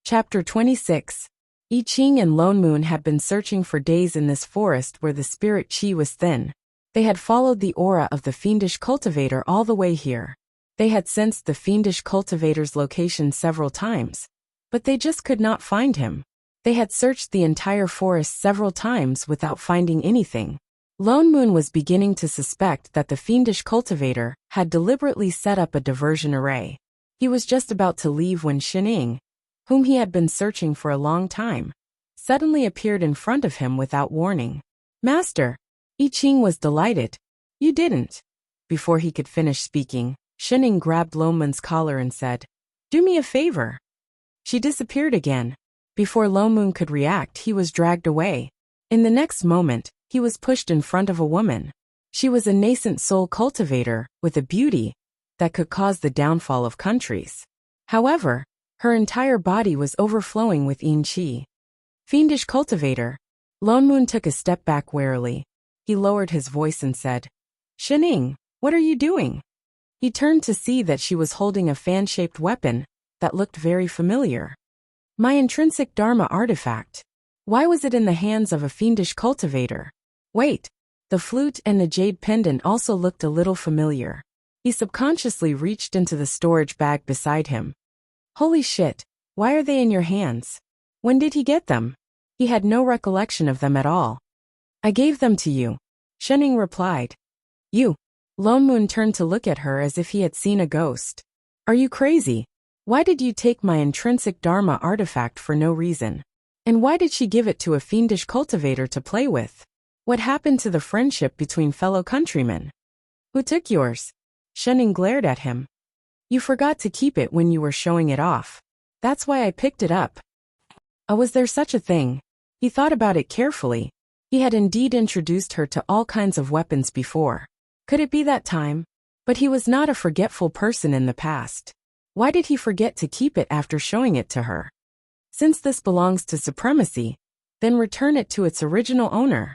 Chapter 26. I Ching and Lone Moon had been searching for days in this forest where the spirit chi was thin. They had followed the aura of the fiendish cultivator all the way here. They had sensed the fiendish cultivator's location several times, but they just could not find him. They had searched the entire forest several times without finding anything. Lone Moon was beginning to suspect that the fiendish cultivator had deliberately set up a diversion array. He was just about to leave when Shining, whom he had been searching for a long time, suddenly appeared in front of him without warning. "Master!" I Ching was delighted. "You didn't." Before he could finish speaking, Shining grabbed Lone Moon's collar and said, "Do me a favor." She disappeared again. Before Lone Moon could react, he was dragged away. In the next moment, he was pushed in front of a woman. She was a nascent soul cultivator with a beauty that could cause the downfall of countries. However, her entire body was overflowing with yin qi. "Fiendish cultivator." Lone Moon took a step back warily. He lowered his voice and said, "Shining, what are you doing?" He turned to see that she was holding a fan-shaped weapon that looked very familiar. "My intrinsic Dharma artifact. Why was it in the hands of a fiendish cultivator? Wait, the flute and the jade pendant also looked a little familiar." He subconsciously reached into the storage bag beside him. "Holy shit, why are they in your hands? When did he get them?" He had no recollection of them at all. "I gave them to you," Shining replied. "You?" Lone Moon turned to look at her as if he had seen a ghost. "Are you crazy? Why did you take my intrinsic Dharma artifact for no reason? And why did she give it to a fiendish cultivator to play with? What happened to the friendship between fellow countrymen? Who took yours?" Shining glared at him. "You forgot to keep it when you were showing it off. That's why I picked it up." Oh, was there such a thing? He thought about it carefully. He had indeed introduced her to all kinds of weapons before. Could it be that time? But he was not a forgetful person in the past. Why did he forget to keep it after showing it to her? Since this belongs to supremacy, then return it to its original owner.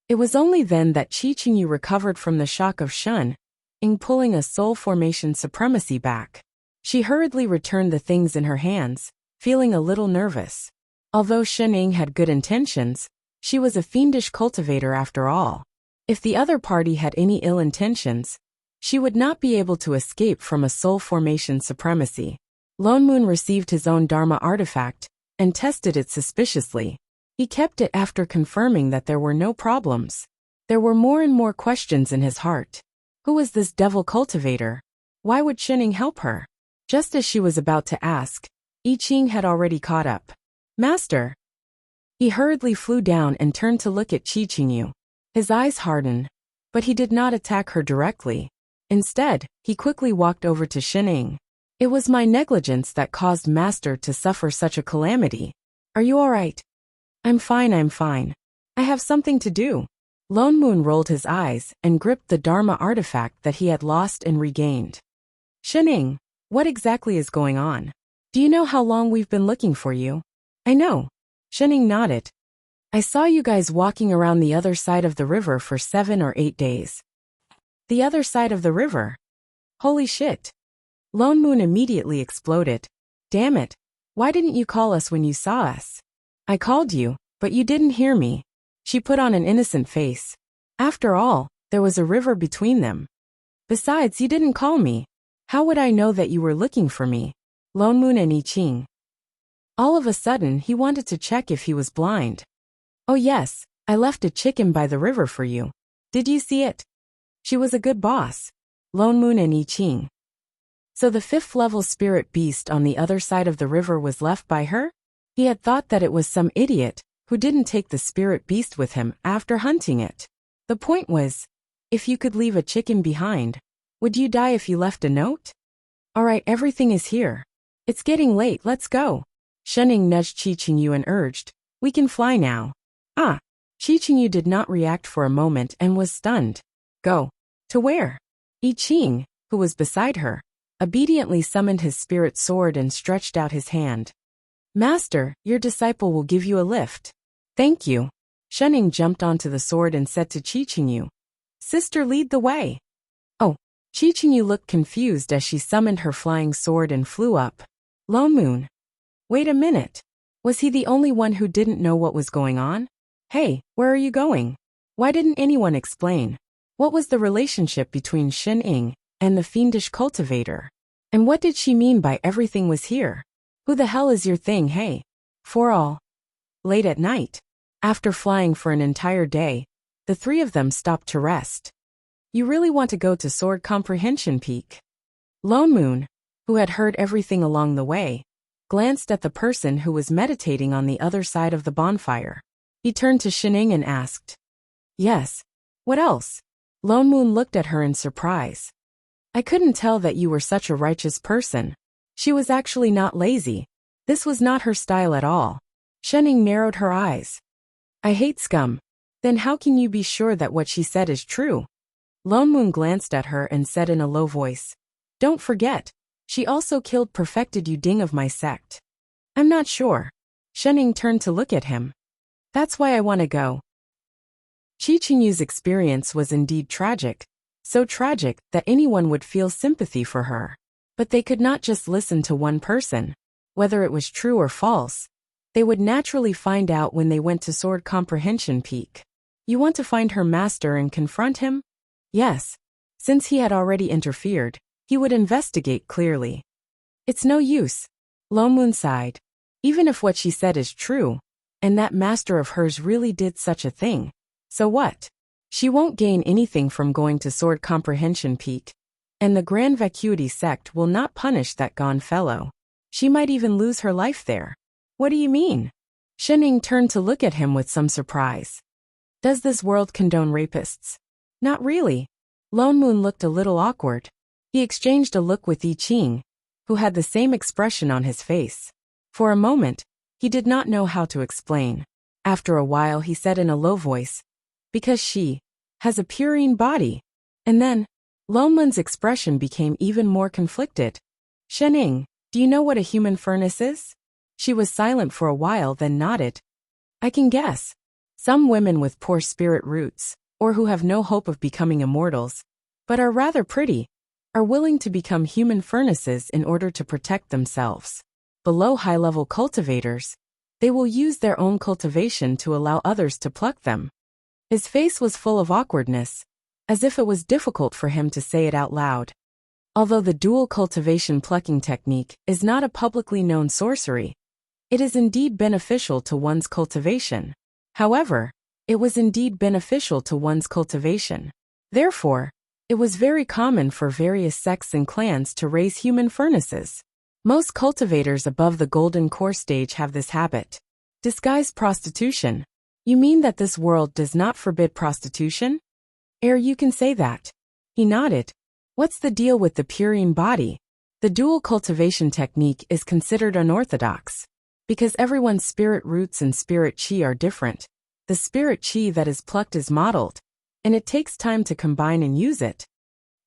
It was only then that Qi recovered from the shock of Shun, in pulling a soul formation supremacy back. She hurriedly returned the things in her hands, feeling a little nervous. Although Shining had good intentions, she was a fiendish cultivator after all. If the other party had any ill intentions, she would not be able to escape from a soul formation supremacy. Lone Moon received his own Dharma artifact and tested it suspiciously. He kept it after confirming that there were no problems. There were more and more questions in his heart. Who was this devil cultivator? Why would Shining help her? Just as she was about to ask, I Ching had already caught up. "Master!" He hurriedly flew down and turned to look at Qi. His eyes hardened, but he did not attack her directly. Instead, he quickly walked over to Shining. "It was my negligence that caused Master to suffer such a calamity. Are you all right?" I'm fine. I have something to do." Lone Moon rolled his eyes and gripped the Dharma artifact that he had lost and regained. "Shining, what exactly is going on? Do you know how long we've been looking for you?" "I know." Shining nodded. "I saw you guys walking around the other side of the river for 7 or 8 days. The other side of the river? Holy shit." Lone Moon immediately exploded. "Damn it. Why didn't you call us when you saw us?" "I called you, but you didn't hear me." She put on an innocent face. "After all, there was a river between them. Besides, you didn't call me. How would I know that you were looking for me?" Lone Moon and I Ching. All of a sudden, he wanted to check if he was blind. "Oh yes, I left a chicken by the river for you. Did you see it? She was a good boss." Lone Moon and I Ching. So the 5th level spirit beast on the other side of the river was left by her? He had thought that it was some idiot who didn't take the spirit beast with him after hunting it. The point was, if you could leave a chicken behind, would you die if you left a note? "Alright, everything is here. It's getting late, let's go." Shining nudged Qi and urged, "We can fly now." "Ah." Qi did not react for a moment and was stunned. "Go. To where?" I Ching, who was beside her, obediently summoned his spirit sword and stretched out his hand. "Master, your disciple will give you a lift." "Thank you." Shining jumped onto the sword and said to Qi, "Sister, lead the way." "Oh." Qi looked confused as she summoned her flying sword and flew up. "Lone Moon. Wait a minute. Was he the only one who didn't know what was going on? Hey, where are you going? Why didn't anyone explain? What was the relationship between Xinying and the fiendish cultivator? And what did she mean by everything was here? Who the hell is your thing, hey? For all. Late at night, after flying for an entire day, the three of them stopped to rest. You really want to go to Sword Comprehension Peak? Lone Moon, who had heard everything along the way, glanced at the person who was meditating on the other side of the bonfire. He turned to Xinying and asked, Yes. What else? Lone Moon looked at her in surprise. I couldn't tell that you were such a righteous person. She was actually not lazy. This was not her style at all. Xinying narrowed her eyes. I hate scum. Then how can you be sure that what she said is true? Lone Moon glanced at her and said in a low voice, Don't forget, she also killed Perfected Yuding of my sect. I'm not sure. Xinying turned to look at him. That's why I want to go. Qi Qingyu's experience was indeed tragic, so tragic that anyone would feel sympathy for her. But they could not just listen to one person. Whether it was true or false, they would naturally find out when they went to Sword Comprehension Peak. You want to find her master and confront him? Yes. Since he had already interfered, he would investigate clearly. It's no use. Lone Moon sighed. Even if what she said is true, and that master of hers really did such a thing, so what? She won't gain anything from going to Sword Comprehension Peak, and the Grand Vacuity sect will not punish that gone fellow. She might even lose her life there. What do you mean? Xinying turned to look at him with some surprise. Does this world condone rapists? Not really. Lone Moon looked a little awkward. He exchanged a look with Yi Qing, who had the same expression on his face. For a moment, he did not know how to explain. After a while he said in a low voice, Because she has a purine body. And then, Lone Moon's expression became even more conflicted. Xinying, do you know what a human furnace is? She was silent for a while then nodded. I can guess. Some women with poor spirit roots, or who have no hope of becoming immortals, but are rather pretty, are willing to become human furnaces in order to protect themselves. Below high-level cultivators, they will use their own cultivation to allow others to pluck them. His face was full of awkwardness, as if it was difficult for him to say it out loud. Although the dual cultivation plucking technique is not a publicly known sorcery, it is indeed beneficial to one's cultivation. However, it was indeed beneficial to one's cultivation. Therefore, it was very common for various sects and clans to raise human furnaces. Most cultivators above the golden core stage have this habit. Disguised prostitution. You mean that this world does not forbid prostitution? You can say that. He nodded. What's the deal with the purine body? The dual cultivation technique is considered unorthodox. Because everyone's spirit roots and spirit chi are different. The spirit chi that is plucked is modeled, and it takes time to combine and use it.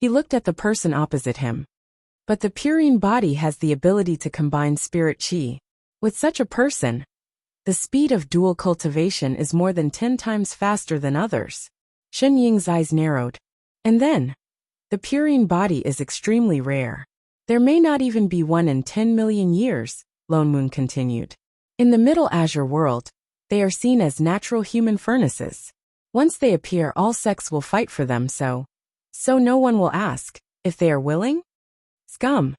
He looked at the person opposite him. But the purine body has the ability to combine spirit chi. With such a person, the speed of dual cultivation is more than 10 times faster than others. Xinying's eyes narrowed. And then, the purine body is extremely rare. There may not even be one in 10 million years, Lone Moon continued. In the Middle Azure world, they are seen as natural human furnaces. Once they appear, all sects will fight for them, so no one will ask if they are willing? Scum.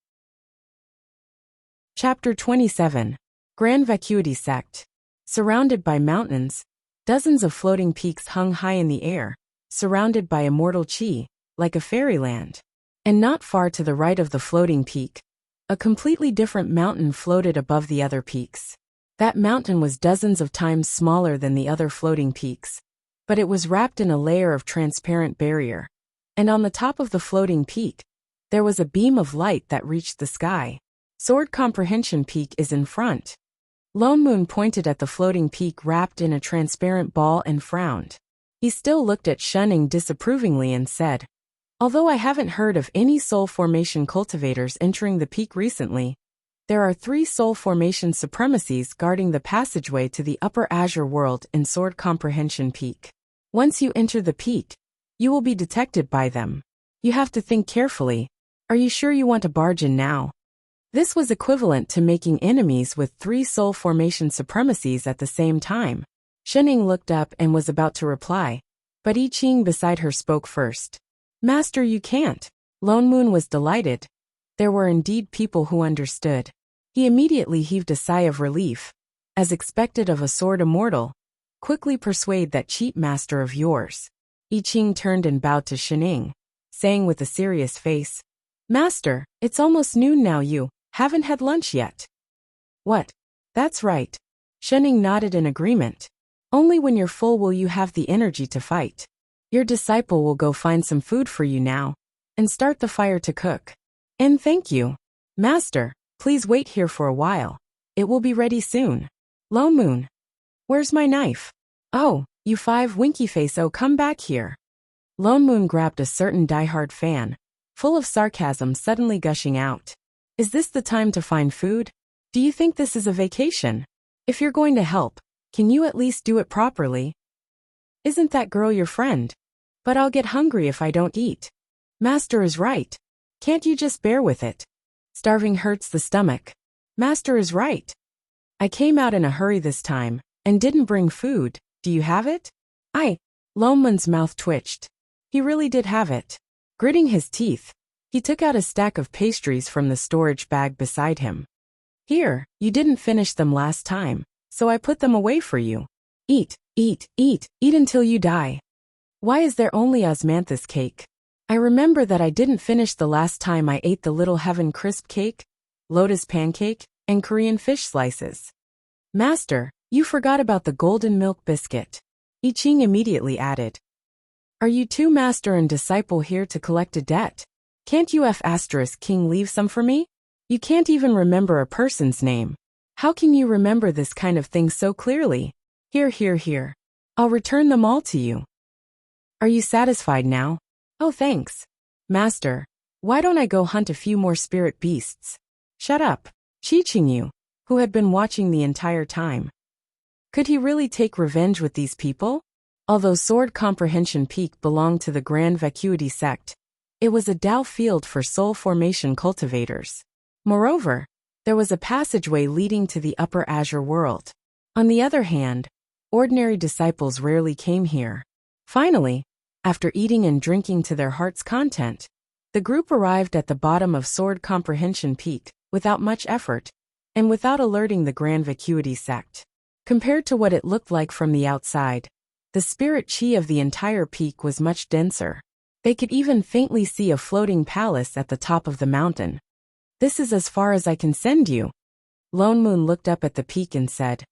Chapter 27. Grand Vacuity Sect. Surrounded by mountains, dozens of floating peaks hung high in the air, surrounded by immortal chi, like a fairyland. And not far to the right of the floating peak, a completely different mountain floated above the other peaks. That mountain was dozens of times smaller than the other floating peaks, but it was wrapped in a layer of transparent barrier. And on the top of the floating peak, there was a beam of light that reached the sky. Sword Comprehension Peak is in front. Lone Moon pointed at the floating peak wrapped in a transparent ball and frowned. He still looked at Xinying disapprovingly and said, Although I haven't heard of any soul formation cultivators entering the peak recently, there are 3 soul formation supremacies guarding the passageway to the Upper Azure world in Sword Comprehension Peak. Once you enter the peak, you will be detected by them. You have to think carefully. Are you sure you want to barge in now? This was equivalent to making enemies with 3 soul formation supremacies at the same time. Shening looked up and was about to reply, but I Ching beside her spoke first. Master, you can't. Lone Moon was delighted. There were indeed people who understood. He immediately heaved a sigh of relief. As expected of a sword immortal, quickly persuade that cheap master of yours. I Ching turned and bowed to Shening, saying with a serious face, Master, it's almost noon now, you haven't had lunch yet. What? That's right. Shening nodded in agreement. Only when you're full will you have the energy to fight. Your disciple will go find some food for you now, and start the fire to cook. And thank you. Master, please wait here for a while. It will be ready soon. Lone Moon. Where's my knife? Oh, you 5 winky face, oh come back here. Lone Moon grabbed a certain diehard fan, full of sarcasm suddenly gushing out. Is this the time to find food? Do you think this is a vacation? If you're going to help, can you at least do it properly? Isn't that girl your friend? But I'll get hungry if I don't eat. Master is right. Can't you just bear with it? Starving hurts the stomach. Master is right. I came out in a hurry this time, and didn't bring food. Do you have it? Lone Moon's mouth twitched. He really did have it. Gritting his teeth, he took out a stack of pastries from the storage bag beside him. Here, you didn't finish them last time, so I put them away for you. Eat, eat, eat, eat until you die. Why is there only osmanthus cake? I remember that I didn't finish the last time I ate the Little Heaven crisp cake, lotus pancake, and Korean fish slices. Master, you forgot about the golden milk biscuit. I Ching immediately added. Are you two master and disciple here to collect a debt? Can't you King leave some for me? You can't even remember a person's name. How can you remember this kind of thing so clearly? Here. I'll return them all to you. Are you satisfied now? Oh thanks. Master, why don't I go hunt a few more spirit beasts? Shut up. Chi-Ching-yu, who had been watching the entire time. Could he really take revenge with these people? Although Sword Comprehension Peak belonged to the Grand Vacuity sect, it was a Dao field for soul formation cultivators. Moreover, there was a passageway leading to the Upper Azure world. On the other hand, ordinary disciples rarely came here. Finally, after eating and drinking to their heart's content, the group arrived at the bottom of Sword Comprehension Peak, without much effort, and without alerting the Grand Vacuity sect. Compared to what it looked like from the outside, the spirit chi of the entire peak was much denser. They could even faintly see a floating palace at the top of the mountain. This is as far as I can send you. Lone Moon looked up at the peak and said,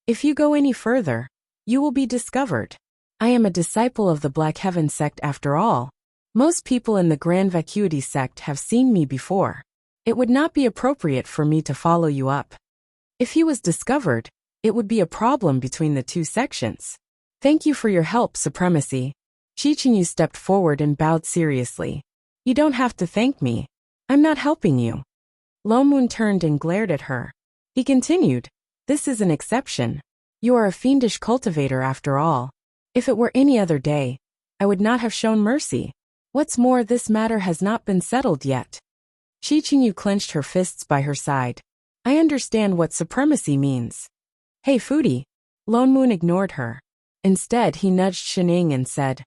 If you go any further, you will be discovered. I am a disciple of the Black Heaven sect after all. Most people in the Grand Vacuity sect have seen me before. It would not be appropriate for me to follow you up. If he was discovered, it would be a problem between the two sections. Thank you for your help, Supremacy. Chi-Ching-yu stepped forward and bowed seriously. You don't have to thank me. I'm not helping you. Lone Moon turned and glared at her. He continued, This is an exception. You are a fiendish cultivator after all. If it were any other day, I would not have shown mercy. What's more, this matter has not been settled yet. Chi-Ching-yu clenched her fists by her side. I understand what supremacy means. Hey foodie. Lone Moon ignored her. Instead, he nudged Shening and said,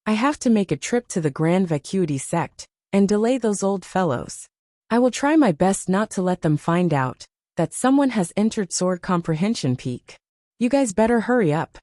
I have to make a trip to the Grand Vacuity sect, and delay those old fellows. I will try my best not to let them find out that someone has entered Sword Comprehension Peak. You guys better hurry up.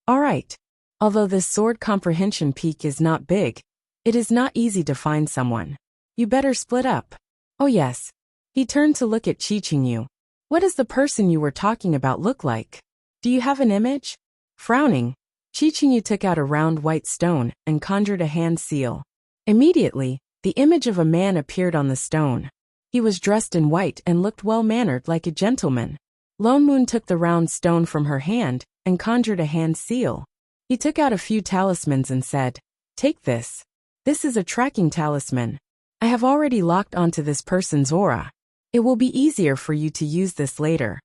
Alright. Although this Sword Comprehension Peak is not big, it is not easy to find someone. You better split up. Oh yes. He turned to look at Chi-Ching-yu. What does the person you were talking about look like? Do you have an image? Frowning, Chi-Ching-yu took out a round white stone and conjured a hand seal. Immediately, the image of a man appeared on the stone. He was dressed in white and looked well-mannered like a gentleman. Lone Moon took the round stone from her hand and conjured a hand seal. He took out a few talismans and said, Take this. This is a tracking talisman. I have already locked onto this person's aura. It will be easier for you to use this later.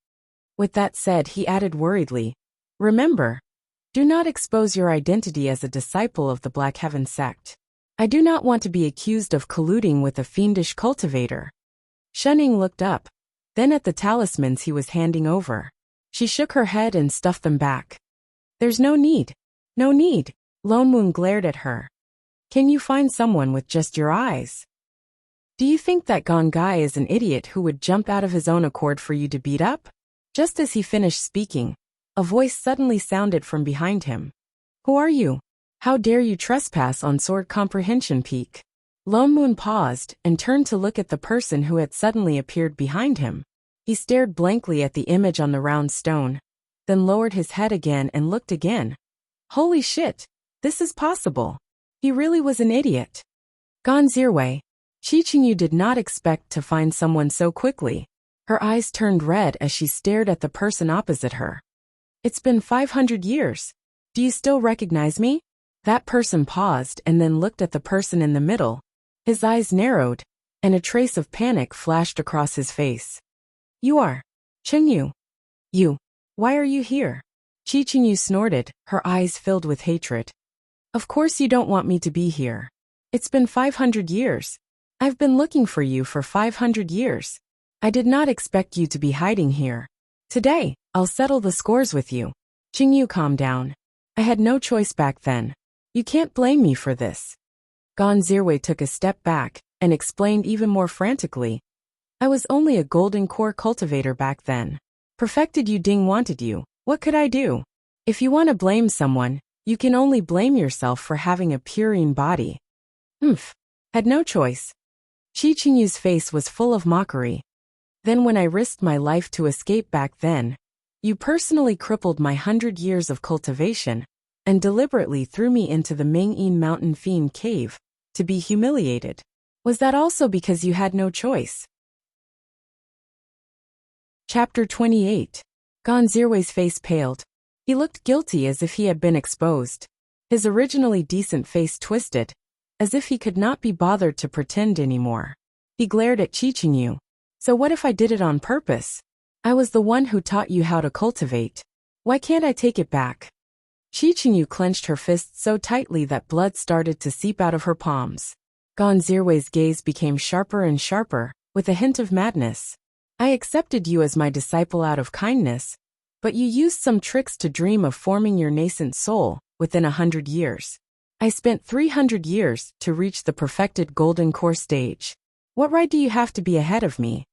With that said, he added worriedly, Remember, do not expose your identity as a disciple of the Black Heaven sect. I do not want to be accused of colluding with a fiendish cultivator. Shunning looked up, then at the talismans he was handing over. She shook her head and stuffed them back. There's no need. No need. Lone Moon glared at her. Can you find someone with just your eyes? Do you think that Gone guy is an idiot who would jump out of his own accord for you to beat up? Just as he finished speaking, a voice suddenly sounded from behind him. Who are you? How dare you trespass on Sword Comprehension Peak? Lone Moon paused and turned to look at the person who had suddenly appeared behind him. He stared blankly at the image on the round stone, then lowered his head again and looked again. Holy shit, this is possible. He really was an idiot. Gone Zirwei. Qingyu did not expect to find someone so quickly. Her eyes turned red as she stared at the person opposite her. It's been 500 years. Do you still recognize me? That person paused and then looked at the person in the middle. His eyes narrowed, and a trace of panic flashed across his face. You are Qingyu. You. Why are you here? Qingyu snorted, her eyes filled with hatred. Of course you don't want me to be here. It's been 500 years. I've been looking for you for 500 years. I did not expect you to be hiding here. Today, I'll settle the scores with you. Qingyu, calm down. I had no choice back then. You can't blame me for this. Gone Zirwei took a step back and explained even more frantically. I was only a golden core cultivator back then. Perfected Yu Ding wanted you. What could I do? If you want to blame someone, you can only blame yourself for having a purine body. Had no choice. Qiqingyu's face was full of mockery. Then when I risked my life to escape back then, you personally crippled my 100 years of cultivation and deliberately threw me into the Mingyin Mountain Fiend Cave to be humiliated. Was that also because you had no choice? Chapter 28. Gone Zirwei's face paled. He looked guilty as if he had been exposed. His originally decent face twisted, as if he could not be bothered to pretend anymore. He glared at Qiqingyu. So what if I did it on purpose? I was the one who taught you how to cultivate. Why can't I take it back? Qiqingyu clenched her fists so tightly that blood started to seep out of her palms. Gone Zirwei's gaze became sharper and sharper, with a hint of madness. I accepted you as my disciple out of kindness, but you used some tricks to dream of forming your nascent soul within 100 years. I spent 300 years to reach the perfected golden core stage. What right do you have to be ahead of me?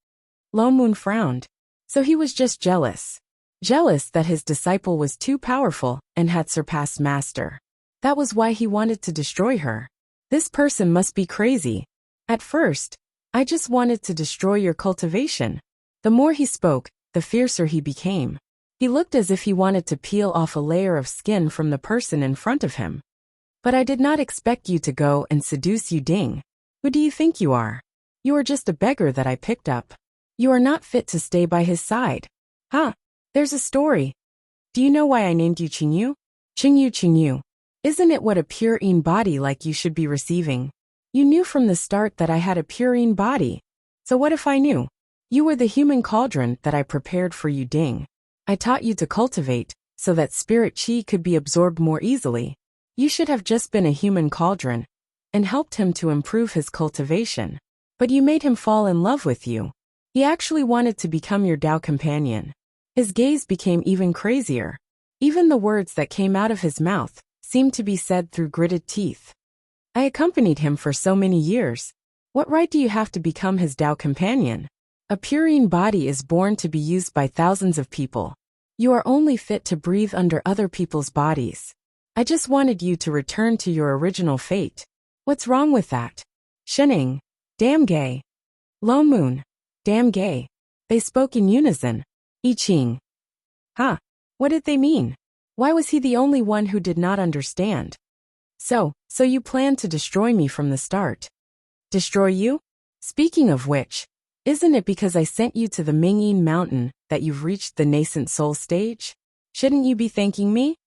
Lone Moon frowned. So he was just jealous. Jealous that his disciple was too powerful and had surpassed Master. That was why he wanted to destroy her. This person must be crazy. At first, I just wanted to destroy your cultivation. The more he spoke, the fiercer he became. He looked as if he wanted to peel off a layer of skin from the person in front of him. But I did not expect you to go and seduce Yu Ding. Who do you think you are? You are just a beggar that I picked up. You are not fit to stay by his side. There's a story. Do you know why I named you Qingyu? Qingyu. Isn't it what a purine body like you should be receiving? You knew from the start that I had a purine body. So what if I knew? You were the human cauldron that I prepared for Yu Ding. I taught you to cultivate, so that spirit qi could be absorbed more easily. You should have just been a human cauldron, and helped him to improve his cultivation. But you made him fall in love with you. He actually wanted to become your Tao companion. His gaze became even crazier. Even the words that came out of his mouth seemed to be said through gritted teeth. I accompanied him for so many years. What right do you have to become his Tao companion? A purine body is born to be used by thousands of people. You are only fit to breathe under other people's bodies. I just wanted you to return to your original fate. What's wrong with that? Shening. Damn gay. Lone Moon. Damn gay. They spoke in unison. I Ching. What did they mean? Why was he the only one who did not understand? So you planned to destroy me from the start. Destroy you? Speaking of which, isn't it because I sent you to the Mingyin Mountain that you've reached the nascent soul stage? Shouldn't you be thanking me?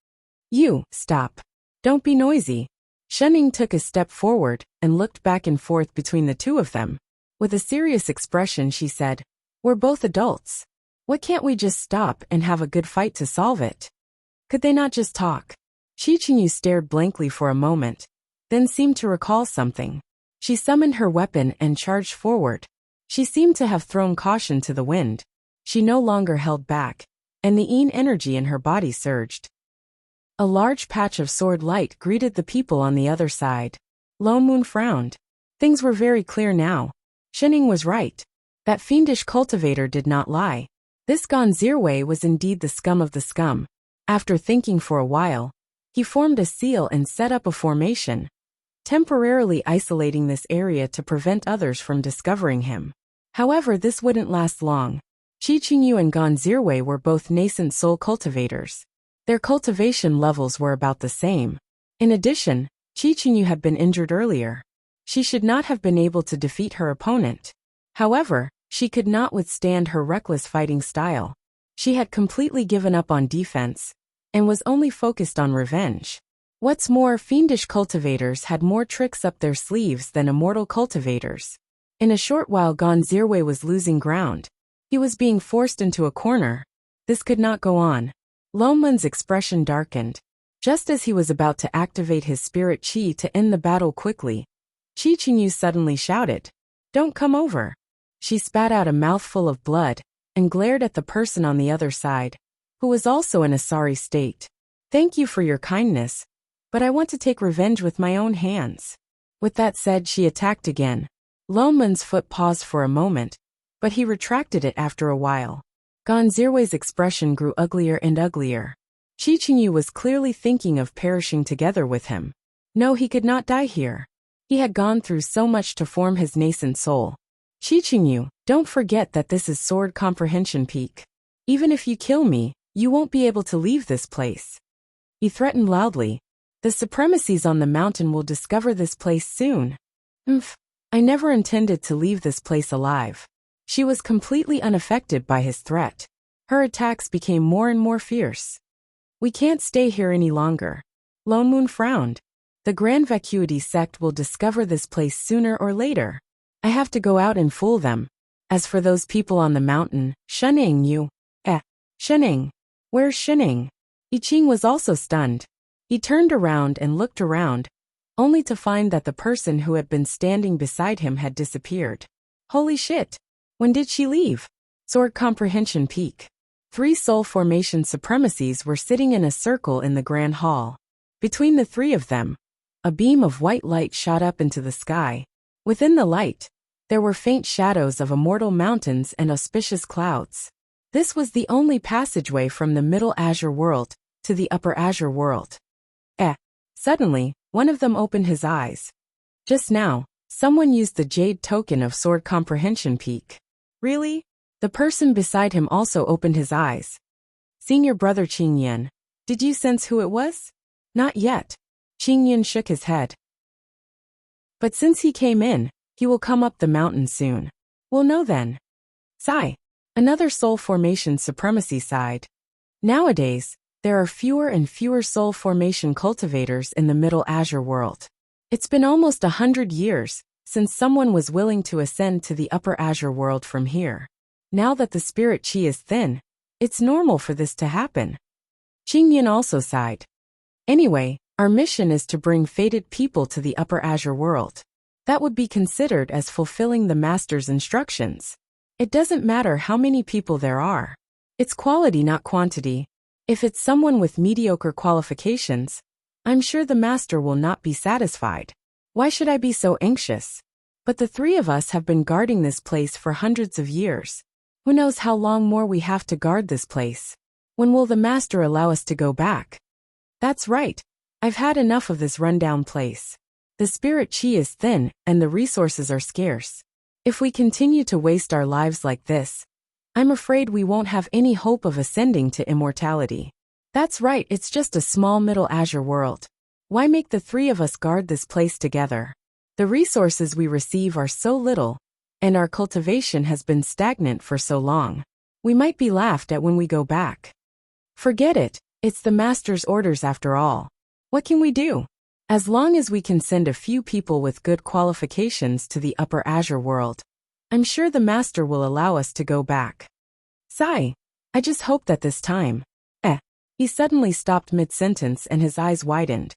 You, stop. Don't be noisy. Shening took a step forward and looked back and forth between the two of them. With a serious expression she said, We're both adults. What can't we just stop and have a good fight to solve it? Could they not just talk? Qiqingyu stared blankly for a moment, then seemed to recall something. She summoned her weapon and charged forward. She seemed to have thrown caution to the wind. She no longer held back, and the yin energy in her body surged. A large patch of sword light greeted the people on the other side. Lone Moon frowned. Things were very clear now. Shining was right. That fiendish cultivator did not lie. This Gonzirwei was indeed the scum of the scum. After thinking for a while, he formed a seal and set up a formation, temporarily isolating this area to prevent others from discovering him. However, this wouldn't last long. Qi Qingyu and Gonzirwei were both nascent soul cultivators. Their cultivation levels were about the same. In addition, Qi Qingyu had been injured earlier. She should not have been able to defeat her opponent. However, she could not withstand her reckless fighting style. She had completely given up on defense, and was only focused on revenge. What's more, fiendish cultivators had more tricks up their sleeves than immortal cultivators. In a short while Gonzirwei was losing ground. He was being forced into a corner. This could not go on. Loman's expression darkened. Just as he was about to activate his spirit qi to end the battle quickly, Qi Qingyu suddenly shouted, "Don't come over." She spat out a mouthful of blood, and glared at the person on the other side, who was also in a sorry state. "Thank you for your kindness, but I want to take revenge with my own hands." With that said, she attacked again. Loman's foot paused for a moment, but he retracted it after a while. Gonzirwei's expression grew uglier and uglier. Qi Qingyu was clearly thinking of perishing together with him. No, he could not die here. He had gone through so much to form his nascent soul. Qi Qingyu, don't forget that this is Sword Comprehension Peak. Even if you kill me, you won't be able to leave this place. He threatened loudly. The supremacies on the mountain will discover this place soon. I never intended to leave this place alive. She was completely unaffected by his threat. Her attacks became more and more fierce. We can't stay here any longer. Lone Moon frowned. The Grand Vacuity sect will discover this place sooner or later. I have to go out and fool them. As for those people on the mountain, Shening you. Shening. Where's Shening? I Ching was also stunned. He turned around and looked around, only to find that the person who had been standing beside him had disappeared. Holy shit! When did she leave? Sword Comprehension Peak. 3 soul formation supremacies were sitting in a circle in the Grand Hall. Between the 3 of them, a beam of white light shot up into the sky. Within the light, there were faint shadows of immortal mountains and auspicious clouds. This was the only passageway from the Middle Azure world to the Upper Azure world. Suddenly, one of them opened his eyes. Just now, someone used the jade token of Sword Comprehension Peak. Really? The person beside him also opened his eyes. Senior brother Qingyan, did you sense who it was? Not yet. Qingyan shook his head. But since he came in, he will come up the mountain soon. We'll know then. Sigh. Another soul formation supremacy sighed. Nowadays, there are fewer and fewer soul formation cultivators in the Middle Azure world. It's been almost 100 years since someone was willing to ascend to the Upper Azure world from here. Now that the spirit qi is thin, it's normal for this to happen. Qingyan also sighed. Anyway, our mission is to bring fated people to the Upper Azure world. That would be considered as fulfilling the Master's instructions. It doesn't matter how many people there are. It's quality, not quantity. If it's someone with mediocre qualifications, I'm sure the Master will not be satisfied. Why should I be so anxious? But the 3 of us have been guarding this place for hundreds of years. Who knows how long more we have to guard this place? When will the Master allow us to go back? That's right. I've had enough of this rundown place. The spirit qi is thin, and the resources are scarce. If we continue to waste our lives like this, I'm afraid we won't have any hope of ascending to immortality. That's right, it's just a small Middle Azure world. Why make the 3 of us guard this place together? The resources we receive are so little, and our cultivation has been stagnant for so long. We might be laughed at when we go back. Forget it, it's the Master's orders after all. What can we do? As long as we can send a few people with good qualifications to the Upper Azure world, I'm sure the Master will allow us to go back. Sigh. I just hope that this time. He suddenly stopped mid-sentence and his eyes widened.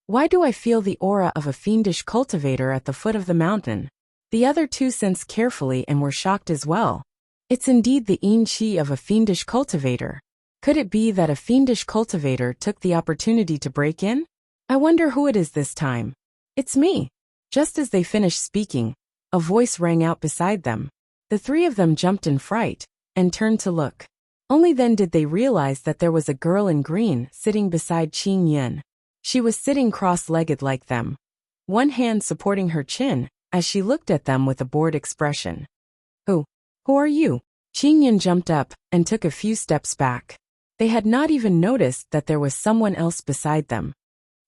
Why do I feel the aura of a fiendish cultivator at the foot of the mountain? The other two sensed carefully and were shocked as well. It's indeed the yin qi of a fiendish cultivator. Could it be that a fiendish cultivator took the opportunity to break in? I wonder who it is this time. It's me. Just as they finished speaking, a voice rang out beside them. The three of them jumped in fright and turned to look. Only then did they realize that there was a girl in green sitting beside Qing Yun. She was sitting cross-legged like them, one hand supporting her chin as she looked at them with a bored expression. Who are you? Qing Yun jumped up and took a few steps back. They had not even noticed that there was someone else beside them.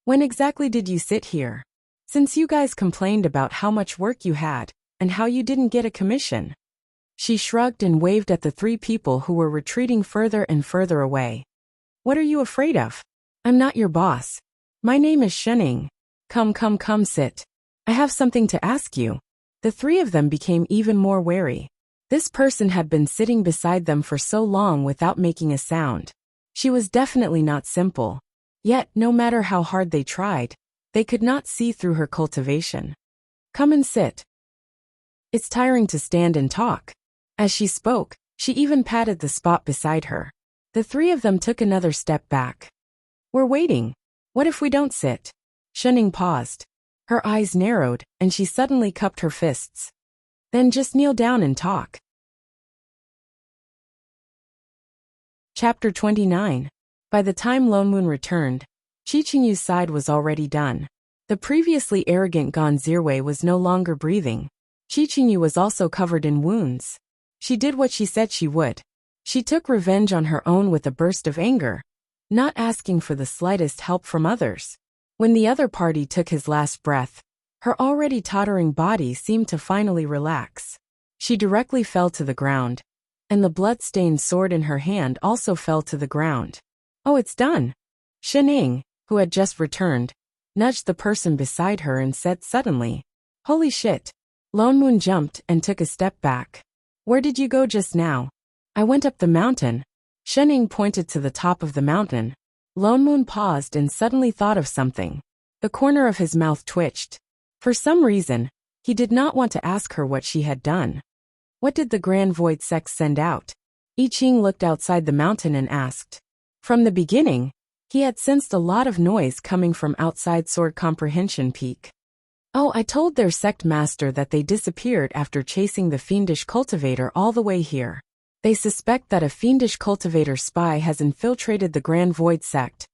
When exactly did you sit here? Since you guys complained about how much work you had and how you didn't get a commission. She shrugged and waved at the three people who were retreating further and further away. What are you afraid of? I'm not your boss. My name is Shening. Come, sit. I have something to ask you. The three of them became even more wary. This person had been sitting beside them for so long without making a sound. She was definitely not simple. Yet, no matter how hard they tried, they could not see through her cultivation. Come and sit. It's tiring to stand and talk. As she spoke, she even patted the spot beside her. The three of them took another step back. We're waiting. What if we don't sit? Shening paused. Her eyes narrowed, and she suddenly cupped her fists. Then just kneel down and talk. Chapter 29. By the time Lone Moon returned, Qi Qingyu's side was already done. The previously arrogant Gonzirwei was no longer breathing. Qi Qingyu was also covered in wounds. She did what she said she would. She took revenge on her own with a burst of anger, not asking for the slightest help from others. When the other party took his last breath, her already tottering body seemed to finally relax. She directly fell to the ground, and the blood-stained sword in her hand also fell to the ground. Oh, it's done. Shening, who had just returned, nudged the person beside her and said suddenly, Holy shit. Lone Moon jumped and took a step back. Where did you go just now? I went up the mountain. Shening pointed to the top of the mountain. Lone Moon paused and suddenly thought of something. The corner of his mouth twitched. For some reason, he did not want to ask her what she had done. What did the Grand Void Sect send out? I Ching looked outside the mountain and asked. From the beginning, he had sensed a lot of noise coming from outside Sword Comprehension Peak. Oh, I told their sect master that they disappeared after chasing the fiendish cultivator all the way here. They suspect that a fiendish cultivator spy has infiltrated the Grand Void Sect.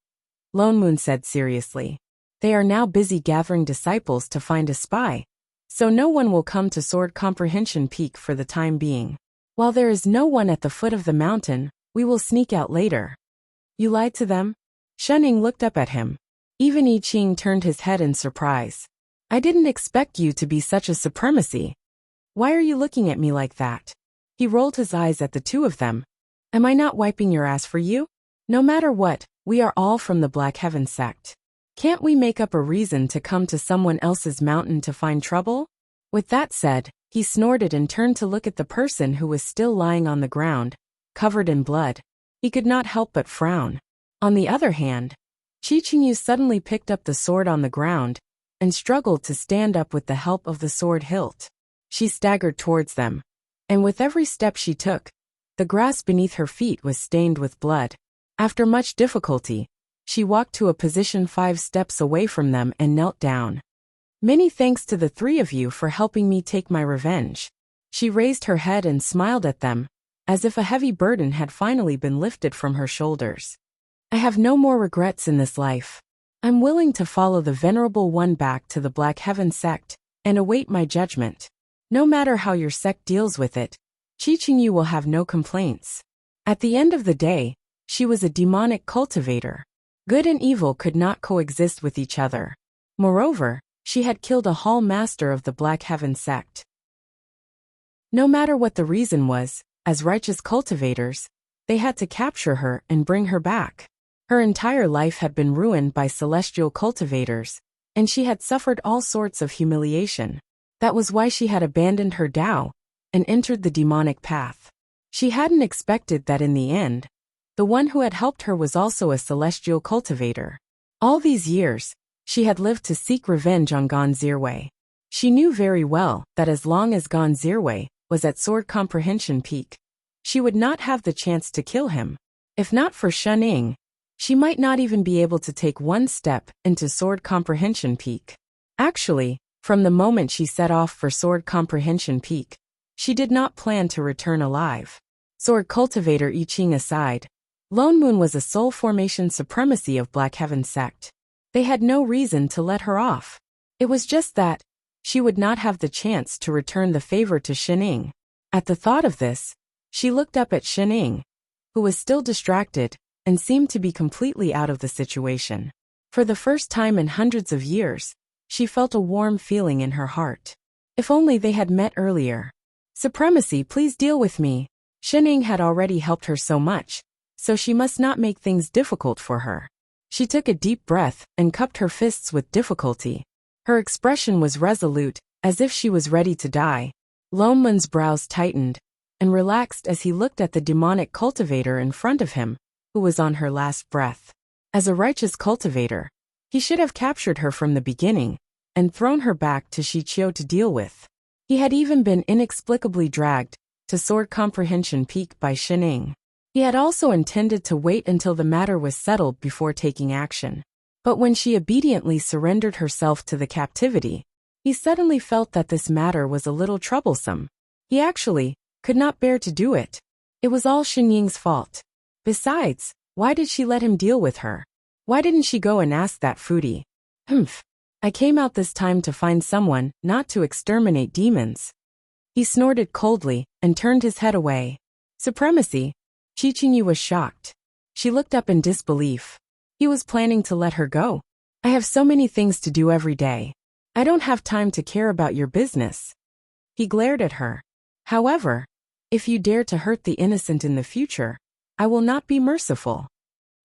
Lone Moon said seriously. They are now busy gathering disciples to find a spy, so no one will come to Sword Comprehension Peak for the time being. While there is no one at the foot of the mountain, we will sneak out later. You lied to them? Shening looked up at him. Even I Ching turned his head in surprise. I didn't expect you to be such a supremacy. Why are you looking at me like that? He rolled his eyes at the two of them. Am I not wiping your ass for you? No matter what, we are all from the Black Heaven sect. Can't we make up a reason to come to someone else's mountain to find trouble? With that said, he snorted and turned to look at the person who was still lying on the ground, covered in blood. He could not help but frown. On the other hand, Qi Qingyu suddenly picked up the sword on the ground and struggled to stand up with the help of the sword hilt. She staggered towards them, and with every step she took, the grass beneath her feet was stained with blood. After much difficulty, she walked to a position 5 steps away from them and knelt down. Many thanks to the three of you for helping me take my revenge. She raised her head and smiled at them, as if a heavy burden had finally been lifted from her shoulders. I have no more regrets in this life. I'm willing to follow the Venerable One back to the Black Heaven sect and await my judgment. No matter how your sect deals with it, Qi Qingyu will have no complaints. At the end of the day, she was a demonic cultivator. Good and evil could not coexist with each other. Moreover, she had killed a hall master of the Black Heaven sect. No matter what the reason was, as righteous cultivators, they had to capture her and bring her back. Her entire life had been ruined by celestial cultivators, and she had suffered all sorts of humiliation. That was why she had abandoned her Tao and entered the demonic path. She hadn't expected that in the end, the one who had helped her was also a celestial cultivator. All these years, she had lived to seek revenge on Gonzirwei. She knew very well that as long as Gon Zirwei was at sword comprehension peak, she would not have the chance to kill him. If not for Shening, she might not even be able to take one step into sword comprehension peak. Actually, from the moment she set off for sword comprehension peak, she did not plan to return alive. Sword cultivator I Ching aside, Lone Moon was a soul formation supremacy of Black Heaven sect. They had no reason to let her off. It was just that she would not have the chance to return the favor to Shening. At the thought of this, she looked up at Shening, who was still distracted and seemed to be completely out of the situation. For the first time in hundreds of years, she felt a warm feeling in her heart. If only they had met earlier. Supremacy, please deal with me. Shening had already helped her so much, so she must not make things difficult for her. She took a deep breath and cupped her fists with difficulty. Her expression was resolute, as if she was ready to die. Lone Moon's brows tightened and relaxed as he looked at the demonic cultivator in front of him, who was on her last breath. As a righteous cultivator, he should have captured her from the beginning and thrown her back to Shichio to deal with. He had even been inexplicably dragged to sword comprehension peak by Shening. He had also intended to wait until the matter was settled before taking action. But when she obediently surrendered herself to the captivity, he suddenly felt that this matter was a little troublesome. He actually could not bear to do it. It was all Shenying's fault. Besides, why did she let him deal with her? Why didn't she go and ask that foodie? I came out this time to find someone, not to exterminate demons. He snorted coldly and turned his head away. Supremacy? Chichinyu was shocked. She looked up in disbelief. He was planning to let her go. I have so many things to do every day. I don't have time to care about your business. He glared at her. However, if you dare to hurt the innocent in the future, I will not be merciful.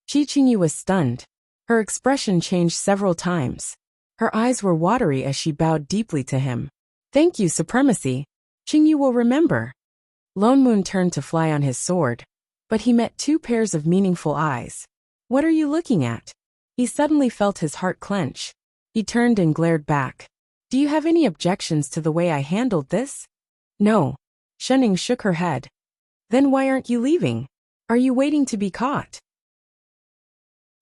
Chichinyu was stunned. Her expression changed several times. Her eyes were watery as she bowed deeply to him. Thank you, Supremacy. Qingyu will remember. Lone Moon turned to fly on his sword, but he met two pairs of meaningful eyes. What are you looking at? He suddenly felt his heart clench. He turned and glared back. Do you have any objections to the way I handled this? No. Shening shook her head. Then why aren't you leaving? Are you waiting to be caught?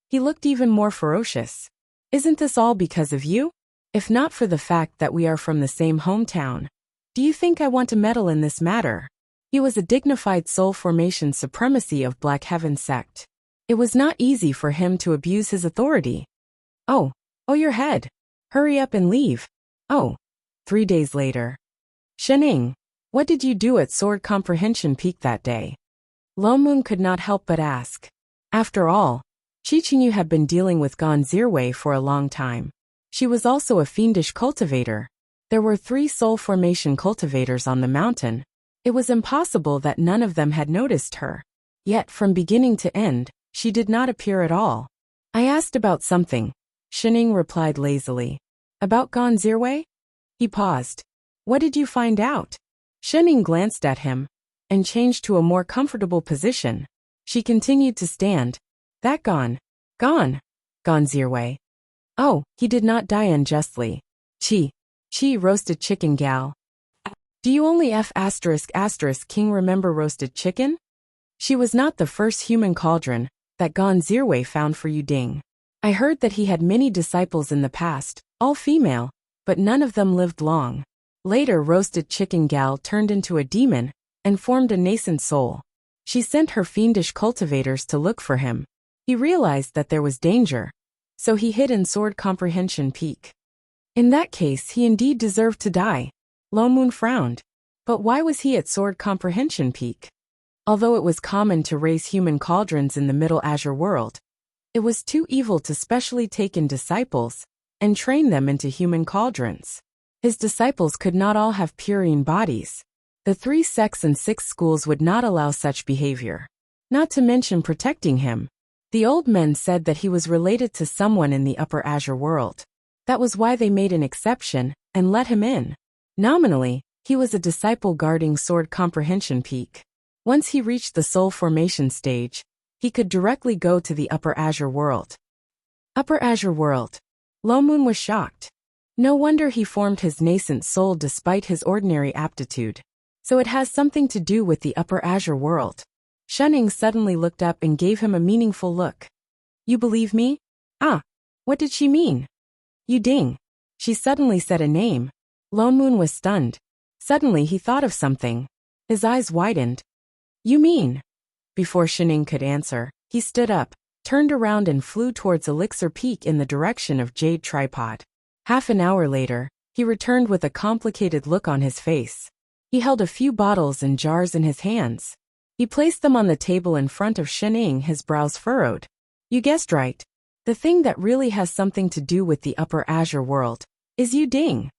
He looked even more ferocious. Isn't this all because of you? If not for the fact that we are from the same hometown, do you think I want to meddle in this matter? He was a dignified soul formation supremacy of Black Heaven sect. It was not easy for him to abuse his authority. Oh, your head. Hurry up and leave. 3 days later. Shening, what did you do at Sword Comprehension Peak that day? Lone Moon could not help but ask. After all, Chichinyu had been dealing with Gon Zirwei for a long time. She was also a fiendish cultivator. There were 3 soul formation cultivators on the mountain. It was impossible that none of them had noticed her. Yet from beginning to end, she did not appear at all. I asked about something. Shening replied lazily. About Gon Zirwei? He paused. What did you find out? Shening glanced at him and changed to a more comfortable position. She continued to stand. That Gon Zirwei. Oh, he did not die unjustly. Chi roasted chicken gal. Do you only King remember roasted chicken? She was not the first human cauldron that Gon Zirwei found for you ding. I heard that he had many disciples in the past, all female, but none of them lived long. Later roasted chicken gal turned into a demon and formed a nascent soul. She sent her fiendish cultivators to look for him. He realized that there was danger, so he hid in Sword Comprehension Peak. In that case he indeed deserved to die. Lone Moon frowned. But why was he at Sword Comprehension Peak? Although it was common to raise human cauldrons in the Middle Azure world, it was too evil to specially take in disciples and train them into human cauldrons. His disciples could not all have purine bodies. The 3 sects and 6 schools would not allow such behavior. Not to mention protecting him. The old men said that he was related to someone in the Upper Azure world. That was why they made an exception and let him in. Nominally, he was a disciple guarding Sword Comprehension Peak. Once he reached the soul formation stage, he could directly go to the Upper Azure world. Upper Azure world. Lone Moon was shocked. No wonder he formed his nascent soul despite his ordinary aptitude. So it has something to do with the upper azure world. Shenning suddenly looked up and gave him a meaningful look. You believe me? Ah, what did she mean? Yu Ding. She suddenly said a name. Lone Moon was stunned. Suddenly he thought of something. His eyes widened. You mean? Before Shenning could answer, he stood up, turned around and flew towards Elixir Peak in the direction of Jade Tripod. Half an hour later, he returned with a complicated look on his face. He held a few bottles and jars in his hands. He placed them on the table in front of Shenning, his brows furrowed. You guessed right. The thing that really has something to do with the upper azure world is Yu Ding.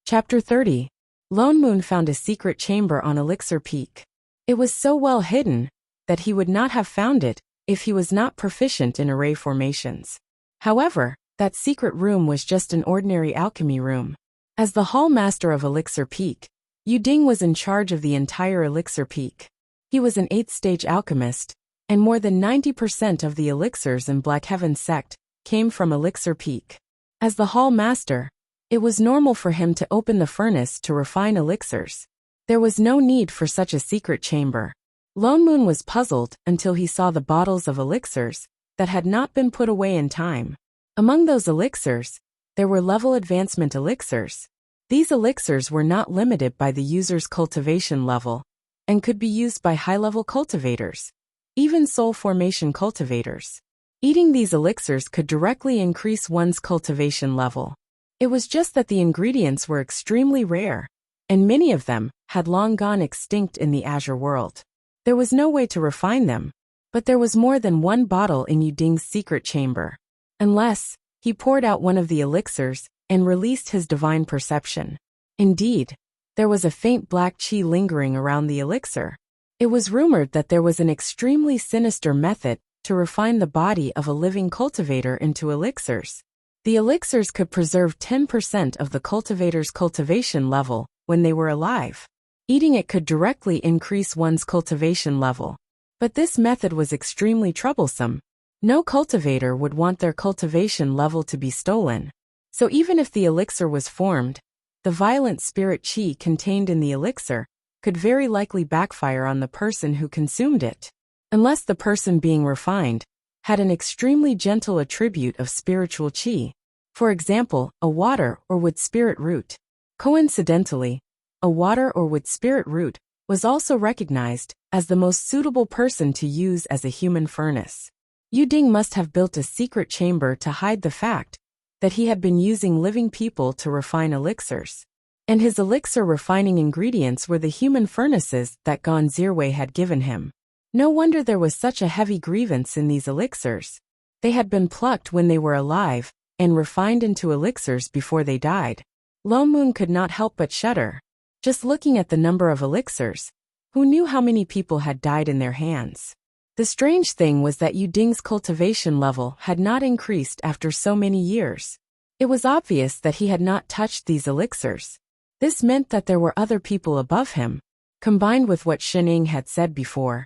Chapter 30. Lone Moon found a secret chamber on Elixir Peak. It was so well hidden that he would not have found it if he was not proficient in array formations. However, that secret room was just an ordinary alchemy room. As the hall master of Elixir Peak, Yu Ding was in charge of the entire Elixir Peak. He was an 8th-stage alchemist, and more than 90% of the elixirs in Black Heaven sect came from Elixir Peak. As the hall master, it was normal for him to open the furnace to refine elixirs. There was no need for such a secret chamber. Lone Moon was puzzled until he saw the bottles of elixirs that had not been put away in time. Among those elixirs, there were level advancement elixirs. These elixirs were not limited by the user's cultivation level and could be used by high-level cultivators, even soul formation cultivators. Eating these elixirs could directly increase one's cultivation level. It was just that the ingredients were extremely rare, and many of them had long gone extinct in the azure world. There was no way to refine them, but there was more than one bottle in Yu Ding's secret chamber. Unless he poured out one of the elixirs and released his divine perception. Indeed, there was a faint black qi lingering around the elixir. It was rumored that there was an extremely sinister method to refine the body of a living cultivator into elixirs. The elixirs could preserve 10% of the cultivator's cultivation level when they were alive. Eating it could directly increase one's cultivation level. But this method was extremely troublesome. No cultivator would want their cultivation level to be stolen. So even if the elixir was formed, the violent spirit qi contained in the elixir could very likely backfire on the person who consumed it. Unless the person being refined had an extremely gentle attribute of spiritual qi. For example, a water or wood spirit root. Coincidentally, a water or wood spirit root was also recognized as the most suitable person to use as a human furnace. Yu Ding must have built a secret chamber to hide the fact that he had been using living people to refine elixirs. And his elixir refining ingredients were the human furnaces that Gon Zirwei had given him. No wonder there was such a heavy grievance in these elixirs. They had been plucked when they were alive and refined into elixirs before they died. Lone Moon could not help but shudder. Just looking at the number of elixirs, who knew how many people had died in their hands? The strange thing was that Yu Ding's cultivation level had not increased after so many years. It was obvious that he had not touched these elixirs. This meant that there were other people above him. Combined with what Shenning had said before,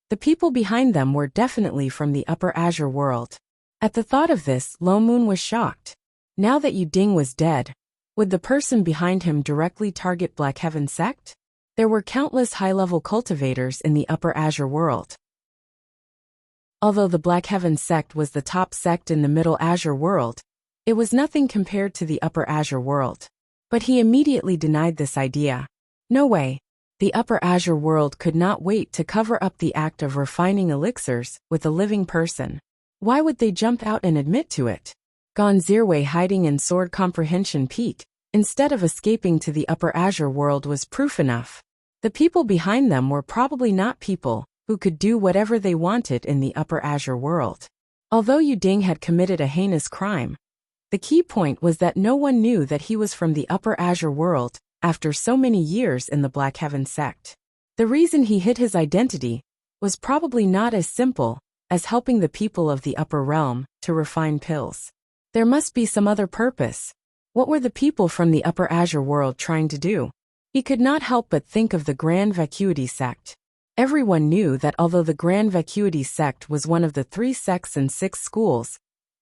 the people behind them were definitely from the upper azure world. At the thought of this, Lone Moon was shocked. Now that Yu Ding was dead, would the person behind him directly target Black Heaven sect? There were countless high-level cultivators in the upper azure world. Although the Black Heaven sect was the top sect in the middle azure world, it was nothing compared to the upper azure world. But he immediately denied this idea. No way. The upper azure world could not wait to cover up the act of refining elixirs with a living person. Why would they jump out and admit to it? Gon Zirwei hiding in Sword Comprehension Peak, instead of escaping to the upper azure world, was proof enough. The people behind them were probably not people who could do whatever they wanted in the upper azure world. Although Yu Ding had committed a heinous crime, the key point was that no one knew that he was from the upper azure world after so many years in the Black Heaven sect. The reason he hid his identity was probably not as simple as helping the people of the upper realm to refine pills. There must be some other purpose. What were the people from the upper azure world trying to do? He could not help but think of the Grand Vacuity sect. Everyone knew that although the Grand Vacuity sect was one of the 3 sects and 6 schools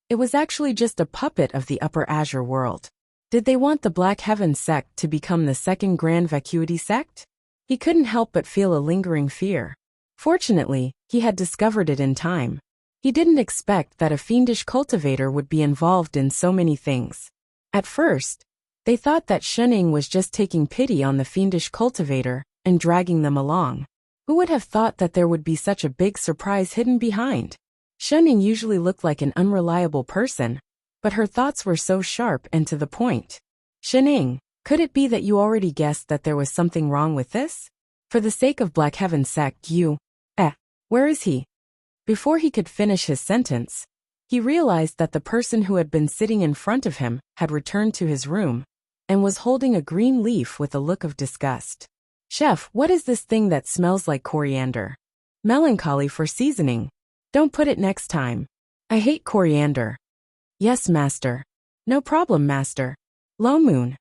It was actually just a puppet of the Upper Azure world. Did they want the Black Heaven sect to become the second Grand Vacuity sect? He couldn't help but feel a lingering fear. Fortunately, he had discovered it in time. He didn't expect that a fiendish cultivator would be involved in so many things. At first, they thought that Shening was just taking pity on the fiendish cultivator and dragging them along. Who would have thought that there would be such a big surprise hidden behind? Shening usually looked like an unreliable person, but her thoughts were so sharp and to the point. Shening, could it be that you already guessed that there was something wrong with this? For the sake of Black Heaven sect, where is he? Before he could finish his sentence, he realized that the person who had been sitting in front of him had returned to his room and was holding a green leaf with a look of disgust. Chef, what is this thing that smells like coriander? Melancholy for seasoning. Don't put it next time. I hate coriander. Yes, master. No problem, master. Lone Moon.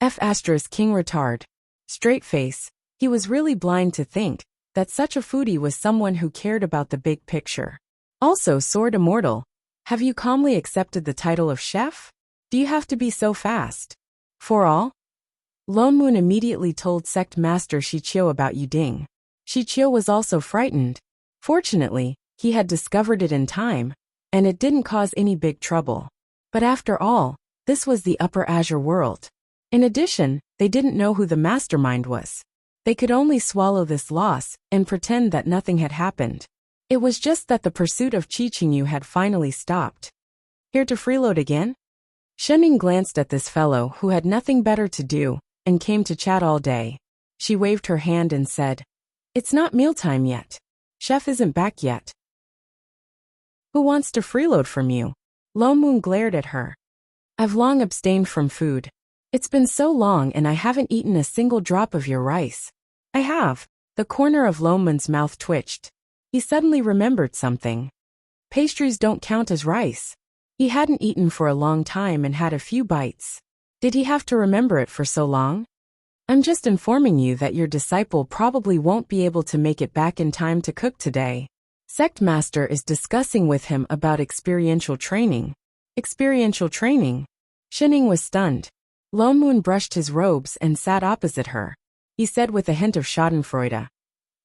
King retard. Straight face. He was really blind to think that such a foodie was someone who cared about the big picture. Also, Sword Immortal. Have you calmly accepted the title of chef? Do you have to be so fast? For all? Lone Moon immediately told Sect Master Shichio about Yuding. Shichio was also frightened. Fortunately, he had discovered it in time, and it didn't cause any big trouble. But after all, this was the Upper Azure world. In addition, they didn't know who the mastermind was. They could only swallow this loss and pretend that nothing had happened. It was just that the pursuit of Qingyu had finally stopped. Here to freeload again? Shening glanced at this fellow who had nothing better to do and came to chat all day. She waved her hand and said, "It's not mealtime yet. Chef isn't back yet." "Who wants to freeload from you?" Lone Moon glared at her. "I've long abstained from food. It's been so long and I haven't eaten a single drop of your rice." "I have." The corner of Lone Moon's mouth twitched. He suddenly remembered something. Pastries don't count as rice. He hadn't eaten for a long time and had a few bites. Did he have to remember it for so long? "I'm just informing you that your disciple probably won't be able to make it back in time to cook today. Sect Master is discussing with him about experiential training." Experiential training? Shening was stunned. Lone Moon brushed his robes and sat opposite her. He said with a hint of schadenfreude,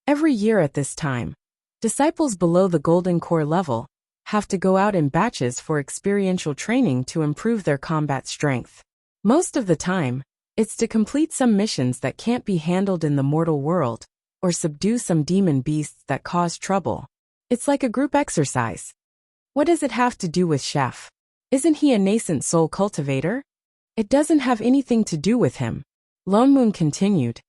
"Every year at this time, disciples below the Golden Core level have to go out in batches for experiential training to improve their combat strength. Most of the time, it's to complete some missions that can't be handled in the mortal world, or subdue some demon beasts that cause trouble. It's like a group exercise." "What does it have to do with Chef? Isn't he a nascent soul cultivator?" "It doesn't have anything to do with him," Lone Moon continued.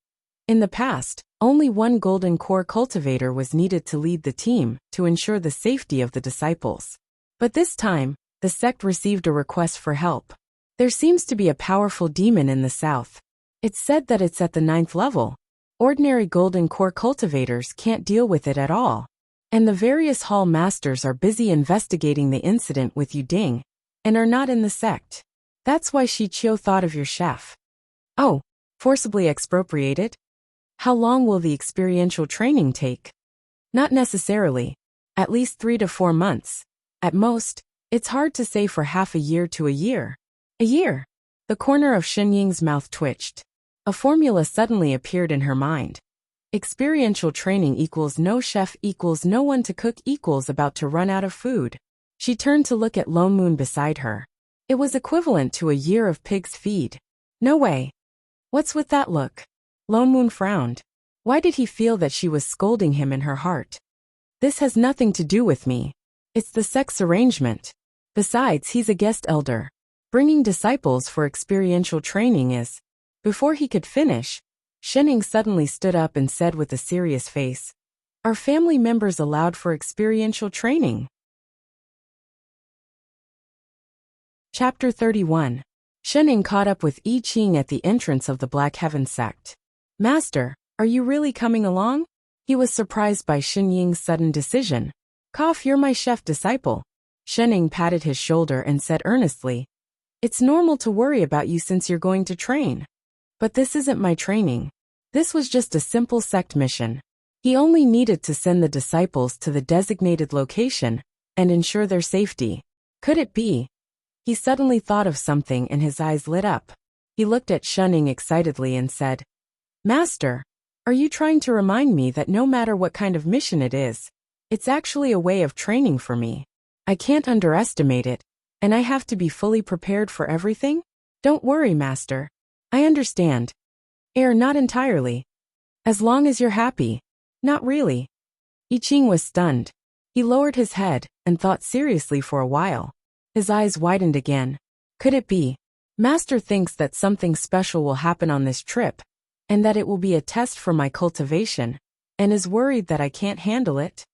"In the past, only one Golden Core cultivator was needed to lead the team to ensure the safety of the disciples. But this time, the sect received a request for help. There seems to be a powerful demon in the south. It's said that it's at the 9th level. Ordinary Golden Core cultivators can't deal with it at all. And the various hall masters are busy investigating the incident with Yuding, and are not in the sect. That's why Shichio thought of your chef." "Oh, forcibly expropriated? How long will the experiential training take?" "Not necessarily. At least 3 to 4 months. At most, it's hard to say for half a year to a year." "A year?" The corner of Shenying's mouth twitched. A formula suddenly appeared in her mind. Experiential training equals no chef equals no one to cook equals about to run out of food. She turned to look at Lone Moon beside her. It was equivalent to a year of pig's feed. "No way." "What's with that look?" Lone Moon frowned. Why did he feel that she was scolding him in her heart? "This has nothing to do with me. It's the sect's arrangement. Besides, he's a guest elder. Bringing disciples for experiential training is..." Before he could finish, Shening suddenly stood up and said with a serious face, "Are family members allowed for experiential training?" Chapter 31. Shening caught up with I Ching at the entrance of the Black Heaven sect. "Master, are you really coming along?" He was surprised by Shenying's sudden decision. "Cough, you're my chef disciple." Shening patted his shoulder and said earnestly, "It's normal to worry about you since you're going to train. But this isn't my training. This was just a simple sect mission. He only needed to send the disciples to the designated location and ensure their safety." Could it be? He suddenly thought of something and his eyes lit up. He looked at Shunning excitedly and said, Master, are you trying to remind me that no matter what kind of mission it is, it's actually a way of training for me? I can't underestimate it, and I have to be fully prepared for everything? Don't worry, Master. I understand. Not entirely. As long as you're happy. Not really. I Ching was stunned. He lowered his head and thought seriously for a while. His eyes widened again. Could it be? Master thinks that something special will happen on this trip, and that it will be a test for my cultivation, and is worried that I can't handle it?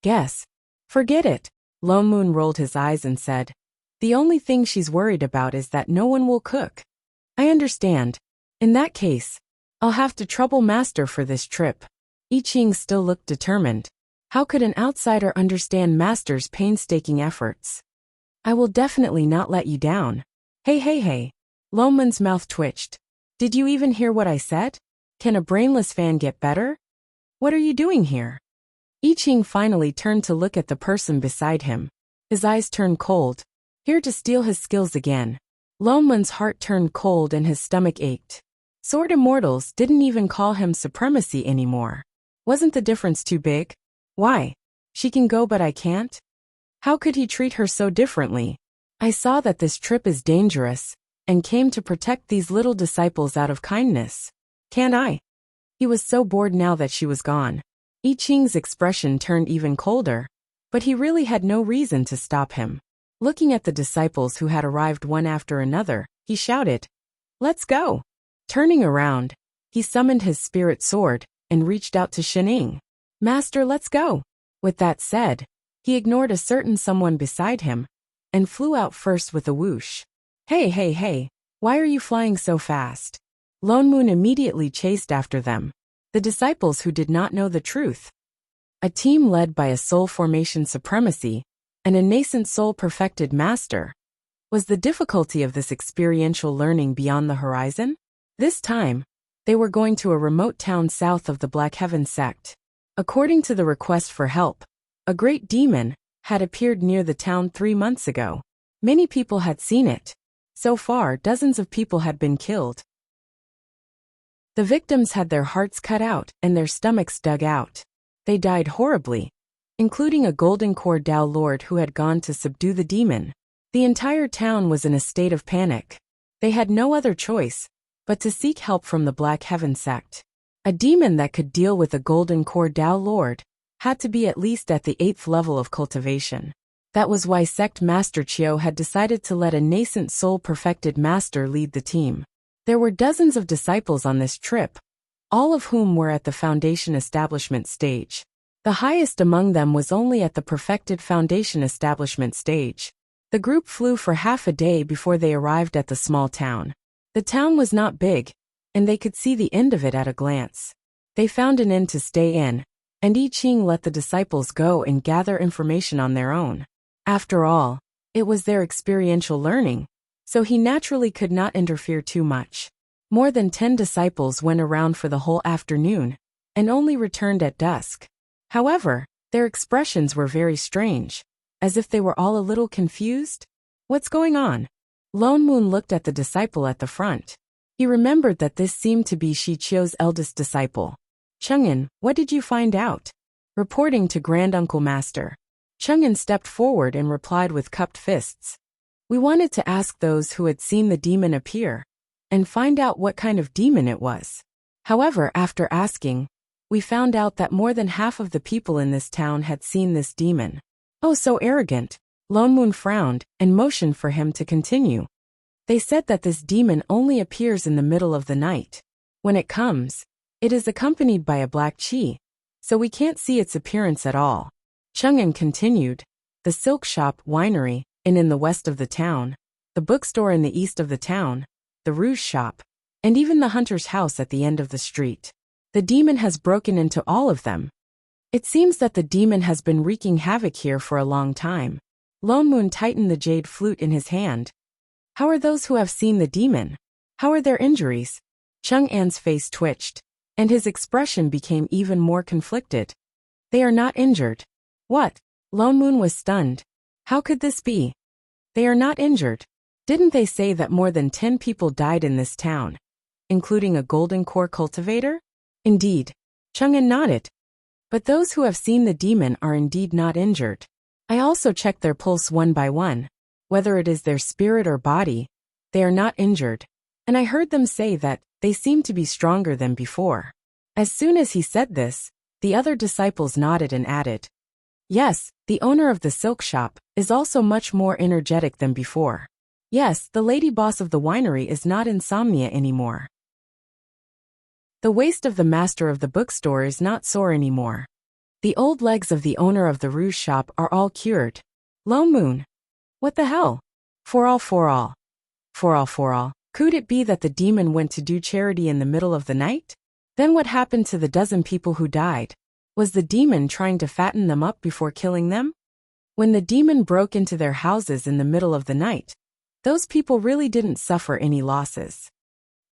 Guess. Forget it. Lone Moon rolled his eyes and said, The only thing she's worried about is that no one will cook. I understand. In that case, I'll have to trouble Master for this trip. I Ching still looked determined. How could an outsider understand Master's painstaking efforts? I will definitely not let you down. Hey. Lone Moon's mouth twitched. Did you even hear what I said? Can a brainless fan get better? What are you doing here? I Ching finally turned to look at the person beside him. His eyes turned cold. Here to steal his skills again. Lone Moon's heart turned cold and his stomach ached. Sword Immortals didn't even call him supremacy anymore. Wasn't the difference too big? Why? She can go but I can't? How could he treat her so differently? I saw that this trip is dangerous, and came to protect these little disciples out of kindness. Can't I? He was so bored now that she was gone. I Ching's expression turned even colder, but he really had no reason to stop him. Looking at the disciples who had arrived one after another, he shouted, Let's go! Turning around, he summoned his spirit sword and reached out to Shining. Master, let's go! With that said, he ignored a certain someone beside him and flew out first with a whoosh. Hey, why are you flying so fast? Lone Moon immediately chased after them. The disciples who did not know the truth. A team led by a soul formation supremacy and a nascent soul perfected master. Was the difficulty of this experiential learning beyond the horizon? This time, they were going to a remote town south of the Black Heaven sect. According to the request for help, a great demon had appeared near the town 3 months ago. Many people had seen it. So far, dozens of people had been killed. The victims had their hearts cut out and their stomachs dug out. They died horribly, including a Golden Core Dao Lord who had gone to subdue the demon. The entire town was in a state of panic. They had no other choice but to seek help from the Black Heaven sect. A demon that could deal with a Golden Core Dao Lord had to be at least at the 8th level of cultivation. That was why Sect Master Chiu had decided to let a nascent soul-perfected master lead the team. There were dozens of disciples on this trip, all of whom were at the foundation establishment stage. The highest among them was only at the perfected foundation establishment stage. The group flew for half a day before they arrived at the small town. The town was not big, and they could see the end of it at a glance. They found an inn to stay in, and I Ching let the disciples go and gather information on their own. After all, it was their experiential learning, so he naturally could not interfere too much. More than 10 disciples went around for the whole afternoon, and only returned at dusk. However, their expressions were very strange, as if they were all a little confused. What's going on? Lone Moon looked at the disciple at the front. He remembered that this seemed to be Shi Qiu's eldest disciple. Chang'an, what did you find out? Reporting to Granduncle Master. Chang'an stepped forward and replied with cupped fists. We wanted to ask those who had seen the demon appear, and find out what kind of demon it was. However, after asking, we found out that more than half of the people in this town had seen this demon. Oh, so arrogant. Lone Moon frowned and motioned for him to continue. They said that this demon only appears in the middle of the night. When it comes, it is accompanied by a black chi, so we can't see its appearance at all. Chang'an continued. The silk shop, winery, in the west of the town, the bookstore in the east of the town, the rouge shop, and even the hunter's house at the end of the street. The demon has broken into all of them. It seems that the demon has been wreaking havoc here for a long time. Lone Moon tightened the jade flute in his hand. How are those who have seen the demon? How are their injuries? Chang'an's face twitched, and his expression became even more conflicted. They are not injured. What? Lone Moon was stunned. How could this be? They are not injured. Didn't they say that more than 10 people died in this town, including a golden core cultivator? Indeed. Chang'an nodded. But those who have seen the demon are indeed not injured. I also checked their pulse one by one. Whether it is their spirit or body, they are not injured. And I heard them say that they seem to be stronger than before. As soon as he said this, the other disciples nodded and added, yes, the owner of the silk shop is also much more energetic than before. Yes, the lady boss of the winery is not insomnia anymore. The waist of the master of the bookstore is not sore anymore. The old legs of the owner of the rouge shop are all cured. Lone Moon. What the hell? For all. Could it be that the demon went to do charity in the middle of the night? Then what happened to the dozen people who died? Was the demon trying to fatten them up before killing them? When the demon broke into their houses in the middle of the night, those people really didn't suffer any losses.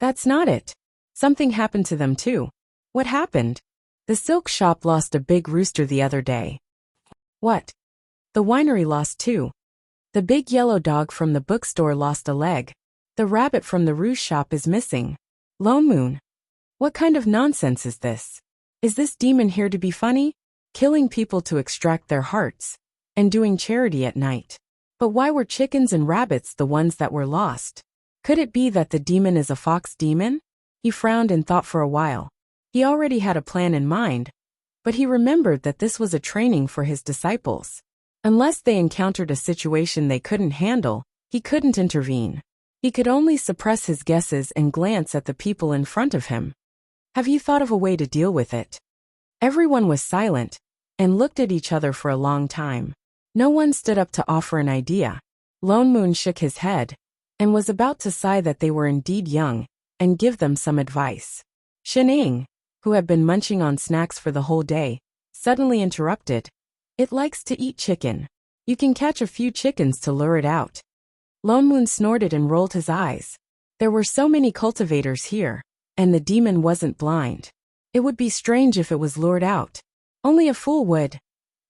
That's not it. Something happened to them too. What happened? The silk shop lost a big rooster the other day. What? The winery lost too. The big yellow dog from the bookstore lost a leg. The rabbit from the rouge shop is missing. Lone Moon. What kind of nonsense is this? Is this demon here to be funny? Killing people to extract their hearts, and doing charity at night. But why were chickens and rabbits the ones that were lost? Could it be that the demon is a fox demon? He frowned and thought for a while. He already had a plan in mind, but he remembered that this was a training for his disciples. Unless they encountered a situation they couldn't handle, he couldn't intervene. He could only suppress his guesses and glance at the people in front of him. Have you thought of a way to deal with it? Everyone was silent and looked at each other for a long time. No one stood up to offer an idea. Lone Moon shook his head and was about to sigh that they were indeed young and give them some advice. Shening, who had been munching on snacks for the whole day, suddenly interrupted. It likes to eat chicken. You can catch a few chickens to lure it out. Lone Moon snorted and rolled his eyes. There were so many cultivators here, and the demon wasn't blind. It would be strange if it was lured out. Only a fool would.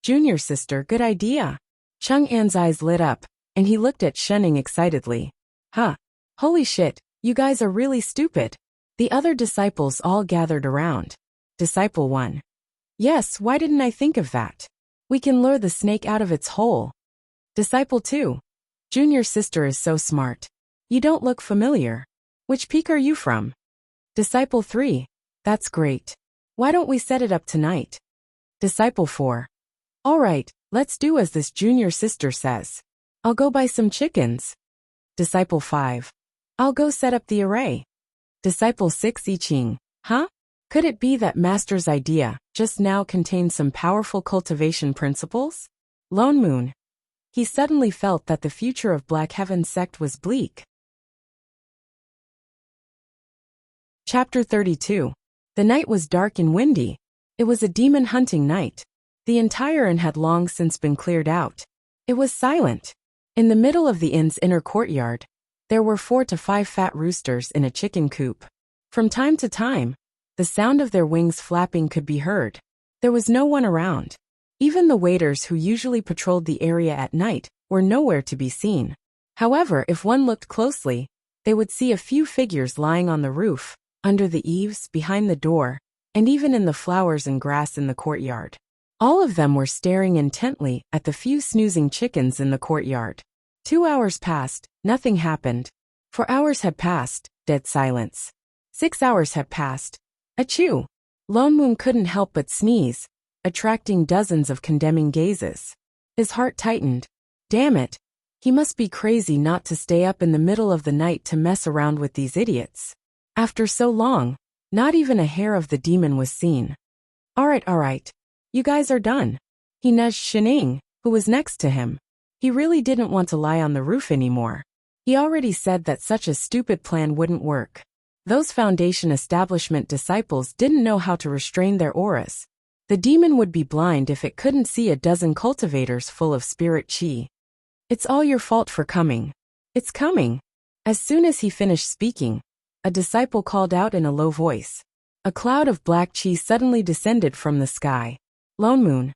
Junior sister, good idea. Chang'an's eyes lit up, and he looked at Shening excitedly. Huh. Holy shit, you guys are really stupid. The other disciples all gathered around. Disciple 1. Yes, why didn't I think of that? We can lure the snake out of its hole. Disciple 2. Junior sister is so smart. You don't look familiar. Which peak are you from? Disciple 3. That's great. Why don't we set it up tonight? Disciple 4. All right, let's do as this junior sister says. I'll go buy some chickens. Disciple 5. I'll go set up the array. Disciple 6. I Ching. Huh? Could it be that Master's idea just now contained some powerful cultivation principles? Lone Moon. He suddenly felt that the future of Black Heaven sect was bleak. Chapter 32. The night was dark and windy. It was a demon hunting night. The entire inn had long since been cleared out. It was silent. In the middle of the inn's inner courtyard, there were 4 to 5 fat roosters in a chicken coop. From time to time, the sound of their wings flapping could be heard. There was no one around. Even the waiters who usually patrolled the area at night were nowhere to be seen. However, if one looked closely, they would see a few figures lying on the roof, under the eaves, behind the door, and even in the flowers and grass in the courtyard. All of them were staring intently at the few snoozing chickens in the courtyard. 2 hours passed, nothing happened. 4 hours had passed, dead silence. 6 hours had passed. Achoo! Lone Moon couldn't help but sneeze, attracting dozens of condemning gazes. His heart tightened. Damn it! He must be crazy not to stay up in the middle of the night to mess around with these idiots. After so long, not even a hair of the demon was seen. All right. You guys are done. He nudged Shening, who was next to him. He really didn't want to lie on the roof anymore. He already said that such a stupid plan wouldn't work. Those Foundation establishment disciples didn't know how to restrain their auras. The demon would be blind if it couldn't see a dozen cultivators full of spirit chi. It's all your fault for coming. It's coming. As soon as he finished speaking, a disciple called out in a low voice. A cloud of black chi suddenly descended from the sky. Lone Moon.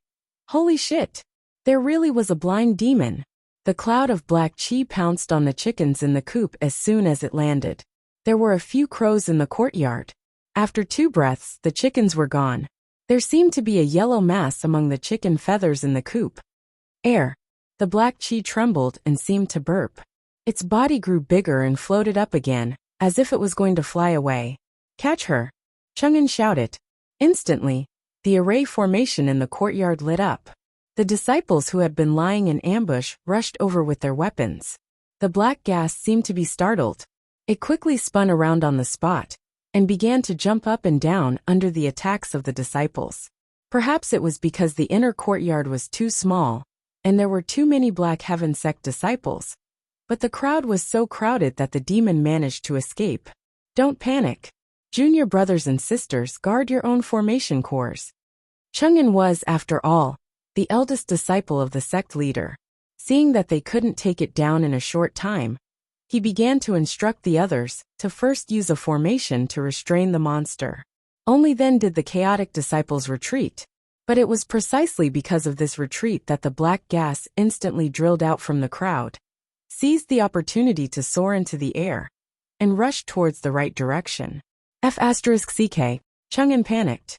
Holy shit! There really was a blind demon. The cloud of black chi pounced on the chickens in the coop as soon as it landed. There were a few crows in the courtyard. After 2 breaths, the chickens were gone. There seemed to be a yellow mass among the chicken feathers in the coop. Air. The black chi trembled and seemed to burp. Its body grew bigger and floated up again, as if it was going to fly away. Catch her! Chang'an shouted. Instantly, the array formation in the courtyard lit up. The disciples who had been lying in ambush rushed over with their weapons. The black gas seemed to be startled. It quickly spun around on the spot and began to jump up and down under the attacks of the disciples. Perhaps it was because the inner courtyard was too small and there were too many Black Heaven sect disciples. But the crowd was so crowded that the demon managed to escape. Don't panic. Junior brothers and sisters, guard your own formation cores. Chang'an was, after all, the eldest disciple of the sect leader. Seeing that they couldn't take it down in a short time, he began to instruct the others to first use a formation to restrain the monster. Only then did the chaotic disciples retreat. But it was precisely because of this retreat that the black gas instantly drilled out from the crowd, seized the opportunity to soar into the air, and rushed towards the right direction. F***CK, Chang'an panicked.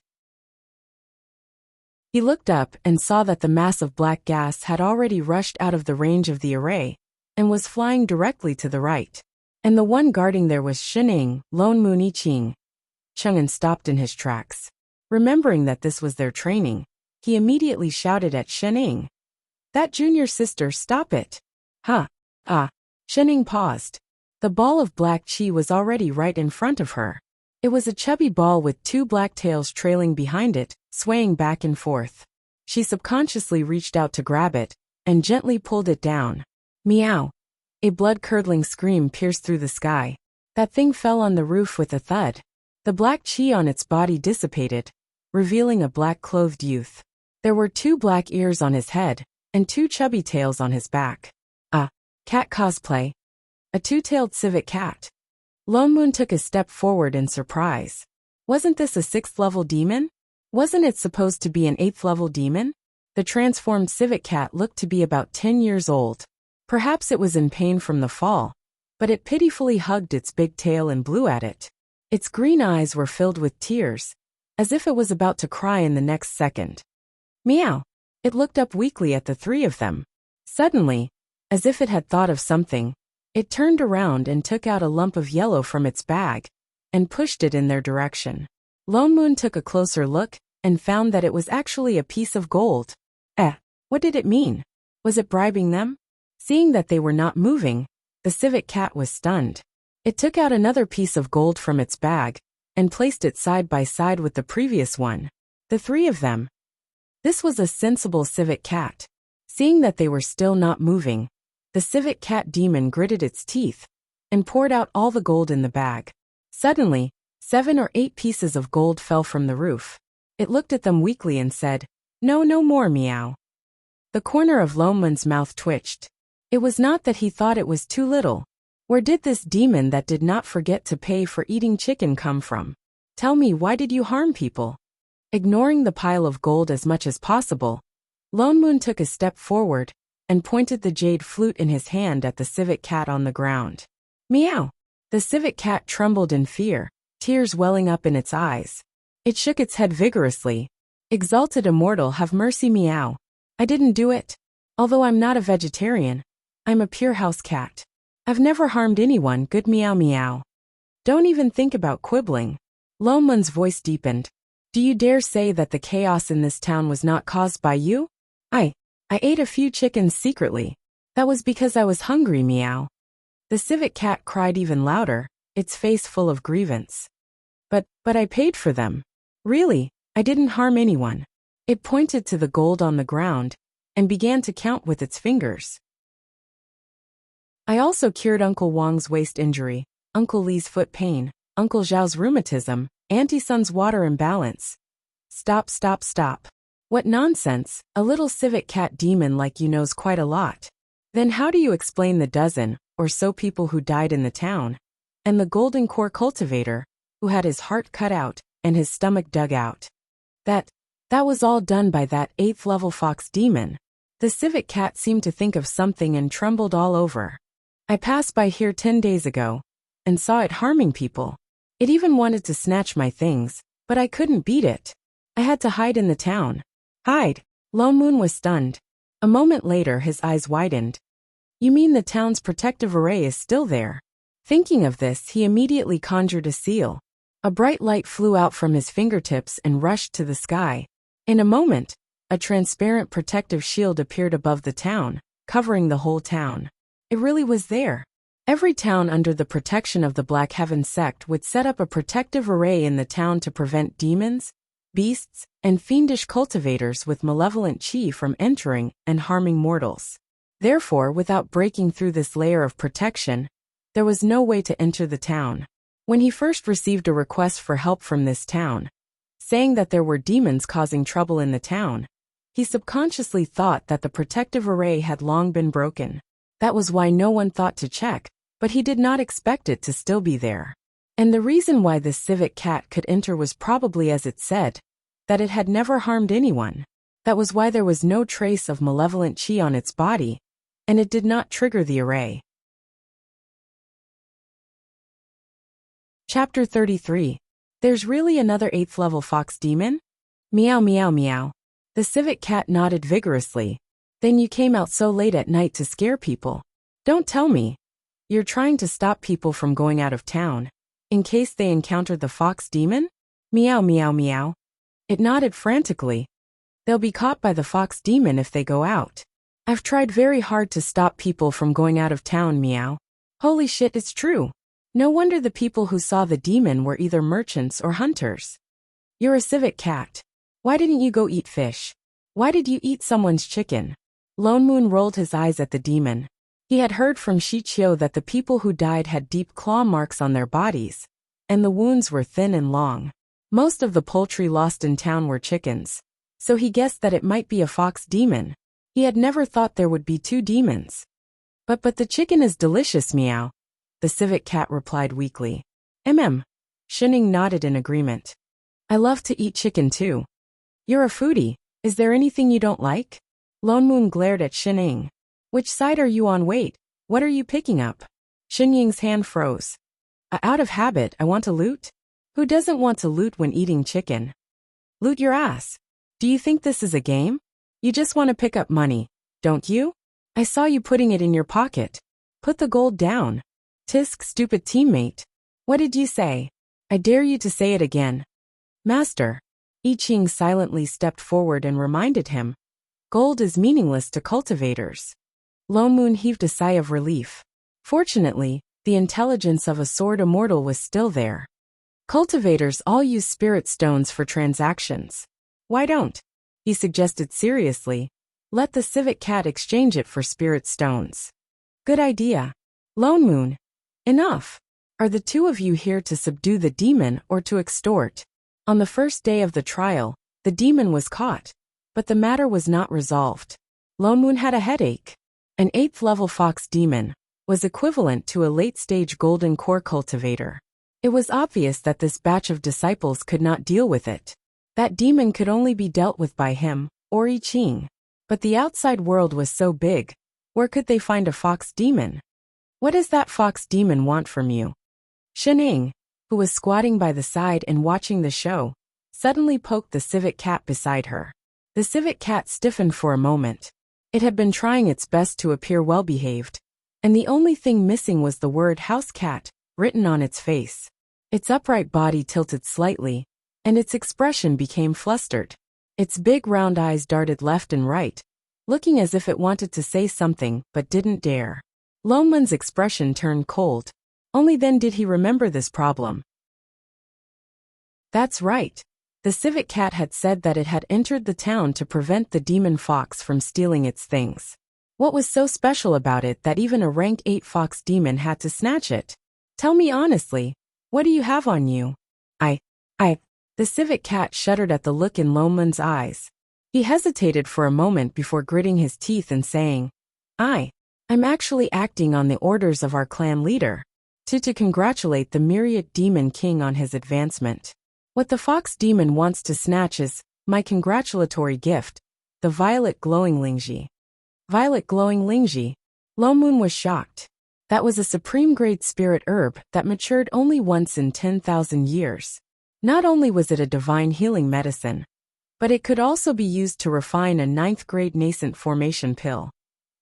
He looked up and saw that the mass of black gas had already rushed out of the range of the array and was flying directly to the right. And the one guarding there was Shening, Lone Moon Yiqing. Chang'an stopped in his tracks. Remembering that this was their training, he immediately shouted at Shening. That junior sister, stop it. Shening paused. The ball of black chi was already right in front of her. It was a chubby ball with 2 black tails trailing behind it, swaying back and forth. She subconsciously reached out to grab it and gently pulled it down. Meow. A blood-curdling scream pierced through the sky. That thing fell on the roof with a thud. The black chi on its body dissipated, revealing a black-clothed youth. There were 2 black ears on his head and 2 chubby tails on his back. Cat cosplay. A 2-tailed civet cat. Lone Moon took a step forward in surprise. Wasn't this a 6th-level demon? Wasn't it supposed to be an 8th-level demon? The transformed civet cat looked to be about 10 years old. Perhaps it was in pain from the fall, but it pitifully hugged its big tail and blew at it. Its green eyes were filled with tears, as if it was about to cry in the next second. Meow. It looked up weakly at the 3 of them. Suddenly, as if it had thought of something, it turned around and took out a lump of yellow from its bag and pushed it in their direction. Lone Moon took a closer look and found that it was actually a piece of gold. What did it mean? Was it bribing them? Seeing that they were not moving, the civet cat was stunned. It took out another piece of gold from its bag and placed it side by side with the previous one. The 3 of them. This was a sensible civet cat. Seeing that they were still not moving, the civet cat demon gritted its teeth and poured out all the gold in the bag. Suddenly, 7 or 8 pieces of gold fell from the roof. It looked at them weakly and said, No more, meow. The corner of Lone Moon's mouth twitched. It was not that he thought it was too little. Where did this demon that did not forget to pay for eating chicken come from? Tell me, why did you harm people? Ignoring the pile of gold as much as possible, Lone Moon took a step forward and pointed the jade flute in his hand at the civet cat on the ground. Meow! The civet cat trembled in fear, tears welling up in its eyes. It shook its head vigorously. Exalted immortal, have mercy, meow. I didn't do it. Although I'm not a vegetarian, I'm a pure house cat. I've never harmed anyone, good meow meow. Don't even think about quibbling. Lone Moon's voice deepened. Do you dare say that the chaos in this town was not caused by you? I ate a few chickens secretly. That was because I was hungry, meow. The civet cat cried even louder, its face full of grievance. But I paid for them. Really, I didn't harm anyone. It pointed to the gold on the ground and began to count with its fingers. I also cured Uncle Wang's waist injury, Uncle Lee's foot pain, Uncle Zhao's rheumatism, Auntie Sun's water imbalance. Stop. What nonsense, a little civet cat demon like you knows quite a lot. Then how do you explain the dozen or so people who died in the town, and the golden core cultivator, who had his heart cut out and his stomach dug out? That was all done by that 8th-level fox demon. The civet cat seemed to think of something and trembled all over. I passed by here 10 days ago and saw it harming people. It even wanted to snatch my things, but I couldn't beat it. I had to hide in the town. Hide? Lone Moon was stunned. A moment later his eyes widened. You mean the town's protective array is still there? Thinking of this, he immediately conjured a seal. A bright light flew out from his fingertips and rushed to the sky. In a moment, a transparent protective shield appeared above the town, covering the whole town. It really was there. Every town under the protection of the Black Heaven sect would set up a protective array in the town to prevent demons, beasts, and fiendish cultivators with malevolent chi from entering and harming mortals. Therefore, without breaking through this layer of protection, there was no way to enter the town. When he first received a request for help from this town, saying that there were demons causing trouble in the town, he subconsciously thought that the protective array had long been broken. That was why no one thought to check, but he did not expect it to still be there. And the reason why this civet cat could enter was probably as it said, that it had never harmed anyone. That was why there was no trace of malevolent chi on its body, and it did not trigger the array. Chapter 33. There's really another 8th level fox demon? Meow meow meow. The civet cat nodded vigorously. Then you came out so late at night to scare people. Don't tell me. You're trying to stop people from going out of town, in case they encountered the fox demon? Meow meow meow. It nodded frantically. They'll be caught by the fox demon if they go out. I've tried very hard to stop people from going out of town, meow. Holy shit, it's true. No wonder the people who saw the demon were either merchants or hunters. You're a civet cat. Why didn't you go eat fish? Why did you eat someone's chicken? Lone Moon rolled his eyes at the demon. He had heard from Shichio that the people who died had deep claw marks on their bodies, and the wounds were thin and long. Most of the poultry lost in town were chickens, so he guessed that it might be a fox demon. He had never thought there would be 2 demons. But the chicken is delicious, meow. The civet cat replied weakly. Shining nodded in agreement. I love to eat chicken too. You're a foodie. Is there anything you don't like? Lone Moon glared at Shining. Which side are you on? Wait, what are you picking up? Shinying's hand froze. Out of habit, I want to loot? Who doesn't want to loot when eating chicken? Loot your ass. Do you think this is a game? You just want to pick up money, don't you? I saw you putting it in your pocket. Put the gold down. Tisk, stupid teammate. What did you say? I dare you to say it again. Master. I Ching silently stepped forward and reminded him. Gold is meaningless to cultivators. Lone Moon heaved a sigh of relief. Fortunately, the intelligence of a sword immortal was still there. Cultivators all use spirit stones for transactions. Why don't, he suggested seriously, let the civet cat exchange it for spirit stones? Good idea. Lone Moon. Enough. Are the 2 of you here to subdue the demon or to extort? On the first day of the trial, the demon was caught, but the matter was not resolved. Lone Moon had a headache. An 8th level fox demon was equivalent to a late-stage golden core cultivator. It was obvious that this batch of disciples could not deal with it. That demon could only be dealt with by him, or I Ching. But the outside world was so big, where could they find a fox demon? What does that fox demon want from you? Shining, who was squatting by the side and watching the show, suddenly poked the civet cat beside her. The civet cat stiffened for a moment. It had been trying its best to appear well-behaved, and the only thing missing was the word house cat, written on its face. Its upright body tilted slightly, and its expression became flustered. Its big round eyes darted left and right, looking as if it wanted to say something but didn't dare. Lone Moon's expression turned cold. Only then did he remember this problem. That's right. The civet cat had said that it had entered the town to prevent the demon fox from stealing its things. What was so special about it that even a rank 8 fox demon had to snatch it? Tell me honestly, what do you have on you? The civet cat shuddered at the look in Lone Moon's eyes. He hesitated for a moment before gritting his teeth and saying, I'm actually acting on the orders of our clan leader, to congratulate the Myriad Demon King on his advancement. What the fox demon wants to snatch is my congratulatory gift, the violet glowing Lingji. Violet glowing Lingji. Lone Moon was shocked. That was a supreme-grade spirit herb that matured only once in 10,000 years. Not only was it a divine healing medicine, but it could also be used to refine a 9th-grade nascent formation pill,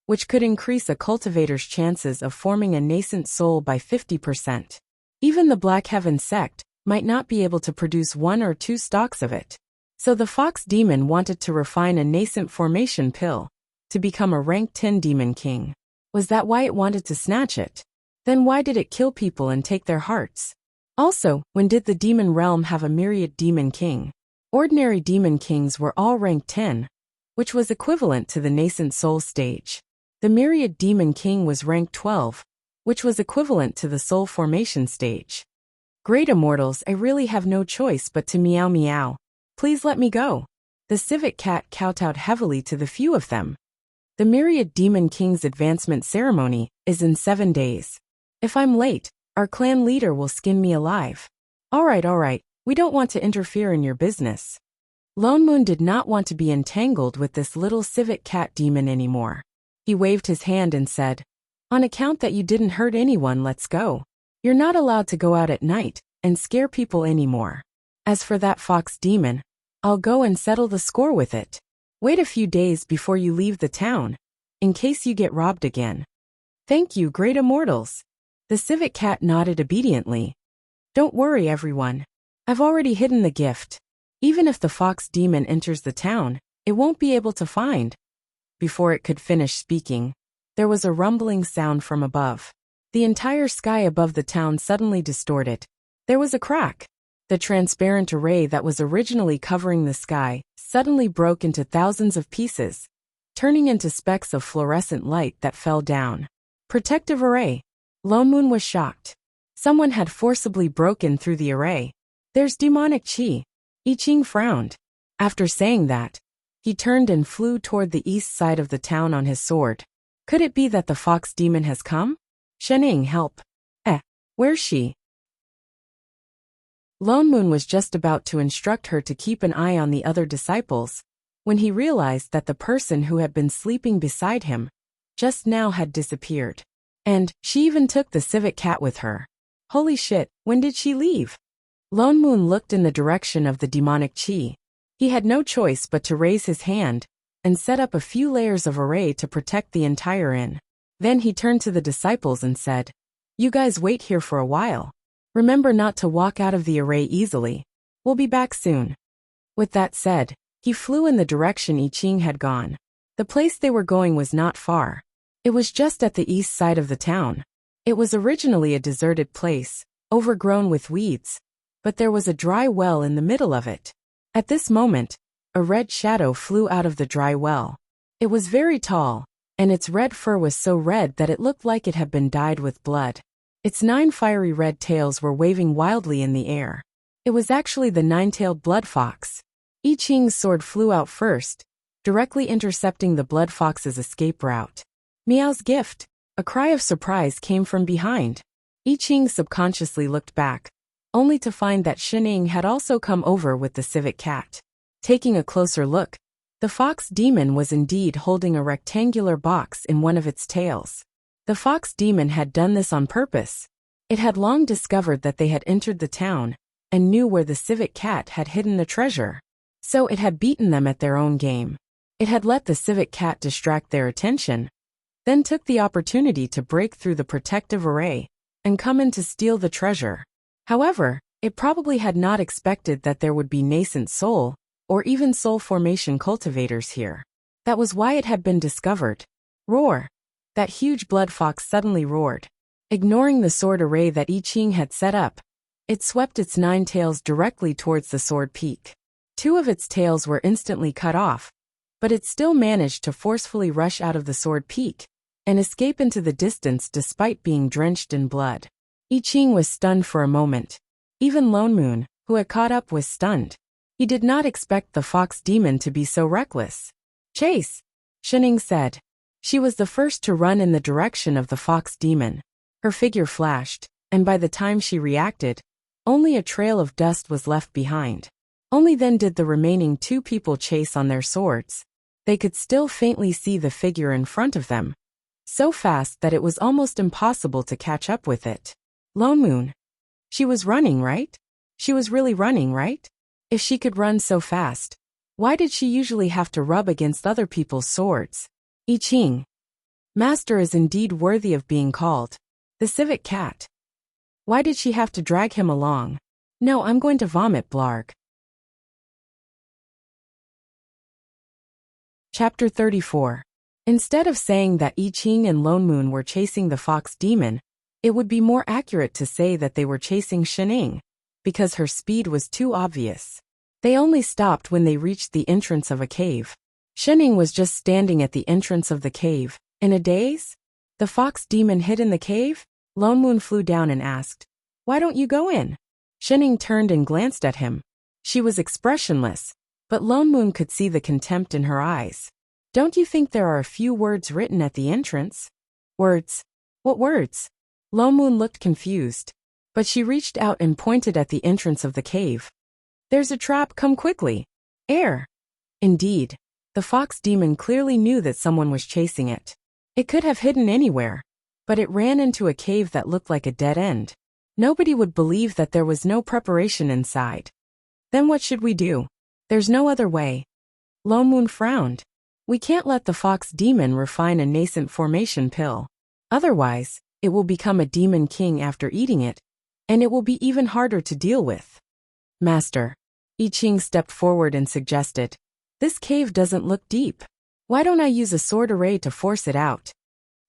which could increase a cultivator's chances of forming a nascent soul by 50%. Even the Black Heaven sect might not be able to produce 1 or 2 stalks of it. So the fox demon wanted to refine a nascent formation pill to become a rank 10 demon king. Was that why it wanted to snatch it? Then why did it kill people and take their hearts? Also, when did the demon realm have a myriad demon king? Ordinary demon kings were all rank 10, which was equivalent to the nascent soul stage. The myriad demon king was rank 12, which was equivalent to the soul formation stage. Great immortals, I really have no choice but to meow meow. Please let me go. The civet cat kowtowed heavily to the few of them. The myriad demon king's advancement ceremony is in 7 days. If I'm late, our clan leader will skin me alive. All right, we don't want to interfere in your business. Lone Moon did not want to be entangled with this little civet cat demon anymore. He waved his hand and said, on account that you didn't hurt anyone, let's go. You're not allowed to go out at night and scare people anymore. As for that fox demon, I'll go and settle the score with it. Wait a few days before you leave the town, in case you get robbed again. Thank you, great immortals. The civet cat nodded obediently. Don't worry, everyone. I've already hidden the gift. Even if the fox demon enters the town, it won't be able to find. Before it could finish speaking, there was a rumbling sound from above. The entire sky above the town suddenly distorted. There was a crack. The transparent array that was originally covering the sky suddenly broke into thousands of pieces, turning into specks of fluorescent light that fell down. Protective array. Lone Moon was shocked. Someone had forcibly broken through the array. There's demonic chi. I Ching frowned. After saying that, he turned and flew toward the east side of the town on his sword. Could it be that the fox demon has come? Shening, help. Where's she? Lone Moon was just about to instruct her to keep an eye on the other disciples, when he realized that the person who had been sleeping beside him just now had disappeared. And she even took the civet cat with her. Holy shit, when did she leave? Lone Moon looked in the direction of the demonic chi. He had no choice but to raise his hand and set up a few layers of array to protect the entire inn. Then he turned to the disciples and said, you guys wait here for a while. Remember not to walk out of the array easily. We'll be back soon. With that said, he flew in the direction I Ching had gone. The place they were going was not far. It was just at the east side of the town. It was originally a deserted place, overgrown with weeds, but there was a dry well in the middle of it. At this moment, a red shadow flew out of the dry well. It was very tall, and its red fur was so red that it looked like it had been dyed with blood. Its 9 fiery red tails were waving wildly in the air. It was actually the 9-tailed blood fox. I Ching's sword flew out first, directly intercepting the blood fox's escape route. Meow's gift. A cry of surprise came from behind. I Ching subconsciously looked back, only to find that Shening had also come over with the civet cat. Taking a closer look, the fox demon was indeed holding a rectangular box in one of its tails. The fox demon had done this on purpose. It had long discovered that they had entered the town and knew where the civet cat had hidden the treasure. So it had beaten them at their own game. It had let the civet cat distract their attention, then took the opportunity to break through the protective array and come in to steal the treasure. However, it probably had not expected that there would be nascent soul or even soul formation cultivators here. That was why it had been discovered. Roar! That huge blood fox suddenly roared. Ignoring the sword array that I Ching had set up, it swept its 9 tails directly towards the sword peak. 2 of its tails were instantly cut off, but it still managed to forcefully rush out of the sword peak and escape into the distance despite being drenched in blood. I Ching was stunned for a moment. Even Lone Moon, who had caught up, was stunned. He did not expect the fox demon to be so reckless. Chase! Shening said. She was the first to run in the direction of the fox demon. Her figure flashed, and by the time she reacted, only a trail of dust was left behind. Only then did the remaining 2 people chase on their swords. They could still faintly see the figure in front of them, so fast that it was almost impossible to catch up with it. Lone Moon. She was running, right? She was really running, right? If she could run so fast, why did she usually have to rub against other people's swords? I Ching. Master is indeed worthy of being called the civet cat. Why did she have to drag him along? No, I'm going to vomit, blarg. Chapter 34. Instead of saying that I Ching and Lone Moon were chasing the fox demon, it would be more accurate to say that they were chasing Shening, because her speed was too obvious. They only stopped when they reached the entrance of a cave. Shening was just standing at the entrance of the cave, in a daze. The fox demon hid in the cave? Lone Moon flew down and asked, "Why don't you go in?" Shening turned and glanced at him. She was expressionless, but Lone Moon could see the contempt in her eyes. "Don't you think there are a few words written at the entrance?" "Words? What words?" Lone Moon looked confused, but she reached out and pointed at the entrance of the cave. "There's a trap, come quickly." Air. Indeed, the fox demon clearly knew that someone was chasing it. It could have hidden anywhere, but it ran into a cave that looked like a dead end. Nobody would believe that there was no preparation inside. Then what should we do? There's no other way. Lone Moon frowned. We can't let the fox demon refine a nascent formation pill. Otherwise, it will become a demon king after eating it, and it will be even harder to deal with. Master. I Ching stepped forward and suggested, "This cave doesn't look deep. Why don't I use a sword array to force it out?"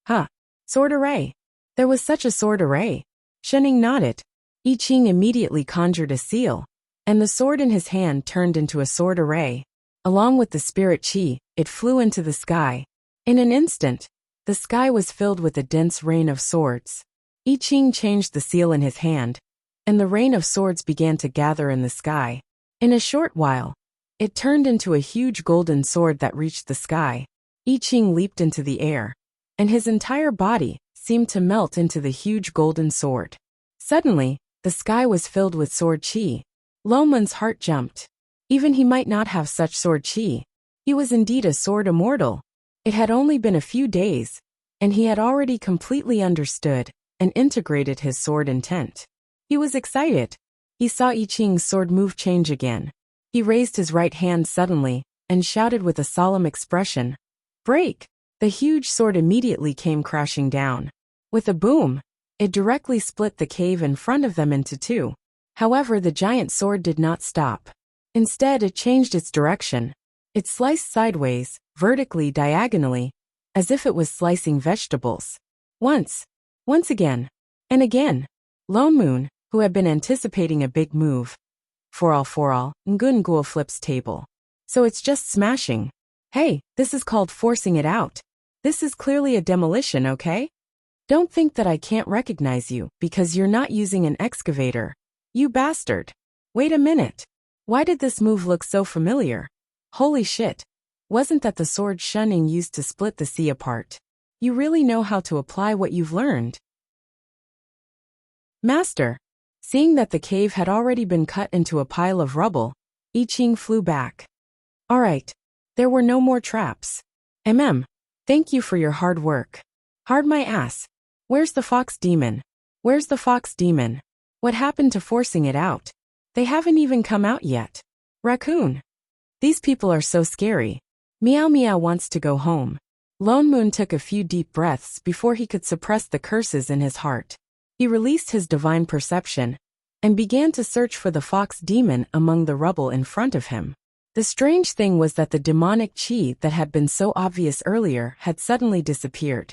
Huh. Sword array. There was such a sword array. Shening nodded. I Ching immediately conjured a seal, and the sword in his hand turned into a sword array. Along with the spirit chi, it flew into the sky. In an instant, the sky was filled with a dense rain of swords. I Ching changed the seal in his hand, and the rain of swords began to gather in the sky. In a short while, it turned into a huge golden sword that reached the sky. I Ching leaped into the air, and his entire body seemed to melt into the huge golden sword. Suddenly, the sky was filled with sword chi. Lone Moon's heart jumped. Even he might not have such sword chi. He was indeed a sword immortal. It had only been a few days, and he had already completely understood and integrated his sword intent. He was excited. He saw I Ching's sword move change again. He raised his right hand suddenly and shouted with a solemn expression, "Break!" The huge sword immediately came crashing down. With a boom, it directly split the cave in front of them into two. However, the giant sword did not stop. Instead, it changed its direction. It sliced sideways, vertically, diagonally, as if it was slicing vegetables. Once again, and again. Lone Moon, who had been anticipating a big move. For all, Ngun Gul flips table. So it's just smashing. Hey, this is called forcing it out. This is clearly a demolition, okay? Don't think that I can't recognize you because you're not using an excavator. You bastard. Wait a minute. Why did this move look so familiar? Holy shit. Wasn't that the sword Shening used to split the sea apart? You really know how to apply what you've learned. Master. Seeing that the cave had already been cut into a pile of rubble, I Ching flew back. All right. There were no more traps. Thank you for your hard work. Hard my ass. Where's the fox demon? Where's the fox demon? What happened to forcing it out? They haven't even come out yet. Raccoon. These people are so scary. Meow Meow wants to go home. Lone Moon took a few deep breaths before he could suppress the curses in his heart. He released his divine perception and began to search for the fox demon among the rubble in front of him. The strange thing was that the demonic chi that had been so obvious earlier had suddenly disappeared.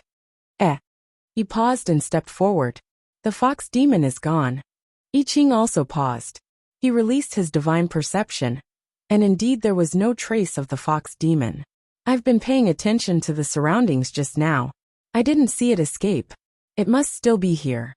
He paused and stepped forward. The fox demon is gone. I Ching also paused. He released his divine perception, and indeed there was no trace of the fox demon. I've been paying attention to the surroundings just now. I didn't see it escape. It must still be here.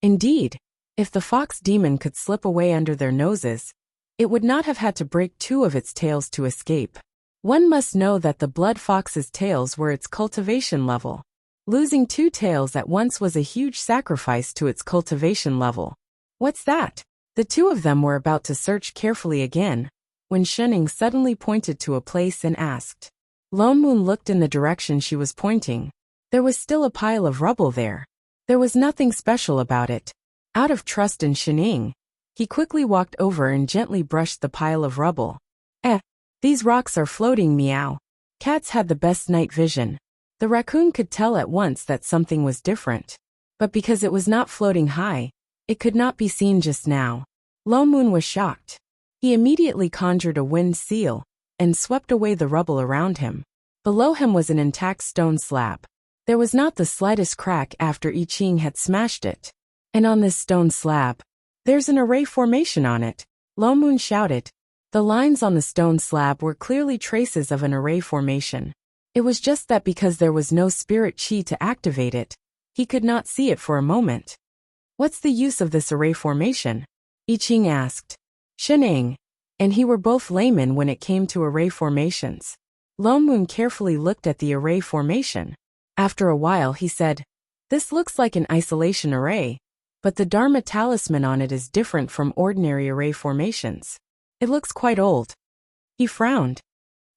Indeed, if the fox demon could slip away under their noses, it would not have had to break two of its tails to escape. One must know that the blood fox's tails were its cultivation level. Losing two tails at once was a huge sacrifice to its cultivation level. What's that? The two of them were about to search carefully again, when Shening suddenly pointed to a place and asked, Lone Moon looked in the direction she was pointing. There was still a pile of rubble there. There was nothing special about it. Out of trust in Shining, he quickly walked over and gently brushed the pile of rubble. These rocks are floating, meow. Cats had the best night vision. The raccoon could tell at once that something was different. But because it was not floating high, it could not be seen just now. Lone Moon was shocked. He immediately conjured a wind seal and swept away the rubble around him. Below him was an intact stone slab. There was not the slightest crack after I Ching had smashed it. And on this stone slab, there's an array formation on it, Lone Moon shouted. The lines on the stone slab were clearly traces of an array formation. It was just that because there was no spirit chi to activate it, he could not see it for a moment. What's the use of this array formation? I Ching asked. Shining and he were both laymen when it came to array formations. Lone Moon carefully looked at the array formation. After a while he said, "This looks like an isolation array, but the Dharma talisman on it is different from ordinary array formations. It looks quite old." He frowned.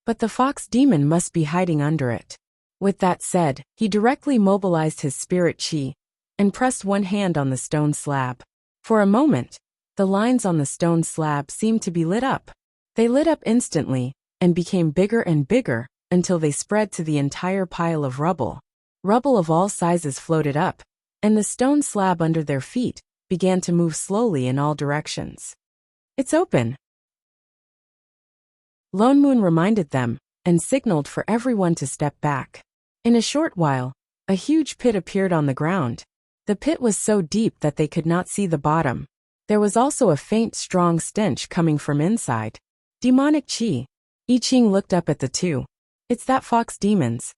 But the fox demon must be hiding under it. With that said, he directly mobilized his spirit chi and pressed one hand on the stone slab. For a moment, the lines on the stone slab seemed to be lit up. They lit up instantly and became bigger and bigger until they spread to the entire pile of rubble. Rubble of all sizes floated up, and the stone slab under their feet began to move slowly in all directions. "It's open," Lone Moon reminded them and signaled for everyone to step back. In a short while, a huge pit appeared on the ground. The pit was so deep that they could not see the bottom. There was also a faint, strong stench coming from inside. Demonic chi. I Ching looked up at the two. "It's that fox demon's.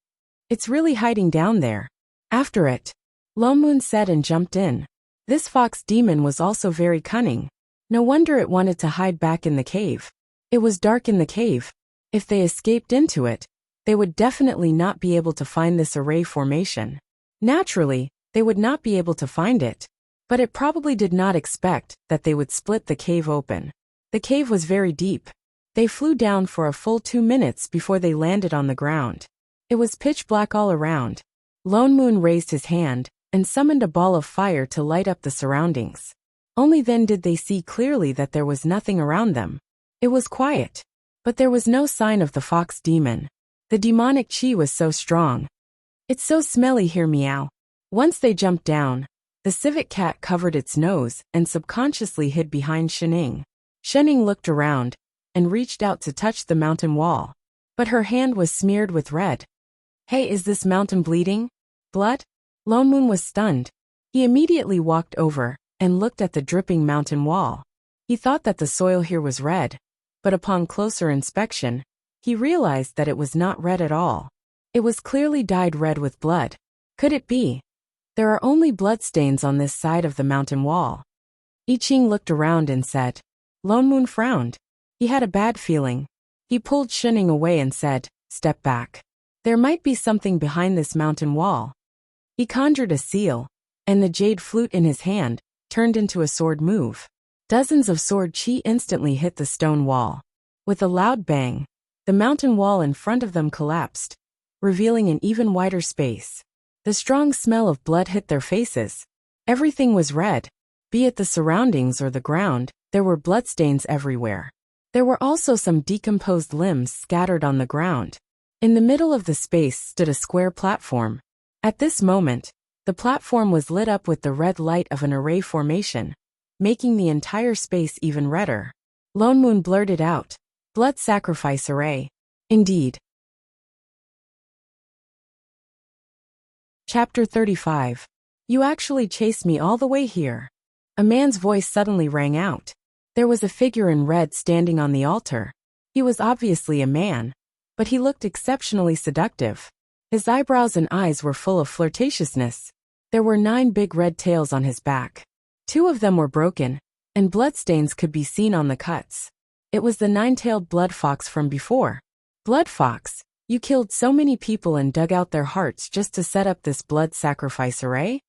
It's really hiding down there." "After it," Lone Moon said and jumped in. This fox demon was also very cunning. No wonder it wanted to hide back in the cave. It was dark in the cave. If they escaped into it, they would definitely not be able to find this array formation. Naturally, they would not be able to find it. But it probably did not expect that they would split the cave open. The cave was very deep. They flew down for a full 2 minutes before they landed on the ground. It was pitch black all around. Lone Moon raised his hand and summoned a ball of fire to light up the surroundings. Only then did they see clearly that there was nothing around them. It was quiet, but there was no sign of the fox demon. The demonic chi was so strong. "It's so smelly here, meow." Once they jumped down, the civet cat covered its nose and subconsciously hid behind Shining. Shining looked around and reached out to touch the mountain wall, but her hand was smeared with red. "Hey, is this mountain bleeding? Blood?" Lone Moon was stunned. He immediately walked over and looked at the dripping mountain wall. He thought that the soil here was red, but upon closer inspection, he realized that it was not red at all. It was clearly dyed red with blood. Could it be? There are only bloodstains on this side of the mountain wall. I Ching looked around and said. Lone Moon frowned. He had a bad feeling. He pulled Shining away and said, "Step back. There might be something behind this mountain wall." He conjured a seal, and the jade flute in his hand turned into a sword move. Dozens of sword chi instantly hit the stone wall. With a loud bang, the mountain wall in front of them collapsed, revealing an even wider space. The strong smell of blood hit their faces. Everything was red. Be it the surroundings or the ground, there were bloodstains everywhere. There were also some decomposed limbs scattered on the ground. In the middle of the space stood a square platform. At this moment, the platform was lit up with the red light of an array formation, making the entire space even redder. Lone Moon blurted out, "Blood sacrifice array." Indeed. Chapter 35. You actually chased me all the way here. A man's voice suddenly rang out. There was a figure in red standing on the altar. He was obviously a man, but he looked exceptionally seductive. His eyebrows and eyes were full of flirtatiousness. There were 9 big red tails on his back. 2 of them were broken, and bloodstains could be seen on the cuts. It was the 9-tailed blood fox from before. Blood fox, you killed so many people and dug out their hearts just to set up this blood sacrifice array?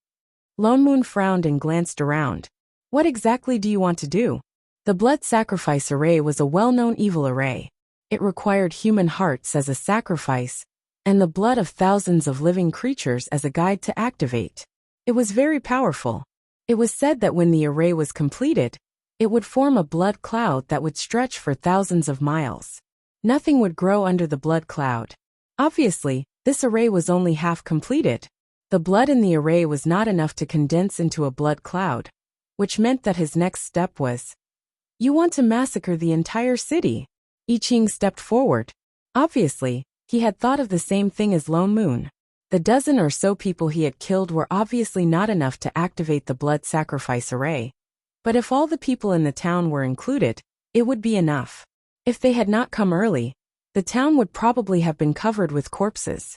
Lone Moon frowned and glanced around. What exactly do you want to do? The blood sacrifice array was a well-known evil array. It required human hearts as a sacrifice, and the blood of thousands of living creatures as a guide to activate. It was very powerful. It was said that when the array was completed, it would form a blood cloud that would stretch for thousands of miles. Nothing would grow under the blood cloud. Obviously, this array was only half completed. The blood in the array was not enough to condense into a blood cloud, which meant that his next step was, "You want to massacre the entire city?" I Ching stepped forward. Obviously, he had thought of the same thing as Lone Moon. The dozen or so people he had killed were obviously not enough to activate the blood sacrifice array. But if all the people in the town were included, it would be enough. If they had not come early, the town would probably have been covered with corpses.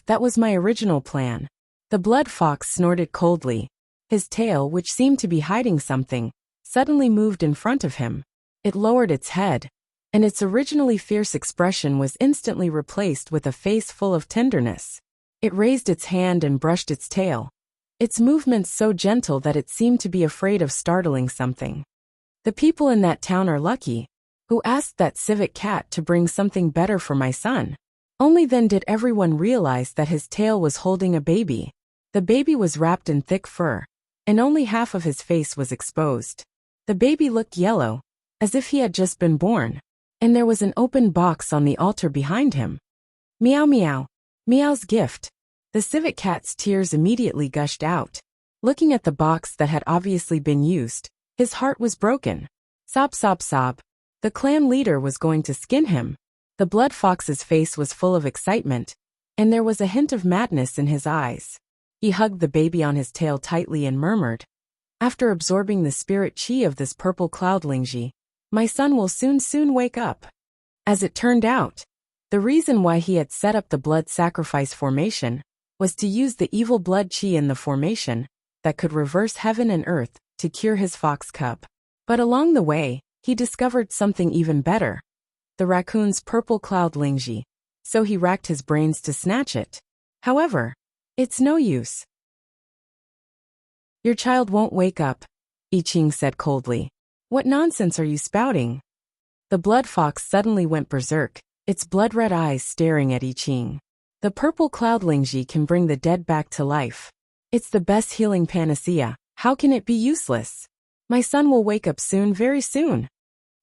That was my original plan. The blood fox snorted coldly. His tail, which seemed to be hiding something, suddenly moved in front of him. It lowered its head, and its originally fierce expression was instantly replaced with a face full of tenderness. It raised its hand and brushed its tail, its movements so gentle that it seemed to be afraid of startling something. The people in that town are lucky, who asked that civet cat to bring something better for my son. Only then did everyone realize that his tail was holding a baby. The baby was wrapped in thick fur, and only half of his face was exposed. The baby looked yellow, as if he had just been born, and there was an open box on the altar behind him. Meow meow. Meow's gift. The civet cat's tears immediately gushed out. Looking at the box that had obviously been used, his heart was broken. Sob sob sob. The clan leader was going to skin him. The blood fox's face was full of excitement, and there was a hint of madness in his eyes. He hugged the baby on his tail tightly and murmured, "After absorbing the spirit chi of this purple cloud Lingji, my son will soon wake up." As it turned out, the reason why he had set up the blood sacrifice formation was to use the evil blood chi in the formation that could reverse heaven and earth to cure his fox cub. But along the way, he discovered something even better. The raccoon's purple cloud Lingji, so he racked his brains to snatch it. However, it's no use. "Your child won't wake up," I Ching said coldly. "What nonsense are you spouting?" The blood fox suddenly went berserk, its blood-red eyes staring at I Ching. "The purple cloud Lingji can bring the dead back to life. It's the best healing panacea. How can it be useless? My son will wake up soon, very soon.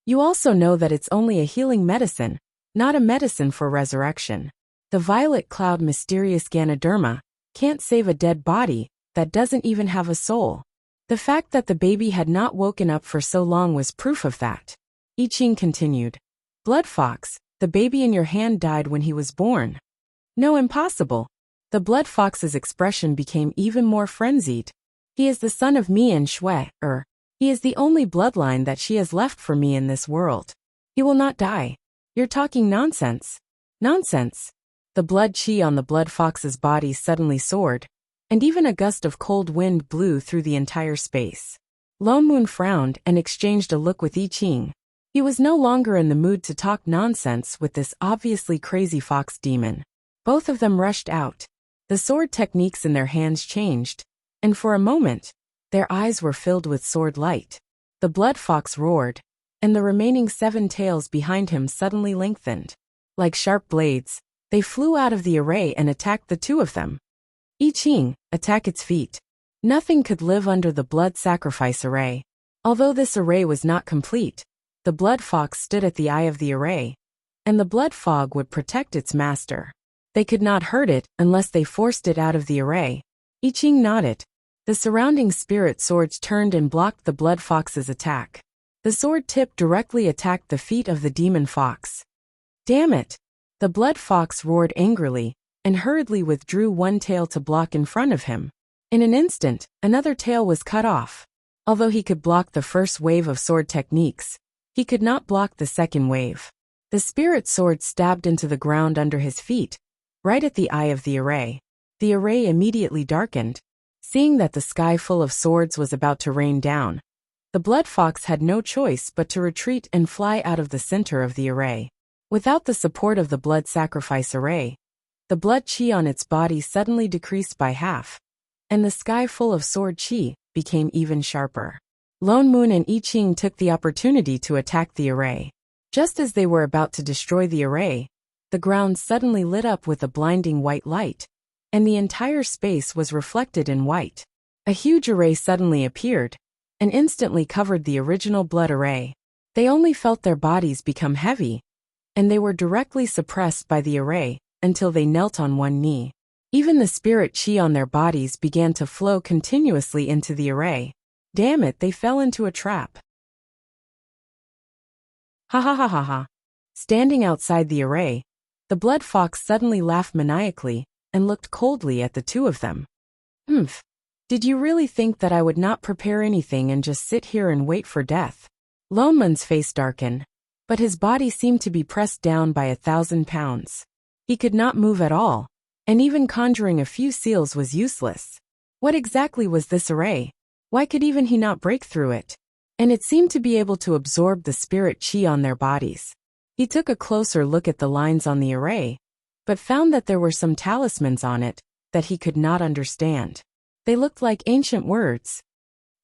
You also know that it's only a healing medicine, not a medicine for resurrection. The violet cloud mysterious Ganoderma can't save a dead body that doesn't even have a soul." The fact that the baby had not woken up for so long was proof of that. I Ching continued, "Blood fox, the baby in your hand died when he was born." "No, impossible." The blood fox's expression became even more frenzied. "He is the son of Mi and Shui, he is the only bloodline that she has left for me in this world. He will not die." "You're talking nonsense." "Nonsense." The blood chi on the blood fox's body suddenly soared, and even a gust of cold wind blew through the entire space. Lone Moon frowned and exchanged a look with I Ching. He was no longer in the mood to talk nonsense with this obviously crazy fox demon. Both of them rushed out. The sword techniques in their hands changed, and for a moment, their eyes were filled with sword light. The blood fox roared, and the remaining 7 tails behind him suddenly lengthened. Like sharp blades, they flew out of the array and attacked the two of them. I Ching, attack its feet. Nothing could live under the blood sacrifice array. Although this array was not complete, the blood fox stood at the eye of the array, and the blood fog would protect its master. They could not hurt it unless they forced it out of the array. I Ching nodded. The surrounding spirit swords turned and blocked the blood fox's attack. The sword tip directly attacked the feet of the demon fox. "Damn it!" The blood fox roared angrily, and hurriedly withdrew one tail to block in front of him. In an instant, another tail was cut off. Although he could block the first wave of sword techniques, he could not block the second wave. The spirit sword stabbed into the ground under his feet, right at the eye of the array. The array immediately darkened. Seeing that the sky full of swords was about to rain down, the blood fox had no choice but to retreat and fly out of the center of the array. Without the support of the blood sacrifice array, the blood chi on its body suddenly decreased by half, and the sky full of sword chi became even sharper. Lone Moon and I Ching took the opportunity to attack the array. Just as they were about to destroy the array, the ground suddenly lit up with a blinding white light, and the entire space was reflected in white. A huge array suddenly appeared, and instantly covered the original blood array. They only felt their bodies become heavy, and they were directly suppressed by the array, until they knelt on one knee. Even the spirit chi on their bodies began to flow continuously into the array. Damn it, they fell into a trap. Ha ha ha ha ha. Standing outside the array, the blood fox suddenly laughed maniacally, and looked coldly at the two of them. Humph. Did you really think that I would not prepare anything and just sit here and wait for death? Lone Moon's face darkened, but his body seemed to be pressed down by 1,000 pounds. He could not move at all, and even conjuring a few seals was useless. What exactly was this array? Why could even he not break through it? And it seemed to be able to absorb the spirit chi on their bodies. He took a closer look at the lines on the array, but found that there were some talismans on it that he could not understand. They looked like ancient words.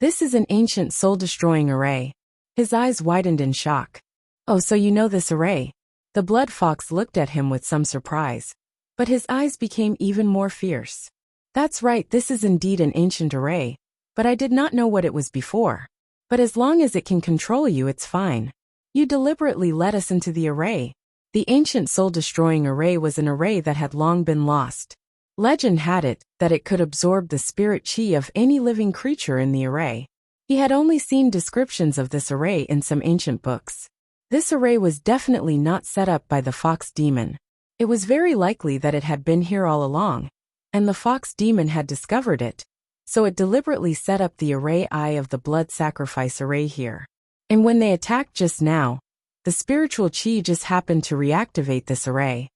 This is an ancient soul-destroying array. His eyes widened in shock. Oh, so you know this array? The blood fox looked at him with some surprise, but his eyes became even more fierce. That's right, this is indeed an ancient array, but I did not know what it was before. But as long as it can control you, it's fine. You deliberately led us into the array. The ancient soul-destroying array was an array that had long been lost. Legend had it that it could absorb the spirit chi of any living creature in the array. He had only seen descriptions of this array in some ancient books. This array was definitely not set up by the fox demon. It was very likely that it had been here all along, and the fox demon had discovered it, so it deliberately set up the array eye of the blood sacrifice array here. And when they attacked just now, the spiritual chi just happened to reactivate this array.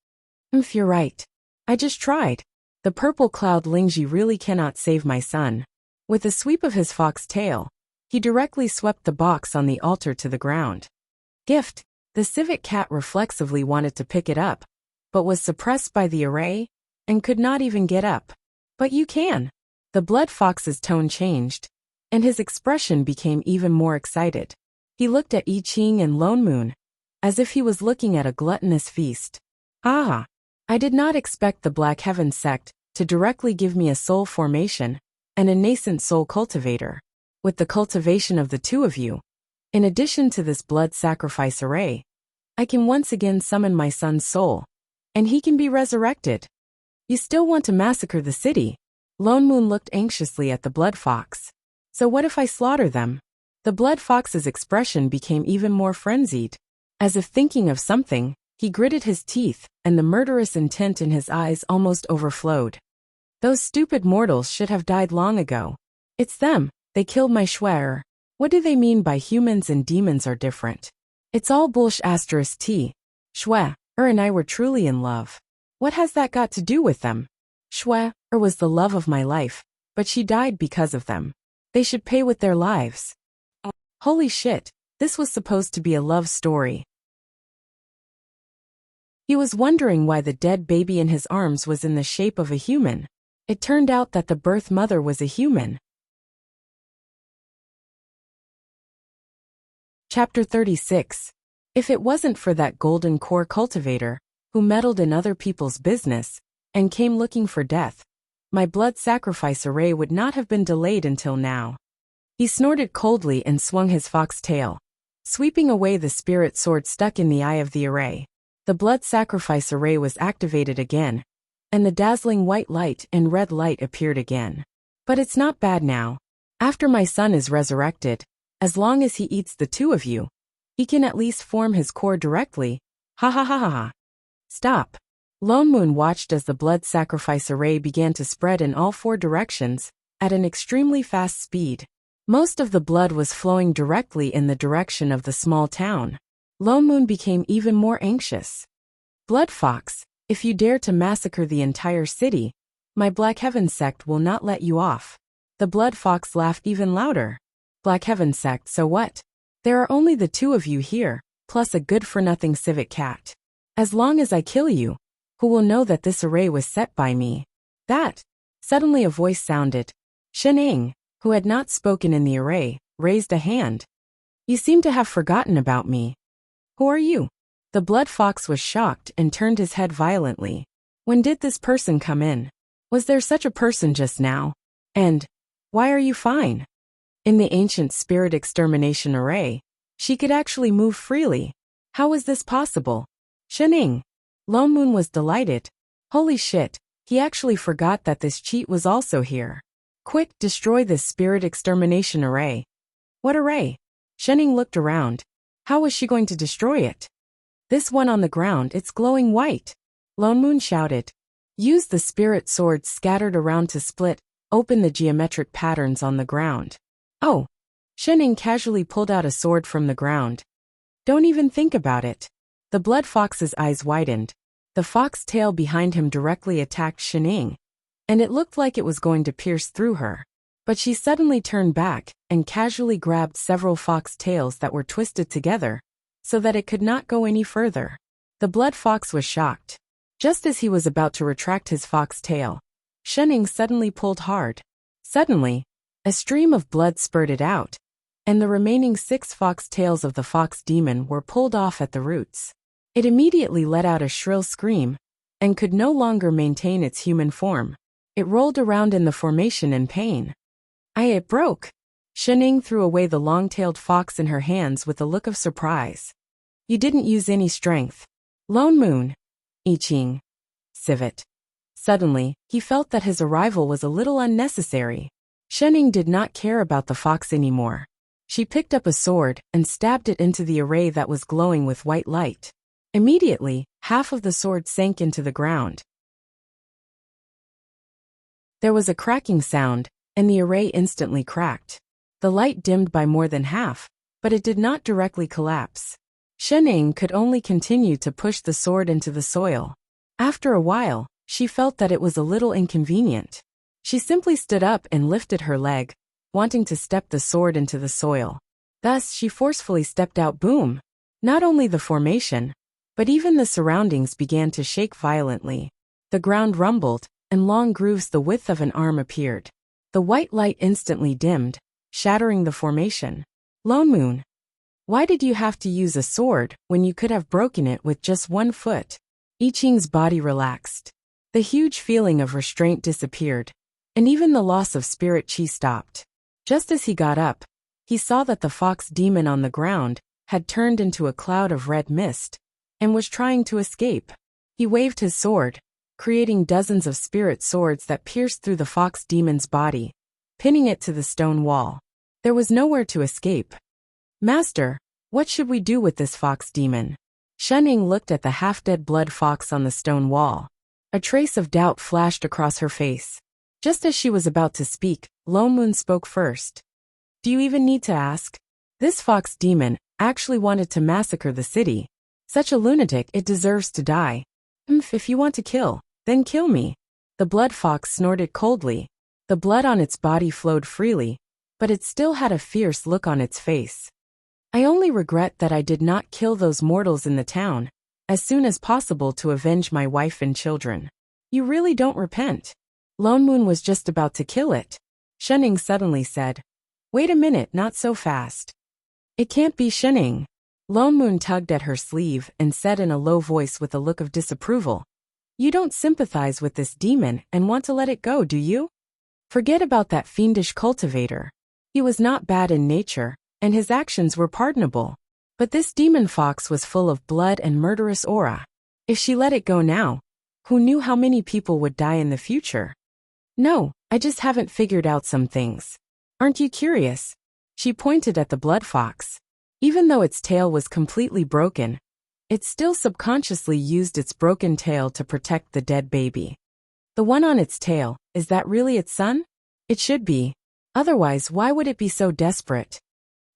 You're right. I just tried. The purple cloud Lingji really cannot save my son. With a sweep of his fox tail, he directly swept the box on the altar to the ground. Gift. The civet cat reflexively wanted to pick it up, but was suppressed by the array, and could not even get up. But you can. The blood fox's tone changed, and his expression became even more excited. He looked at I Ching and Lone Moon, as if he was looking at a gluttonous feast. Ah! I did not expect the Black Heaven sect to directly give me a soul formation and a nascent soul cultivator. With the cultivation of the two of you, in addition to this blood sacrifice array, I can once again summon my son's soul, and he can be resurrected. You still want to massacre the city? Lone Moon looked anxiously at the blood fox. So what if I slaughter them? The blood fox's expression became even more frenzied. As if thinking of something, he gritted his teeth, and the murderous intent in his eyes almost overflowed. Those stupid mortals should have died long ago. It's them. They killed my Schwer. What do they mean by humans and demons are different? It's all bullsh asterisk T. Schwer and I were truly in love. What has that got to do with them? Schwer was the love of my life, but she died because of them. They should pay with their lives. Holy shit, this was supposed to be a love story. He was wondering why the dead baby in his arms was in the shape of a human. It turned out that the birth mother was a human. Chapter 36. If it wasn't for that golden core cultivator, who meddled in other people's business, and came looking for death, my blood sacrifice array would not have been delayed until now. He snorted coldly and swung his fox tail, sweeping away the spirit sword stuck in the eye of the array. The blood sacrifice array was activated again, and the dazzling white light and red light appeared again. But it's not bad now. After my son is resurrected, as long as he eats the two of you, he can at least form his core directly. Ha ha ha ha ha. Stop. Lone Moon watched as the blood sacrifice array began to spread in all four directions, at an extremely fast speed. Most of the blood was flowing directly in the direction of the small town. Lone Moon became even more anxious. Blood Fox, if you dare to massacre the entire city, my Black Heaven sect will not let you off. The Blood Fox laughed even louder. Black Heaven sect, so what? There are only the two of you here, plus a good-for-nothing civet cat. As long as I kill you, who will know that this array was set by me? That. Suddenly a voice sounded. Shening, who had not spoken in the array, raised a hand. You seem to have forgotten about me. Who are you? The blood fox was shocked and turned his head violently. When did this person come in? Was there such a person just now? And why are you fine? In the ancient spirit extermination array, she could actually move freely. How was this possible? Shening. Lone Moon was delighted. Holy shit, he actually forgot that this cheat was also here. Quick, destroy this spirit extermination array. What array? Shening looked around. How was she going to destroy it? This one on the ground, it's glowing white. Lone Moon shouted. Use the spirit swords scattered around to split open the geometric patterns on the ground. Oh. Shening casually pulled out a sword from the ground. Don't even think about it. The blood fox's eyes widened. The fox tail behind him directly attacked Shening, and it looked like it was going to pierce through her. But she suddenly turned back and casually grabbed several fox tails that were twisted together so that it could not go any further. The blood fox was shocked. Just as he was about to retract his fox tail, Shening suddenly pulled hard. Suddenly, a stream of blood spurted out, and the remaining 6 fox tails of the fox demon were pulled off at the roots. It immediately let out a shrill scream and could no longer maintain its human form. It rolled around in the formation in pain. It broke. Shening threw away the long-tailed fox in her hands with a look of surprise. You didn't use any strength. Lone Moon. I Ching. Civet. Suddenly, he felt that his arrival was a little unnecessary. Shening did not care about the fox anymore. She picked up a sword and stabbed it into the array that was glowing with white light. Immediately, half of the sword sank into the ground. There was a cracking sound, and the array instantly cracked. The light dimmed by more than half, but it did not directly collapse. Shening could only continue to push the sword into the soil. After a while, she felt that it was a little inconvenient. She simply stood up and lifted her leg, wanting to step the sword into the soil. Thus, she forcefully stepped out. Boom! Not only the formation, but even the surroundings began to shake violently. The ground rumbled, and long grooves the width of an arm appeared. The white light instantly dimmed, shattering the formation. Lone Moon. Why did you have to use a sword when you could have broken it with just 1 foot? I Ching's body relaxed. The huge feeling of restraint disappeared, and even the loss of spirit chi stopped. Just as he got up, he saw that the fox demon on the ground had turned into a cloud of red mist and was trying to escape. He waved his sword, creating dozens of spirit swords that pierced through the fox demon's body, pinning it to the stone wall. There was nowhere to escape. Master, what should we do with this fox demon? Shening looked at the half-dead blood fox on the stone wall. A trace of doubt flashed across her face. Just as she was about to speak, Lone Moon spoke first. Do you even need to ask? This fox demon actually wanted to massacre the city. Such a lunatic, it deserves to die. If you want to kill, then kill me. The blood fox snorted coldly. The blood on its body flowed freely, but it still had a fierce look on its face. I only regret that I did not kill those mortals in the town as soon as possible to avenge my wife and children. You really don't repent. Lone Moon was just about to kill it. Shening suddenly said, Wait a minute, not so fast. It can't be Shening. Lone Moon tugged at her sleeve and said in a low voice with a look of disapproval, You don't sympathize with this demon and want to let it go, do you? Forget about that fiendish cultivator. He was not bad in nature, and his actions were pardonable. But this demon fox was full of blood and murderous aura. If she let it go now, who knew how many people would die in the future? No, I just haven't figured out some things. Aren't you curious? She pointed at the blood fox. Even though its tail was completely broken, it still subconsciously used its broken tail to protect the dead baby. The one on its tail, is that really its son? It should be. Otherwise, why would it be so desperate?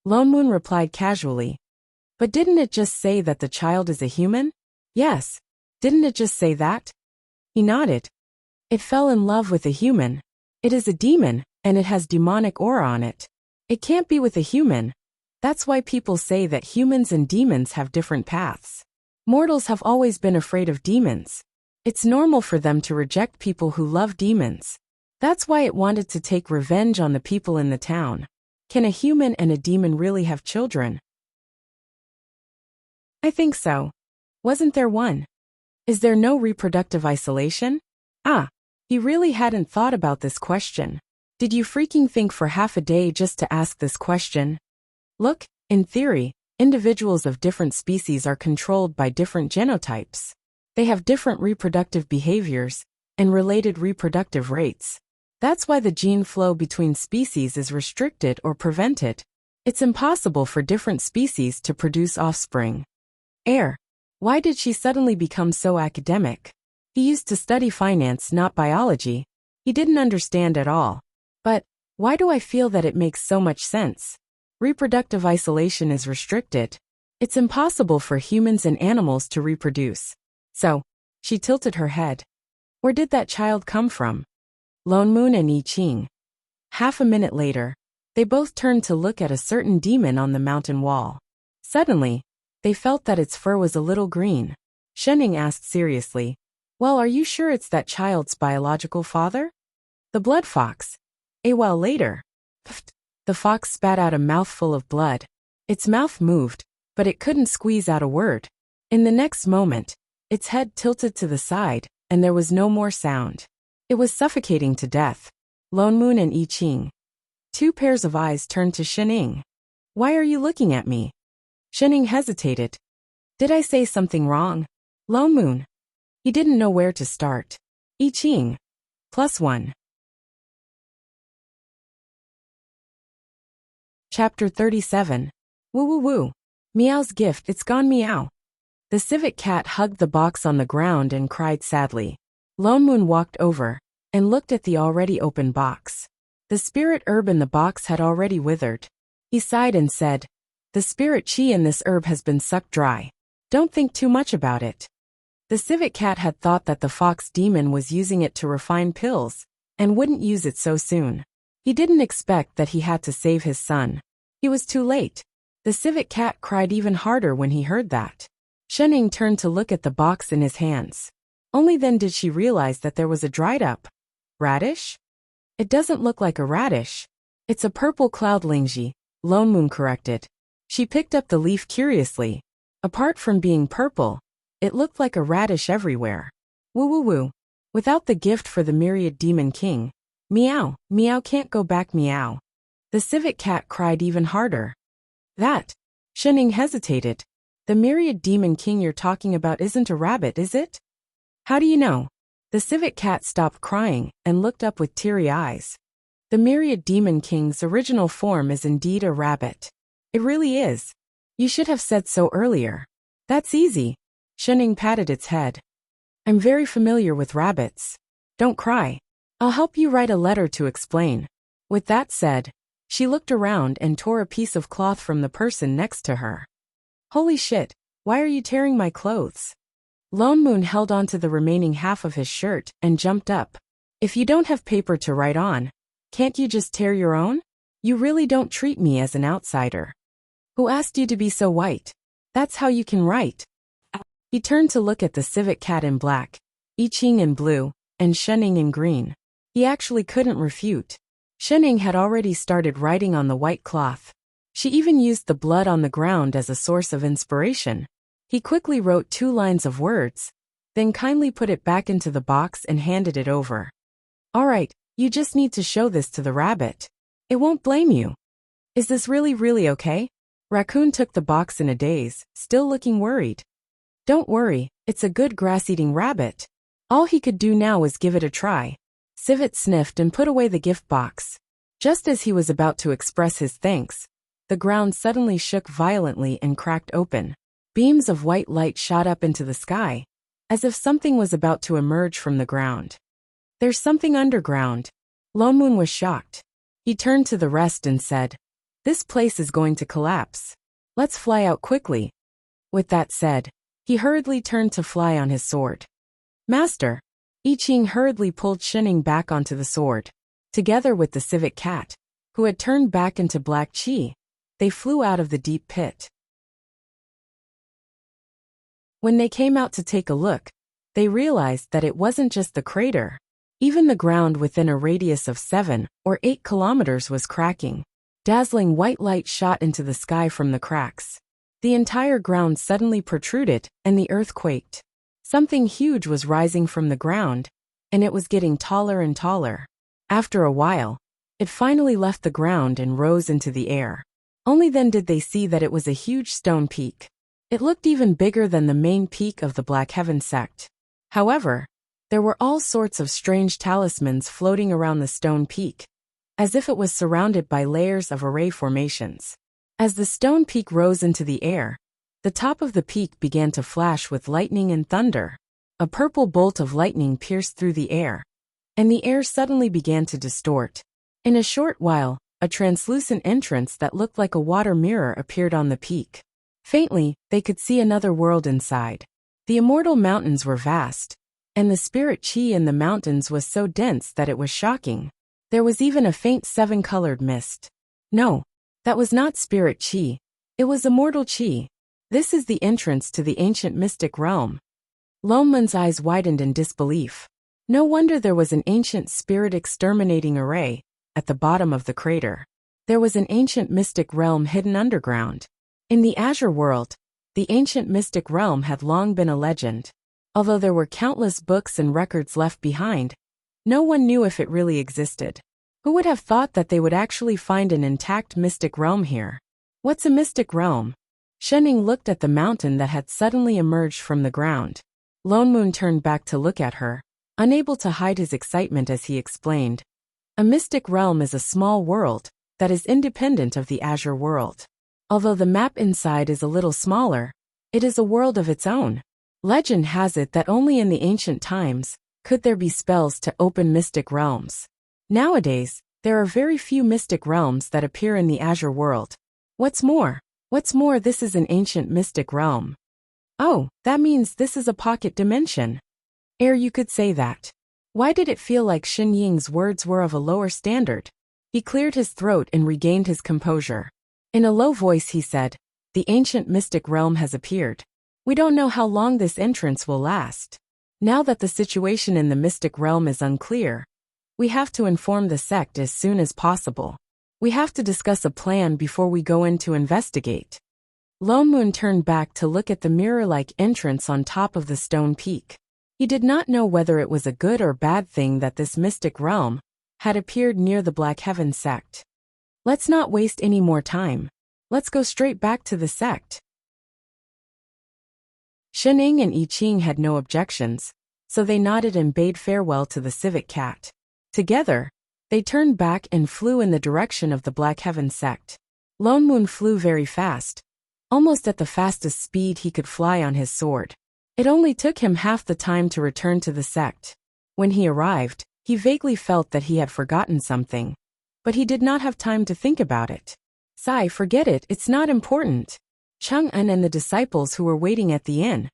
Lone Moon replied casually. But didn't it just say that the child is a human? Yes. Didn't it just say that? He nodded. It fell in love with a human. It is a demon, and it has demonic aura on it. It can't be with a human. That's why people say that humans and demons have different paths. Mortals have always been afraid of demons. It's normal for them to reject people who love demons. That's why it wanted to take revenge on the people in the town. Can a human and a demon really have children? I think so. Wasn't there one? Is there no reproductive isolation? Ah, he really hadn't thought about this question. Did you freaking think for half a day just to ask this question? Look, in theory, individuals of different species are controlled by different genotypes. They have different reproductive behaviors and related reproductive rates. That's why the gene flow between species is restricted or prevented. It's impossible for different species to produce offspring. Why did she suddenly become so academic? He used to study finance, not biology. He didn't understand at all. But why do I feel that it makes so much sense? Reproductive isolation is restricted. It's impossible for humans and animals to reproduce. So, she tilted her head. Where did that child come from? Lone Moon and I Ching. Half a minute later, they both turned to look at a certain demon on the mountain wall. Suddenly, they felt that its fur was a little green. Shenning asked seriously, "Well, are you sure it's that child's biological father?" The blood fox. A while later, the fox spat out a mouthful of blood. Its mouth moved, but it couldn't squeeze out a word. In the next moment, its head tilted to the side, and there was no more sound. It was suffocating to death. Lone Moon and I Ching. Two pairs of eyes turned to Shenning. "Why are you looking at me?" Shenning hesitated. "Did I say something wrong?" Lone Moon. He didn't know where to start. I Ching. +1. Chapter 37. Woo woo woo. Meow's gift, it's gone meow. The civet cat hugged the box on the ground and cried sadly. Lone Moon walked over and looked at the already open box. The spirit herb in the box had already withered. He sighed and said, "The spirit chi in this herb has been sucked dry. Don't think too much about it." The civet cat had thought that the fox demon was using it to refine pills and wouldn't use it so soon. He didn't expect that he had to save his son. He was too late. The civet cat cried even harder when he heard that. Shenning turned to look at the box in his hands. Only then did she realize that there was a dried-up radish? "It doesn't look like a radish. It's a purple cloud lingji," Lone Moon corrected. She picked up the leaf curiously. Apart from being purple, it looked like a radish everywhere. Woo woo woo. Without the gift for the myriad demon king, meow, meow can't go back meow. The civet cat cried even harder. That. Shenning hesitated. The myriad demon king you're talking about isn't a rabbit, is it? How do you know? The civet cat stopped crying and looked up with teary eyes. The myriad demon king's original form is indeed a rabbit. It really is. You should have said so earlier. That's easy. Shenning patted its head. I'm very familiar with rabbits. Don't cry. I'll help you write a letter to explain. With that said, she looked around and tore a piece of cloth from the person next to her. Holy shit, why are you tearing my clothes? Lone Moon held on to the remaining half of his shirt and jumped up. If you don't have paper to write on, can't you just tear your own? You really don't treat me as an outsider. Who asked you to be so white? That's how you can write. He turned to look at the civet cat in black, I Ching in blue, and Shenning in green. He actually couldn't refute. Shenning had already started writing on the white cloth. She even used the blood on the ground as a source of inspiration. He quickly wrote 2 lines of words, then kindly put it back into the box and handed it over. All right, you just need to show this to the rabbit. It won't blame you. Is this really okay? Raccoon took the box in a daze, still looking worried. Don't worry, it's a good grass-eating rabbit. All he could do now was give it a try. Civet sniffed and put away the gift box. Just as he was about to express his thanks, the ground suddenly shook violently and cracked open. Beams of white light shot up into the sky, as if something was about to emerge from the ground. There's something underground. Lone Moon was shocked. He turned to the rest and said, "This place is going to collapse. Let's fly out quickly." With that said, he hurriedly turned to fly on his sword. Master! I Ching hurriedly pulled Shenning back onto the sword. Together with the civet cat, who had turned back into black chi, they flew out of the deep pit. When they came out to take a look, they realized that it wasn't just the crater. Even the ground within a radius of 7 or 8 kilometers was cracking. Dazzling white light shot into the sky from the cracks. The entire ground suddenly protruded, and the earth quaked. Something huge was rising from the ground, and it was getting taller and taller. After a while, it finally left the ground and rose into the air. Only then did they see that it was a huge stone peak. It looked even bigger than the main peak of the Black Heaven sect. However, there were all sorts of strange talismans floating around the stone peak, as if it was surrounded by layers of array formations. As the stone peak rose into the air, the top of the peak began to flash with lightning and thunder. A purple bolt of lightning pierced through the air, and the air suddenly began to distort. In a short while, a translucent entrance that looked like a water mirror appeared on the peak. Faintly, they could see another world inside. The immortal mountains were vast, and the spirit chi in the mountains was so dense that it was shocking. There was even a faint seven-colored mist. No, that was not spirit chi. It was immortal chi. This is the entrance to the ancient mystic realm. Loneman's eyes widened in disbelief. No wonder there was an ancient spirit exterminating array at the bottom of the crater. There was an ancient mystic realm hidden underground. In the Azure world, the ancient mystic realm had long been a legend. Although there were countless books and records left behind, no one knew if it really existed. Who would have thought that they would actually find an intact mystic realm here? What's a mystic realm? Shening looked at the mountain that had suddenly emerged from the ground. Lone Moon turned back to look at her, unable to hide his excitement as he explained. A mystic realm is a small world that is independent of the Azure world. Although the map inside is a little smaller, it is a world of its own. Legend has it that only in the ancient times could there be spells to open mystic realms. Nowadays, there are very few mystic realms that appear in the Azure world. What's more, this is an ancient mystic realm. Oh, that means this is a pocket dimension. You could say that. Why did it feel like Shen Ying's words were of a lower standard? He cleared his throat and regained his composure. In a low voice he said, "The ancient mystic realm has appeared. We don't know how long this entrance will last. Now that the situation in the mystic realm is unclear, we have to inform the sect as soon as possible. We have to discuss a plan before we go in to investigate." Lone Moon turned back to look at the mirror-like entrance on top of the stone peak. He did not know whether it was a good or bad thing that this mystic realm had appeared near the Black Heaven sect. Let's not waste any more time. Let's go straight back to the sect. Shening and I Ching had no objections, so they nodded and bade farewell to the civet cat. Together, they turned back and flew in the direction of the Black Heaven sect. Lone Moon flew very fast, almost at the fastest speed he could fly on his sword. It only took him half the time to return to the sect. When he arrived, he vaguely felt that he had forgotten something, but he did not have time to think about it. "Sai, forget it, it's not important." Chang'an and the disciples who were waiting at the inn.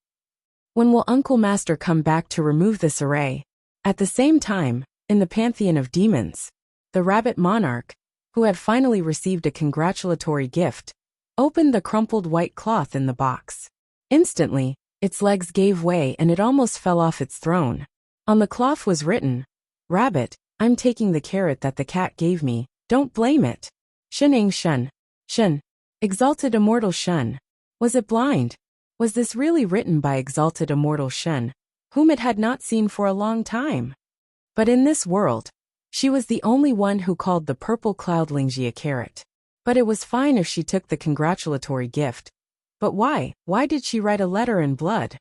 "When will Uncle Master come back to remove this array?" At the same time, in the pantheon of demons, the rabbit monarch, who had finally received a congratulatory gift, opened the crumpled white cloth in the box. Instantly, its legs gave way and it almost fell off its throne. On the cloth was written, "Rabbit, I'm taking the carrot that the cat gave me, don't blame it. Shening Shen. Shen. Exalted Immortal Shen." Was it blind? Was this really written by Exalted Immortal Shen, whom it had not seen for a long time? But in this world, she was the only one who called the purple cloudlingji a carrot. But it was fine if she took the congratulatory gift. But why? Why did she write a letter in blood?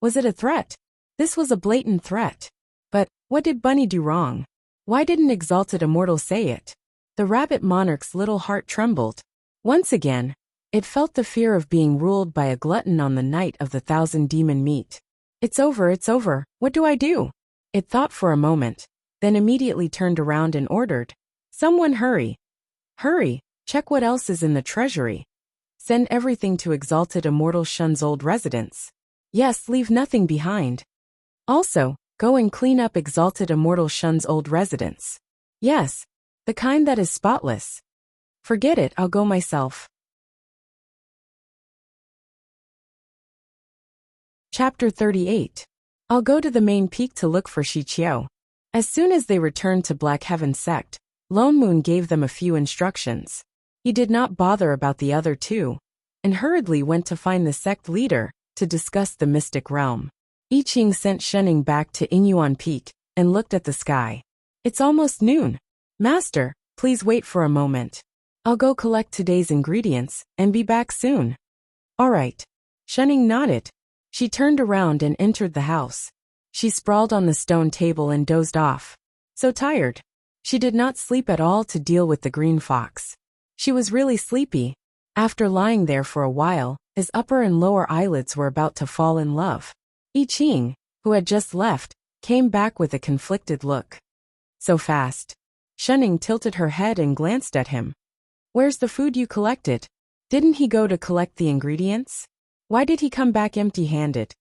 Was it a threat? This was a blatant threat. But what did Bunny do wrong? Why didn't Exalted Immortal say it? The rabbit monarch's little heart trembled. Once again, it felt the fear of being ruled by a glutton on the night of the 1,000 demon meat. It's over, what do I do? It thought for a moment, then immediately turned around and ordered, "Someone hurry. Hurry, check what else is in the treasury. Send everything to Exalted Immortal Shen's old residence. Yes, leave nothing behind. Also, go and clean up Exalted Immortal Shen's old residence. Yes, the kind that is spotless. Forget it, I'll go myself." Chapter 38. I'll go to the main peak to look for Shiqiao. As soon as they returned to Black Heaven sect, Lone Moon gave them a few instructions. He did not bother about the other two. and hurriedly went to find the sect leader to discuss the mystic realm. I Ching sent Shenning back to Inyuan Peak and looked at the sky. It's almost noon. Master, please wait for a moment. I'll go collect today's ingredients and be back soon. All right. Shenning nodded. She turned around and entered the house. She sprawled on the stone table and dozed off. So tired. She did not sleep at all to deal with the green fox. She was really sleepy. After lying there for a while, his upper and lower eyelids were about to fall in love. I Ching, who had just left, came back with a conflicted look. So fast. Shenning tilted her head and glanced at him. Where's the food you collected? Didn't he go to collect the ingredients? Why did he come back empty-handed?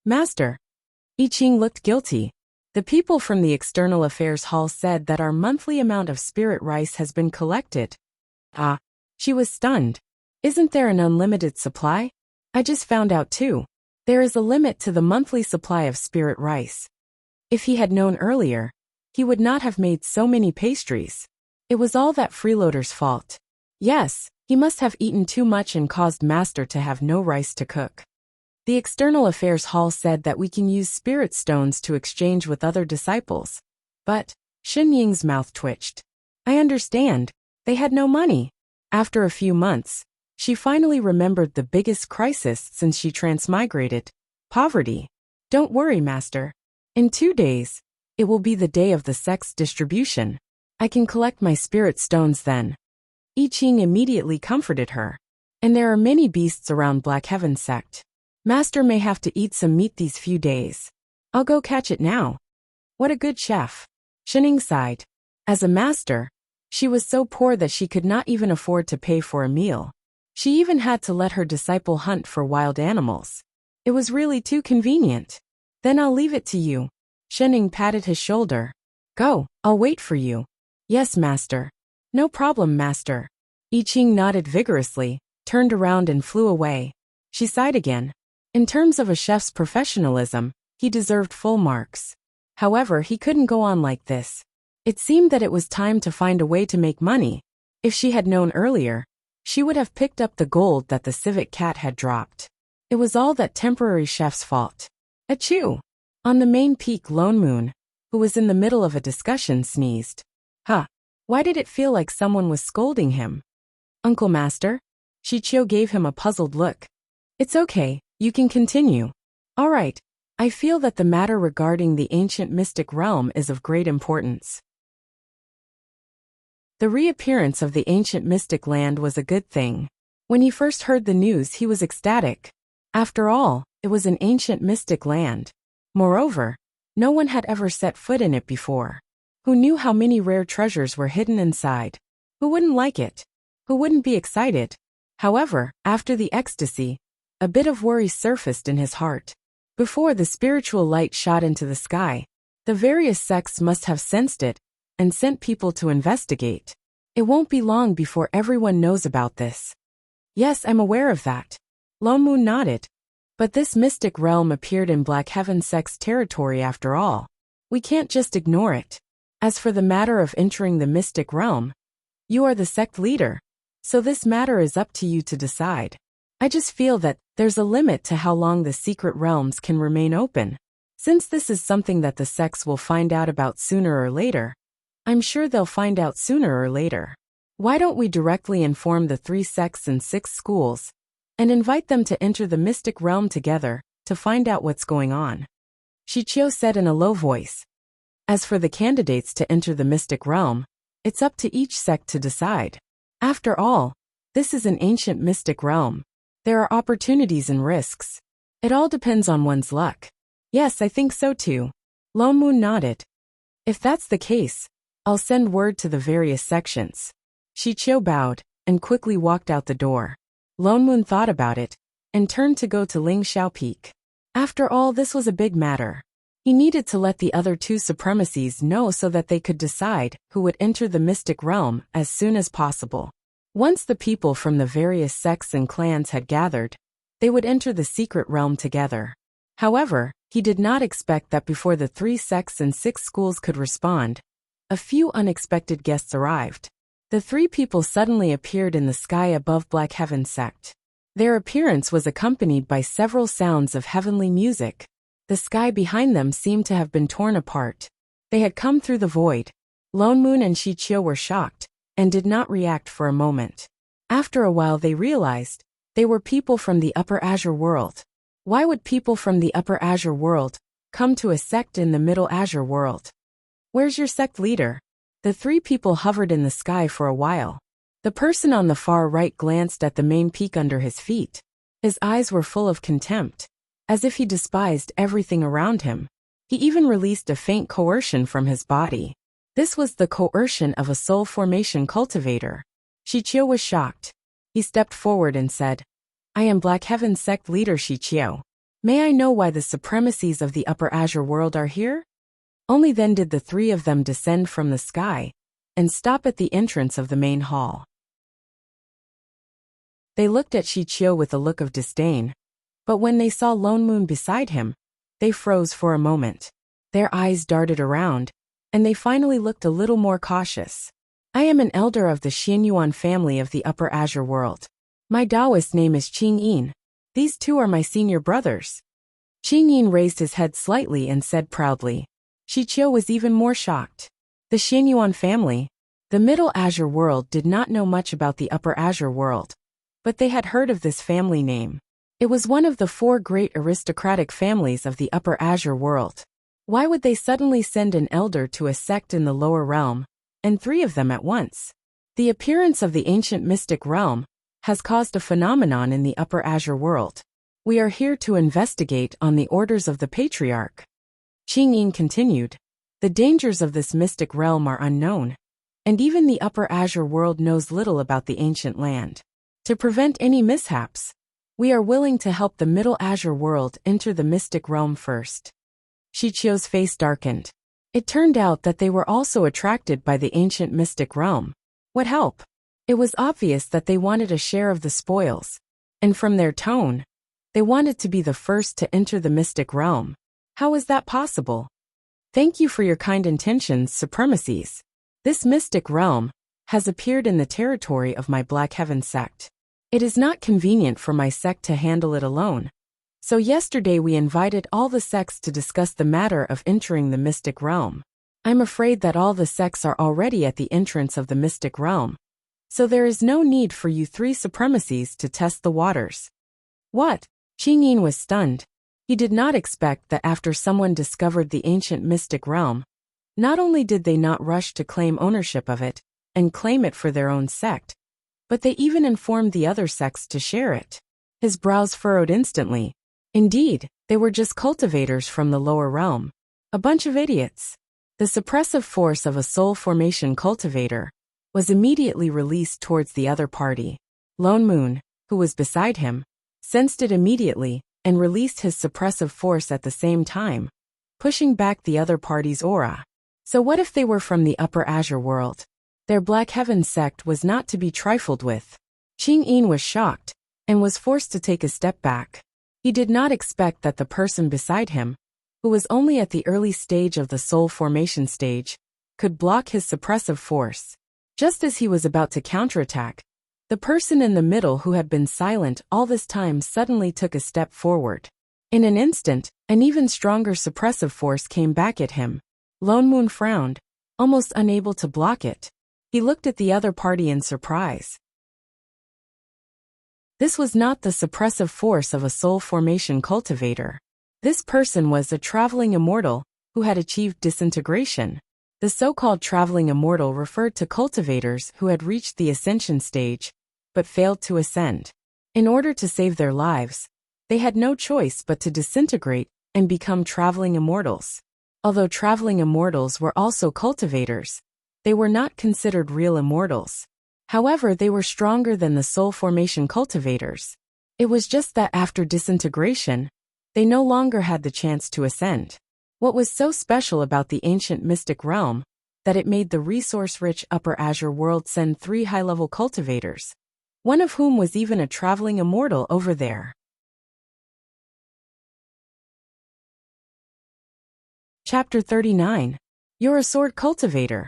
Master. I Ching looked guilty. The people from the External Affairs Hall said that our monthly amount of spirit rice has been collected. Ah. She was stunned. Isn't there an unlimited supply? I just found out too. There is a limit to the monthly supply of spirit rice. If he had known earlier, he would not have made so many pastries. It was all that freeloader's fault. Yes, he must have eaten too much and caused Master to have no rice to cook. The External Affairs Hall said that we can use spirit stones to exchange with other disciples. But, Xin Ying's mouth twitched. I understand. They had no money. After a few months, she finally remembered the biggest crisis since she transmigrated. Poverty. Don't worry, Master. In 2 days, it will be the day of the sect's distribution. I can collect my spirit stones then. I Ching immediately comforted her. And there are many beasts around Black Heaven sect. Master may have to eat some meat these few days. I'll go catch it now. What a good chef. Shenning sighed. As a master, she was so poor that she could not even afford to pay for a meal. She even had to let her disciple hunt for wild animals. It was really too convenient. Then I'll leave it to you. Shenning patted his shoulder. Go, I'll wait for you. Yes, Master. No problem, Master. I Ching nodded vigorously, turned around and flew away. She sighed again. In terms of a chef's professionalism, he deserved full marks. However, he couldn't go on like this. It seemed that it was time to find a way to make money. If she had known earlier, she would have picked up the gold that the civet cat had dropped. It was all that temporary chef's fault. Achoo! On the main peak, Lone Moon, who was in the middle of a discussion, sneezed. Huh. Why did it feel like someone was scolding him? Uncle Master? Shichio gave him a puzzled look. It's okay, you can continue. All right. I feel that the matter regarding the ancient mystic realm is of great importance. The reappearance of the ancient mystic land was a good thing. When he first heard the news, he was ecstatic. After all, it was an ancient mystic land. Moreover, no one had ever set foot in it before. Who knew how many rare treasures were hidden inside? Who wouldn't like it? Who wouldn't be excited? However, after the ecstasy, a bit of worry surfaced in his heart. Before the spiritual light shot into the sky, the various sects must have sensed it and sent people to investigate. It won't be long before everyone knows about this. Yes, I'm aware of that. Lone Moon nodded. But this mystic realm appeared in Black Heaven sect's territory after all. We can't just ignore it. As for the matter of entering the mystic realm, you are the sect leader, so this matter is up to you to decide. I just feel that there's a limit to how long the secret realms can remain open. Since this is something that the sects will find out about sooner or later, I'm sure they'll find out sooner or later. Why don't we directly inform the 3 sects and 6 schools and invite them to enter the mystic realm together to find out what's going on? Shichio said in a low voice. As for the candidates to enter the mystic realm, it's up to each sect to decide. After all, this is an ancient mystic realm. There are opportunities and risks. It all depends on one's luck. Yes, I think so too. Lone Moon nodded. If that's the case, I'll send word to the various sections. Shichio bowed and quickly walked out the door. Lone Moon thought about it and turned to go to Lingxiao Peak. After all, this was a big matter. He needed to let the other 2 supremacies know so that they could decide who would enter the mystic realm as soon as possible. Once the people from the various sects and clans had gathered, they would enter the secret realm together. However, he did not expect that before the 3 sects and 6 schools could respond, a few unexpected guests arrived. The 3 people suddenly appeared in the sky above Black Heaven sect. Their appearance was accompanied by several sounds of heavenly music. The sky behind them seemed to have been torn apart. They had come through the void. Lone Moon and Shichio were shocked, and did not react for a moment. After a while they realized, they were people from the Upper Azure world. Why would people from the Upper Azure world come to a sect in the Middle Azure world? Where's your sect leader? The three people hovered in the sky for a while. The person on the far right glanced at the main peak under his feet. His eyes were full of contempt, as if he despised everything around him. He even released a faint coercion from his body. This was the coercion of a soul formation cultivator. Shichio was shocked. He stepped forward and said, I am Black Heaven sect leader Shichio. May I know why the supremacies of the Upper Azure world are here? Only then did the three of them descend from the sky and stop at the entrance of the main hall. They looked at Shichio with a look of disdain, but when they saw Lone Moon beside him, they froze for a moment. Their eyes darted around, and they finally looked a little more cautious. I am an elder of the Xianyuan family of the Upper Azure world. My Taoist name is Qingyin. These two are my senior brothers. Qingyin raised his head slightly and said proudly. Shichio was even more shocked. The Xianyuan family, the Middle Azure world, did not know much about the Upper Azure world, but they had heard of this family name. It was one of the four great aristocratic families of the Upper Azure world. Why would they suddenly send an elder to a sect in the lower realm, and three of them at once? The appearance of the ancient mystic realm has caused a phenomenon in the Upper Azure world. We are here to investigate on the orders of the Patriarch. Qingyin continued. The dangers of this mystic realm are unknown, and even the Upper Azure world knows little about the ancient land. To prevent any mishaps, we are willing to help the Middle Azure world enter the mystic realm first. Shichio's face darkened. It turned out that they were also attracted by the ancient mystic realm. What help? It was obvious that they wanted a share of the spoils, and from their tone, they wanted to be the first to enter the mystic realm. How is that possible? Thank you for your kind intentions, supremacies. This mystic realm has appeared in the territory of my Black Heaven sect. It is not convenient for my sect to handle it alone. So yesterday we invited all the sects to discuss the matter of entering the mystic realm. I'm afraid that all the sects are already at the entrance of the mystic realm, so there is no need for you three supremacies to test the waters. What? Qingyin was stunned. He did not expect that after someone discovered the ancient mystic realm, not only did they not rush to claim ownership of it and claim it for their own sect, but they even informed the other sects to share it. His brows furrowed instantly. Indeed, they were just cultivators from the lower realm. A bunch of idiots. The suppressive force of a soul formation cultivator was immediately released towards the other party. Lone Moon, who was beside him, sensed it immediately and released his suppressive force at the same time, pushing back the other party's aura. So what if they were from the Upper Azure world? Their Black Heaven sect was not to be trifled with. Qingyin was shocked and was forced to take a step back. He did not expect that the person beside him, who was only at the early stage of the soul formation stage, could block his suppressive force. Just as he was about to counterattack, the person in the middle who had been silent all this time suddenly took a step forward. In an instant, an even stronger suppressive force came back at him. Lone Moon frowned, almost unable to block it. He looked at the other party in surprise. This was not the suppressive force of a soul formation cultivator. This person was a traveling immortal who had achieved disintegration. The so-called traveling immortal referred to cultivators who had reached the ascension stage, but failed to ascend. In order to save their lives, they had no choice but to disintegrate and become traveling immortals. Although traveling immortals were also cultivators, they were not considered real immortals. However, they were stronger than the soul formation cultivators. It was just that after disintegration, they no longer had the chance to ascend. What was so special about the ancient mystic realm that it made the resource-rich Upper Azure world send 3 high-level cultivators, one of whom was even a traveling immortal over there. Chapter 39. You're a sword cultivator.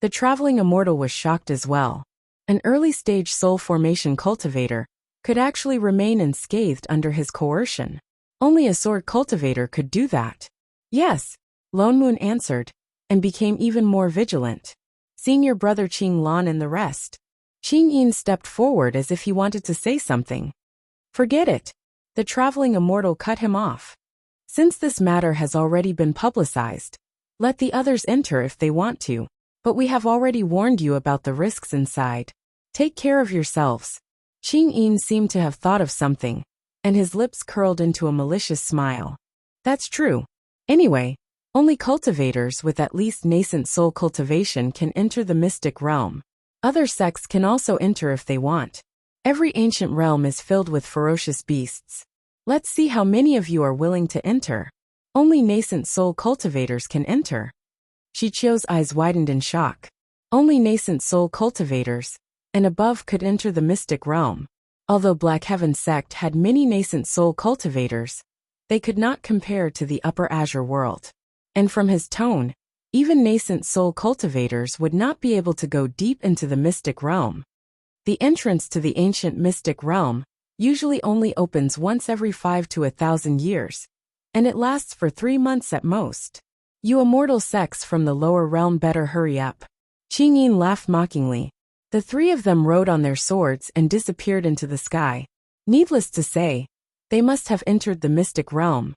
The traveling immortal was shocked as well. An early-stage soul formation cultivator could actually remain unscathed under his coercion. Only a sword cultivator could do that. Yes, Lone Moon answered, and became even more vigilant. Seeing your brother Qing Lan and the rest, Qing Yin stepped forward as if he wanted to say something. Forget it. The traveling immortal cut him off. Since this matter has already been publicized, let the others enter if they want to, but we have already warned you about the risks inside. Take care of yourselves. Qing Yin seemed to have thought of something, and his lips curled into a malicious smile. That's true. Anyway, only cultivators with at least nascent soul cultivation can enter the mystic realm. Other sects can also enter if they want. Every ancient realm is filled with ferocious beasts. Let's see how many of you are willing to enter. Only nascent soul cultivators can enter. Shichio's eyes widened in shock. Only nascent soul cultivators, and above, could enter the mystic realm. Although Black Heaven sect had many nascent soul cultivators, they could not compare to the Upper Azure world. And from his tone, even nascent soul cultivators would not be able to go deep into the mystic realm. The entrance to the ancient mystic realm usually only opens once every 5 to 1,000 years, and it lasts for 3 months at most. You immortal sects from the lower realm better hurry up. Qing Yin laughed mockingly. The three of them rode on their swords and disappeared into the sky. Needless to say, they must have entered the mystic realm.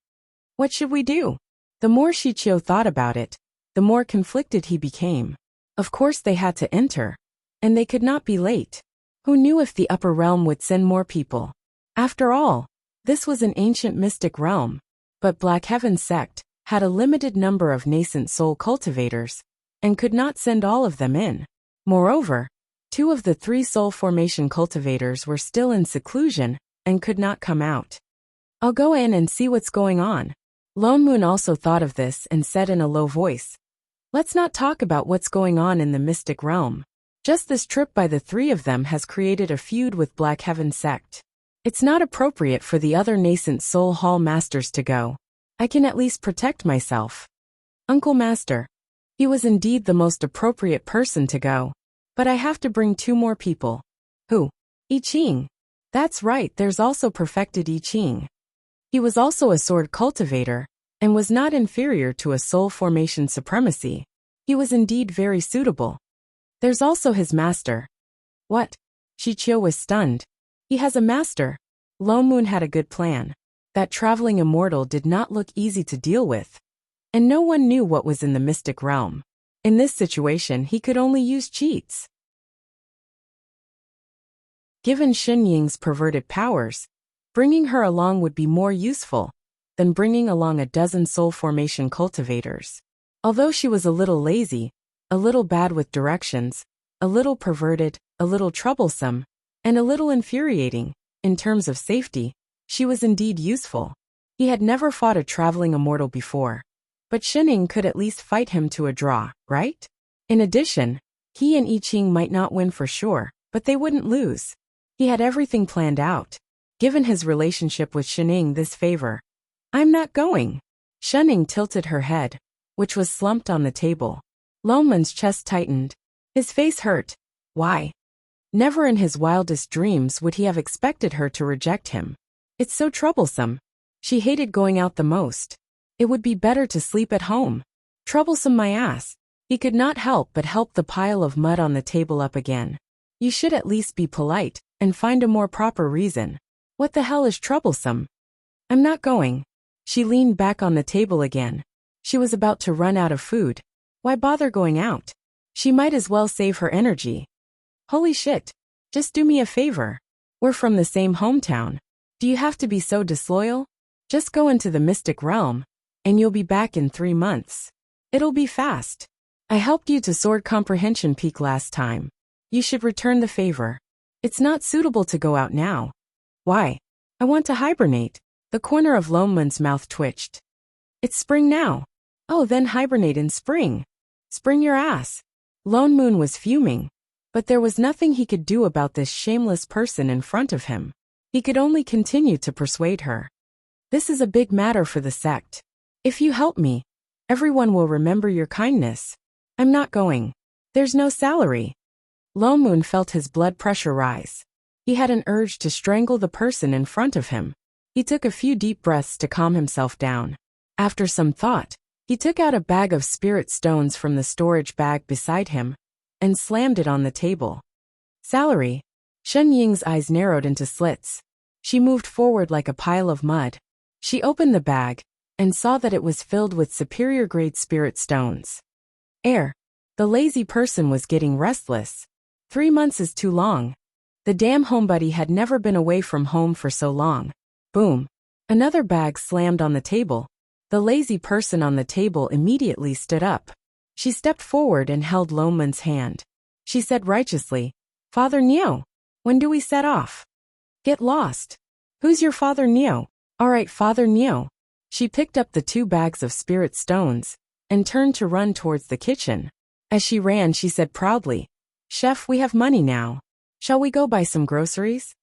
What should we do? The more Shichio thought about it, the more conflicted he became. Of course they had to enter, and they could not be late. Who knew if the upper realm would send more people? After all, this was an ancient mystic realm, but Black Heaven sect had a limited number of nascent soul cultivators, and could not send all of them in. Moreover, 2 of the 3 soul formation cultivators were still in seclusion and could not come out. I'll go in and see what's going on. Lone Moon also thought of this and said in a low voice, let's not talk about what's going on in the mystic realm. Just this trip by the 3 of them has created a feud with Black Heaven sect. It's not appropriate for the other nascent soul hall masters to go. I can at least protect myself. Uncle Master. He was indeed the most appropriate person to go. But I have to bring 2 more people. Who? I Ching. That's right, there's also perfected I Ching. He was also a sword cultivator, and was not inferior to a soul formation supremacy. He was indeed very suitable. There's also his master. What? Shichio was stunned. He has a master. Lone Moon had a good plan. That traveling immortal did not look easy to deal with. And no one knew what was in the mystic realm. In this situation, he could only use cheats. Given Shen Ying's perverted powers, bringing her along would be more useful than bringing along a dozen soul formation cultivators. Although she was a little lazy, a little bad with directions, a little perverted, a little troublesome, and a little infuriating, in terms of safety, she was indeed useful. He had never fought a traveling immortal before. But Shen Ying could at least fight him to a draw, right? In addition, he and I Ching might not win for sure, but they wouldn't lose. He had everything planned out. Given his relationship with Shen Ying this favor, I'm not going. Shen Ying tilted her head, which was slumped on the table. Lone Moon's chest tightened. His face hurt. Why? Never in his wildest dreams would he have expected her to reject him. It's so troublesome. She hated going out the most. It would be better to sleep at home. Troublesome my ass. He could not help but help the pile of mud on the table up again. You should at least be polite and find a more proper reason. What the hell is troublesome? I'm not going. She leaned back on the table again. She was about to run out of food. Why bother going out? She might as well save her energy. Holy shit. Just do me a favor. We're from the same hometown. Do you have to be so disloyal? Just go into the mystic realm, and you'll be back in 3 months. It'll be fast. I helped you to Sword Comprehension Peak last time. You should return the favor. It's not suitable to go out now. Why? I want to hibernate. The corner of Lone Moon's mouth twitched. It's spring now. Oh, then hibernate in spring. Spring your ass. Lone Moon was fuming, but there was nothing he could do about this shameless person in front of him. He could only continue to persuade her. This is a big matter for the sect. If you help me, everyone will remember your kindness. I'm not going. There's no salary. Lone Moon felt his blood pressure rise. He had an urge to strangle the person in front of him. He took a few deep breaths to calm himself down. After some thought, he took out a bag of spirit stones from the storage bag beside him and slammed it on the table. Salary. Shen Ying's eyes narrowed into slits. She moved forward like a pile of mud. She opened the bag and saw that it was filled with superior-grade spirit stones. The lazy person was getting restless. 3 months is too long. The damn homebody had never been away from home for so long. Boom. Another bag slammed on the table. The lazy person on the table immediately stood up. She stepped forward and held Loman's hand. She said righteously, "Father Neo, when do we set off?" "Get lost. Who's your Father Neo?" "All right, Father Neo." She picked up the 2 bags of spirit stones and turned to run towards the kitchen. As she ran, she said proudly, "Chef, we have money now. Shall we go buy some groceries?"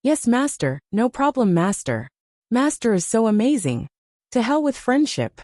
"Yes, Master, no problem, Master. Master is so amazing. To hell with friendship."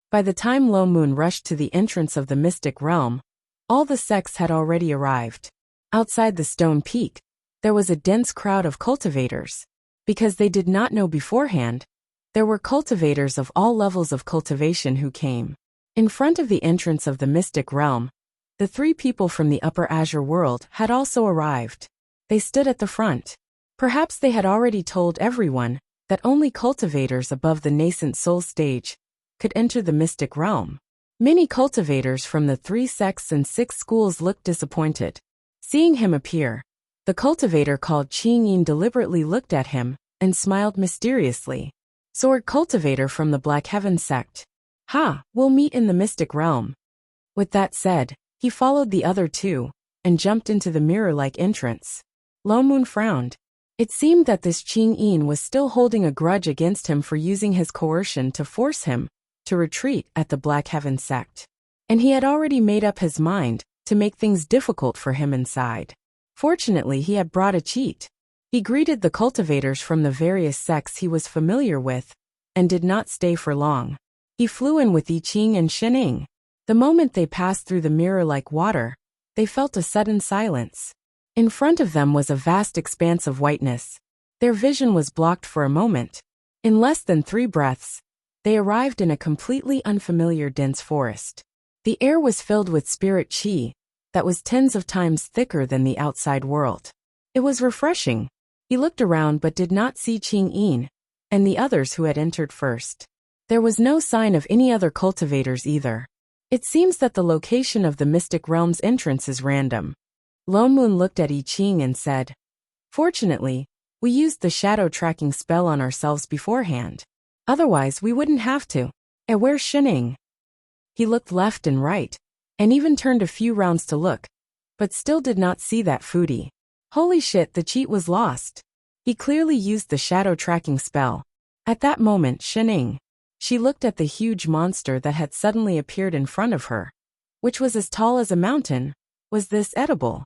By the time Lo Moon rushed to the entrance of the mystic realm, all the sects had already arrived. Outside the stone peak, there was a dense crowd of cultivators. Because they did not know beforehand, there were cultivators of all levels of cultivation who came. In front of the entrance of the mystic realm, the 3 people from the Upper Azure world had also arrived. They stood at the front. Perhaps they had already told everyone that only cultivators above the nascent soul stage could enter the mystic realm. Many cultivators from the 3 sects and 6 schools looked disappointed. Seeing him appear, the cultivator called Qing Yin deliberately looked at him and smiled mysteriously. "Sword cultivator from the Black Heaven sect. Ha, we'll meet in the mystic realm." With that said, he followed the other 2 and jumped into the mirror-like entrance. Lo Moon frowned. It seemed that this Qing Yin was still holding a grudge against him for using his coercion to force him to retreat at the Black Heaven sect. And he had already made up his mind to make things difficult for him inside. Fortunately, he had brought a cheat. He greeted the cultivators from the various sects he was familiar with and did not stay for long. He flew in with Yi Qing and Shening. The moment they passed through the mirror-like water, they felt a sudden silence. In front of them was a vast expanse of whiteness. Their vision was blocked for a moment. In less than 3 breaths, they arrived in a completely unfamiliar dense forest. The air was filled with spirit qi that was tens of times thicker than the outside world. It was refreshing. He looked around but did not see Qing Yin and the others who had entered first. There was no sign of any other cultivators either. It seems that the location of the mystic realm's entrance is random. Lo Moon looked at Yi Qing and said, "Fortunately, we used the shadow tracking spell on ourselves beforehand. Otherwise, we wouldn't have to. And where's Shening?" He looked left and right, and even turned a few rounds to look, but still did not see that foodie. Holy shit, the cheat was lost. He clearly used the shadow tracking spell. At that moment, Shening. She looked at the huge monster that had suddenly appeared in front of her, which was as tall as a mountain. Was this edible?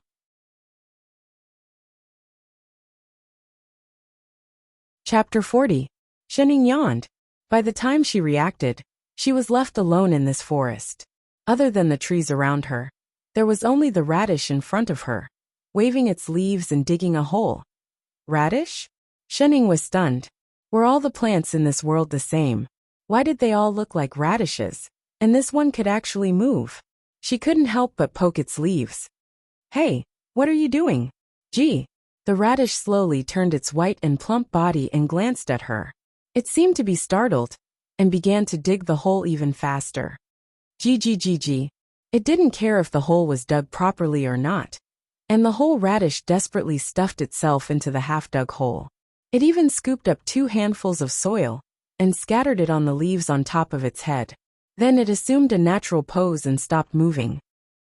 Chapter 40. Shening yawned. By the time she reacted, she was left alone in this forest. Other than the trees around her, there was only the radish in front of her, waving its leaves and digging a hole. Radish? Shening was stunned. Were all the plants in this world the same? Why did they all look like radishes? And this one could actually move. She couldn't help but poke its leaves. "Hey, what are you doing?" "Gee." The radish slowly turned its white and plump body and glanced at her. It seemed to be startled, and began to dig the hole even faster. Gee. It didn't care if the hole was dug properly or not, and the whole radish desperately stuffed itself into the half-dug hole. It even scooped up 2 handfuls of soil and scattered it on the leaves on top of its head. Then it assumed a natural pose and stopped moving.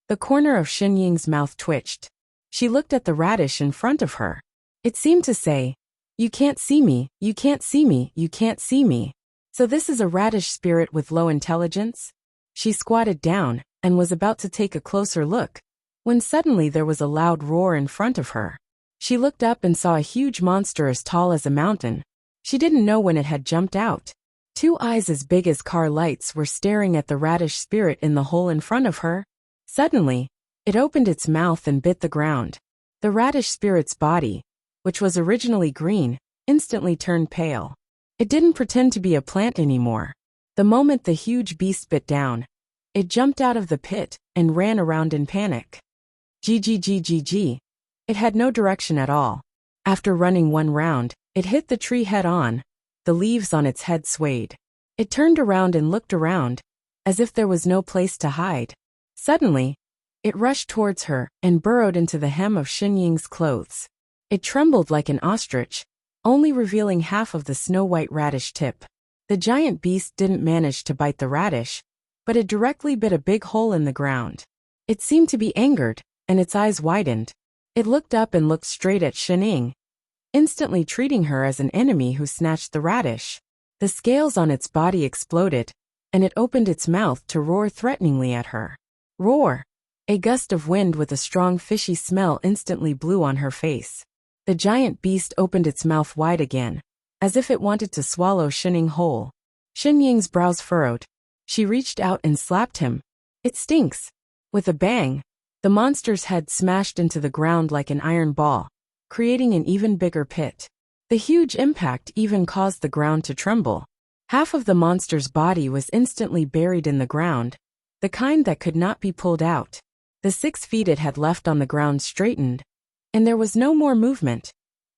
The corner of Shen Ying's mouth twitched. She looked at the radish in front of her. It seemed to say, "You can't see me, you can't see me, you can't see me." So this is a radish spirit with low intelligence? She squatted down and was about to take a closer look, when suddenly there was a loud roar in front of her. She looked up and saw a huge monster as tall as a mountain. She didn't know when it had jumped out. 2 eyes as big as car lights were staring at the radish spirit in the hole in front of her. Suddenly, it opened its mouth and bit the ground. The radish spirit's body, which was originally green, instantly turned pale. It didn't pretend to be a plant anymore. The moment the huge beast bit down, it jumped out of the pit and ran around in panic. GGGGG. It had no direction at all. After running one round, it hit the tree head-on. The leaves on its head swayed. It turned around and looked around, as if there was no place to hide. Suddenly, it rushed towards her and burrowed into the hem of Xinying's clothes. It trembled like an ostrich, only revealing half of the snow-white radish tip. The giant beast didn't manage to bite the radish, but it directly bit a big hole in the ground. It seemed to be angered, and its eyes widened. It looked up and looked straight at Xinying, instantly treating her as an enemy who snatched the radish. The scales on its body exploded, and it opened its mouth to roar threateningly at her. Roar! A gust of wind with a strong fishy smell instantly blew on her face. The giant beast opened its mouth wide again, as if it wanted to swallow Xinying whole. Xinying's brows furrowed. She reached out and slapped him. It stinks. With a bang, the monster's head smashed into the ground like an iron ball, creating an even bigger pit. The huge impact even caused the ground to tremble. Half of the monster's body was instantly buried in the ground, the kind that could not be pulled out. The 6 feet it had left on the ground straightened, and there was no more movement.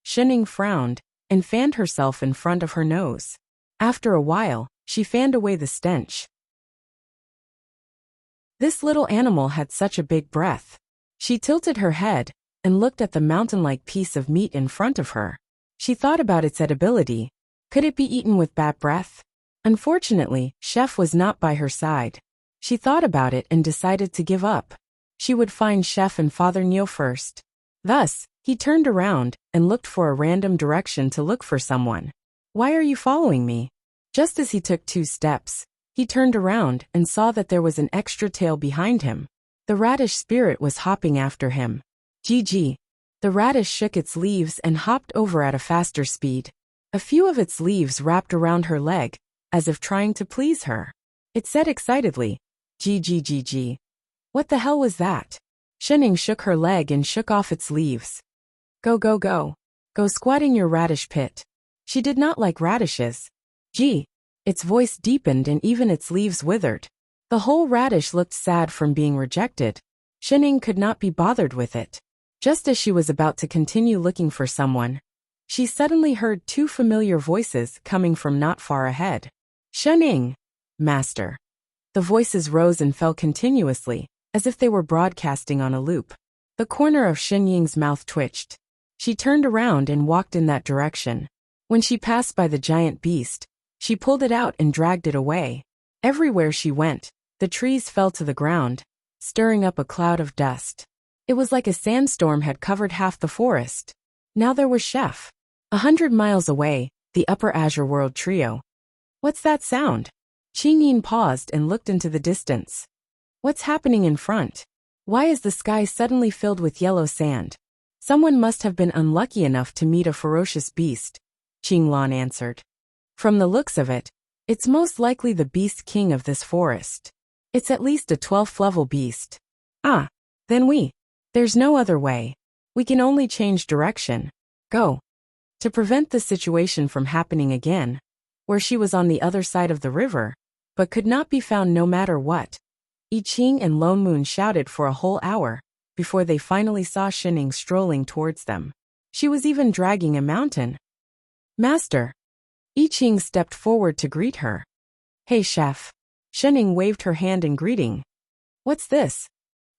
Xinying frowned and fanned herself in front of her nose. After a while, she fanned away the stench. This little animal had such a big breath. She tilted her head and looked at the mountain-like piece of meat in front of her. She thought about its edibility. Could it be eaten with bad breath? Unfortunately, Chef was not by her side. She thought about it and decided to give up. She would find Chef and Father Neo first. Thus, he turned around and looked for a random direction to look for someone. Why are you following me? Just as he took 2 steps, he turned around and saw that there was an extra tail behind him. The radish spirit was hopping after him. GG. The radish shook its leaves and hopped over at a faster speed. A few of its leaves wrapped around her leg, as if trying to please her. It said excitedly, GGGG. What the hell was that? Xinying shook her leg and shook off its leaves. Go go go. Go squat in your radish pit. She did not like radishes. Gee. Its voice deepened and even its leaves withered. The whole radish looked sad from being rejected. Xinying could not be bothered with it. Just as she was about to continue looking for someone, she suddenly heard 2 familiar voices coming from not far ahead. Xinying! Master! The voices rose and fell continuously, as if they were broadcasting on a loop. The corner of Xinying's mouth twitched. She turned around and walked in that direction. When she passed by the giant beast, she pulled it out and dragged it away. Everywhere she went, the trees fell to the ground, stirring up a cloud of dust. It was like a sandstorm had covered half the forest. Now there was Chef. 100 miles away, the Upper Azure World trio. What's that sound? Qingyin paused and looked into the distance. What's happening in front? Why is the sky suddenly filled with yellow sand? Someone must have been unlucky enough to meet a ferocious beast, Qinglan answered. From the looks of it, it's most likely the beast king of this forest. It's at least a 12th level beast. Ah, then there's no other way. We can only change direction. Go. To prevent the situation from happening again, where she was on the other side of the river, but could not be found no matter what, I Ching and Lone Moon shouted for a whole hour, before they finally saw Xinying strolling towards them. She was even dragging a mountain. Master! I Ching stepped forward to greet her. Hey Chef. Xinying waved her hand in greeting. What's this?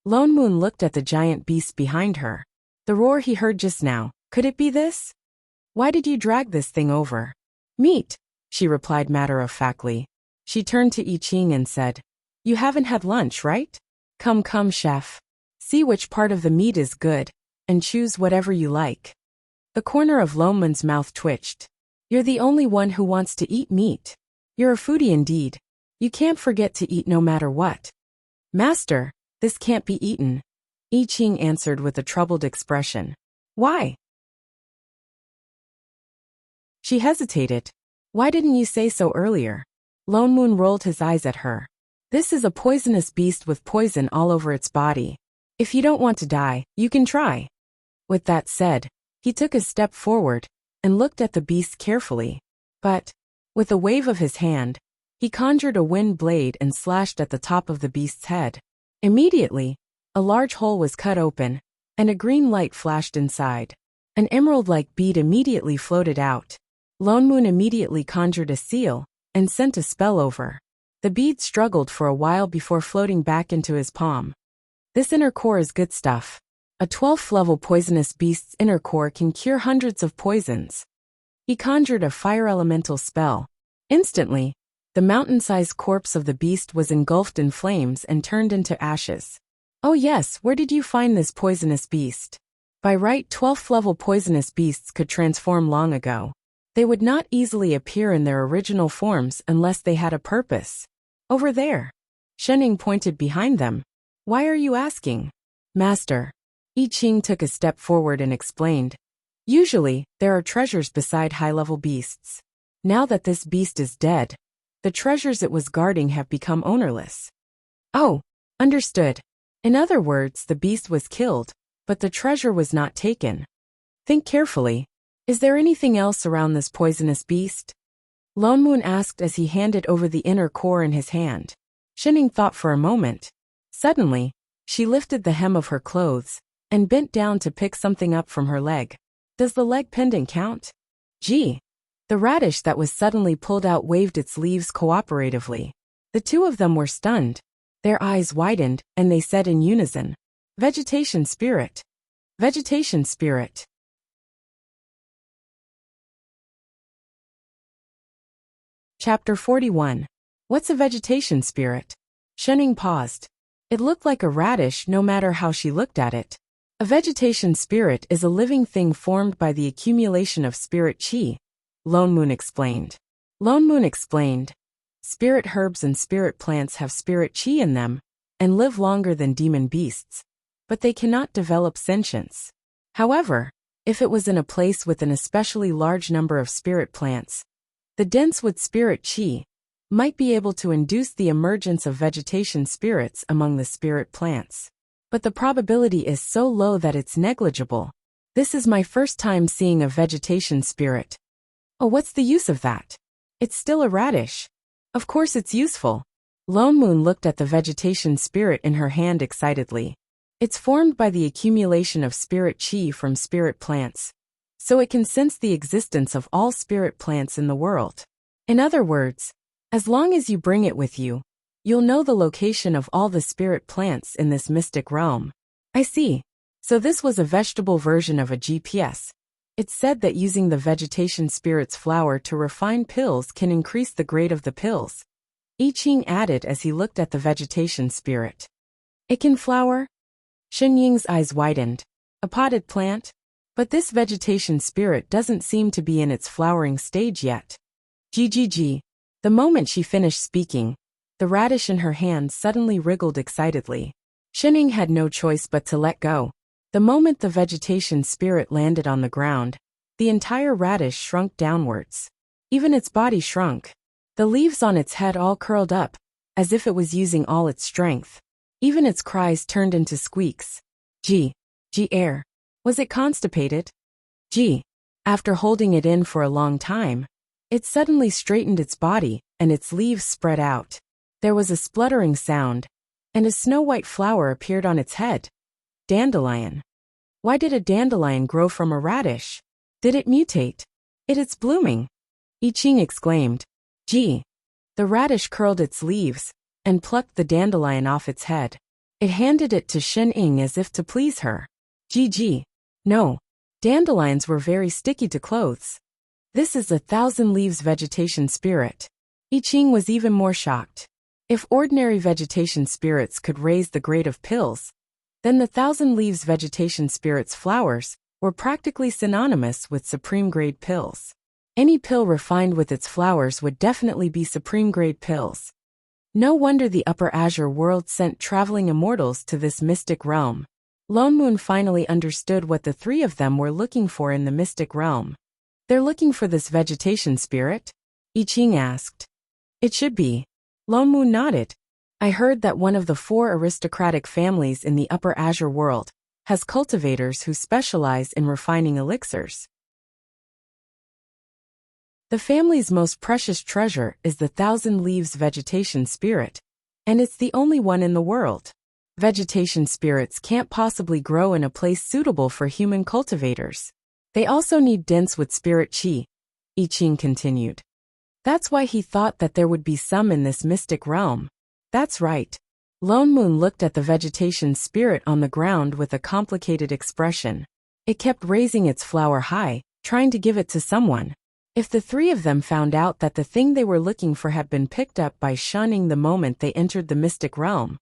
Lone Moon looked at the giant beast behind her. The roar he heard just now, could it be this? Why did you drag this thing over? Meat, she replied matter-of-factly. She turned to I Ching and said, You haven't had lunch, right? Come, Chef. See which part of the meat is good, and choose whatever you like. The corner of Lone Moon's mouth twitched. You're the only one who wants to eat meat. You're a foodie indeed. You can't forget to eat no matter what. Master, this can't be eaten, I Ching answered with a troubled expression. Why? She hesitated. Why didn't you say so earlier? Lone Moon rolled his eyes at her. This is a poisonous beast with poison all over its body. If you don't want to die, you can try. With that said, he took a step forward and looked at the beast carefully. But, with a wave of his hand, he conjured a wind blade and slashed at the top of the beast's head. Immediately, a large hole was cut open, and a green light flashed inside. An emerald-like bead immediately floated out. Lone Moon immediately conjured a seal and sent a spell over. The bead struggled for a while before floating back into his palm. This inner core is good stuff. A 12th level poisonous beast's inner core can cure hundreds of poisons. He conjured a fire elemental spell. Instantly, the mountain-sized corpse of the beast was engulfed in flames and turned into ashes. Oh yes, where did you find this poisonous beast? By right, 12th level poisonous beasts could transform long ago. They would not easily appear in their original forms unless they had a purpose. Over there. Shening pointed behind them. Why are you asking? Master. I Ching took a step forward and explained. Usually, there are treasures beside high-level beasts. Now that this beast is dead, the treasures it was guarding have become ownerless. Oh, understood. In other words, the beast was killed, but the treasure was not taken. Think carefully. Is there anything else around this poisonous beast? Lone Moon asked as he handed over the inner core in his hand. Shening thought for a moment. Suddenly, she lifted the hem of her clothes and bent down to pick something up from her leg. Does the leg pendant count? Gee. The radish that was suddenly pulled out waved its leaves cooperatively. The two of them were stunned. Their eyes widened, and they said in unison, Vegetation spirit. Vegetation spirit. Chapter 41. What's a vegetation spirit? Shening paused. It looked like a radish no matter how she looked at it. A vegetation spirit is a living thing formed by the accumulation of spirit chi, Lone Moon explained. Lone Moon explained. Spirit herbs and spirit plants have spirit chi in them and live longer than demon beasts, but they cannot develop sentience. However, if it was in a place with an especially large number of spirit plants, the dense wood spirit chi might be able to induce the emergence of vegetation spirits among the spirit plants. But the probability is so low that it's negligible. This is my first time seeing a vegetation spirit. Oh, what's the use of that? It's still a radish. Of course it's useful. Lone Moon looked at the vegetation spirit in her hand excitedly. It's formed by the accumulation of spirit chi from spirit plants, so it can sense the existence of all spirit plants in the world. In other words, as long as you bring it with you, you'll know the location of all the spirit plants in this mystic realm. I see. So this was a vegetable version of a GPS. It's said that using the vegetation spirit's flower to refine pills can increase the grade of the pills. I Ching added as he looked at the vegetation spirit. It can flower? Shen Ying's eyes widened. A potted plant? But this vegetation spirit doesn't seem to be in its flowering stage yet. GGG. The moment she finished speaking, the radish in her hand suddenly wriggled excitedly. Shen Ying had no choice but to let go. The moment the vegetation spirit landed on the ground, the entire radish shrunk downwards. Even its body shrunk. The leaves on its head all curled up, as if it was using all its strength. Even its cries turned into squeaks. Gee. Air. Was it constipated? Gee. After holding it in for a long time, it suddenly straightened its body, and its leaves spread out. There was a spluttering sound, and a snow-white flower appeared on its head. Dandelion. Why did a dandelion grow from a radish? Did it mutate? It's blooming. I Ching exclaimed. Gee. The radish curled its leaves and plucked the dandelion off its head. It handed it to Shen Ying as if to please her. Gee. No. Dandelions were very sticky to clothes. This is a 1,000 leaves vegetation spirit. I Ching was even more shocked. If ordinary vegetation spirits could raise the grade of pills, then the 1,000 leaves vegetation spirit's flowers were practically synonymous with supreme-grade pills. Any pill refined with its flowers would definitely be supreme-grade pills. No wonder the Upper Azure world sent traveling immortals to this mystic realm. Lone Moon finally understood what the three of them were looking for in the mystic realm. They're looking for this vegetation spirit? I Ching asked. It should be. Lone Moon nodded. I heard that one of the 4 aristocratic families in the Upper Azure world has cultivators who specialize in refining elixirs. The family's most precious treasure is the thousand leaves vegetation spirit, and it's the only one in the world. Vegetation spirits can't possibly grow in a place suitable for human cultivators. They also need dense with spirit chi, I Ching continued. That's why he thought that there would be some in this mystic realm. That's right. Lone Moon looked at the vegetation spirit on the ground with a complicated expression. It kept raising its flower high, trying to give it to someone. If the three of them found out that the thing they were looking for had been picked up by shunning the moment they entered the mystic realm,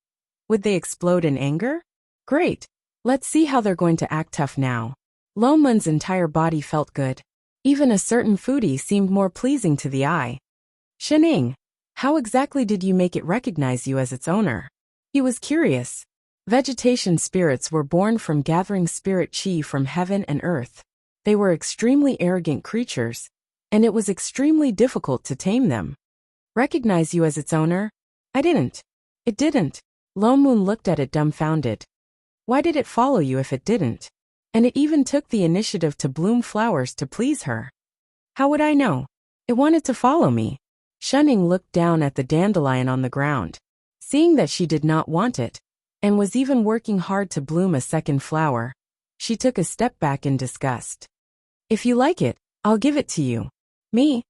would they explode in anger? Great. Let's see how they're going to act tough now. Lone Moon's entire body felt good. Even a certain foodie seemed more pleasing to the eye. Shening, how exactly did you make it recognize you as its owner? He was curious. Vegetation spirits were born from gathering spirit chi from heaven and earth. They were extremely arrogant creatures, and it was extremely difficult to tame them. Recognize you as its owner? I didn't. It didn't. Lone Moon looked at it dumbfounded. Why did it follow you if it didn't? And it even took the initiative to bloom flowers to please her. How would I know? It wanted to follow me. Shunning looked down at the dandelion on the ground. Seeing that she did not want it, and was even working hard to bloom a second flower, she took a step back in disgust. If you like it, I'll give it to you. Me?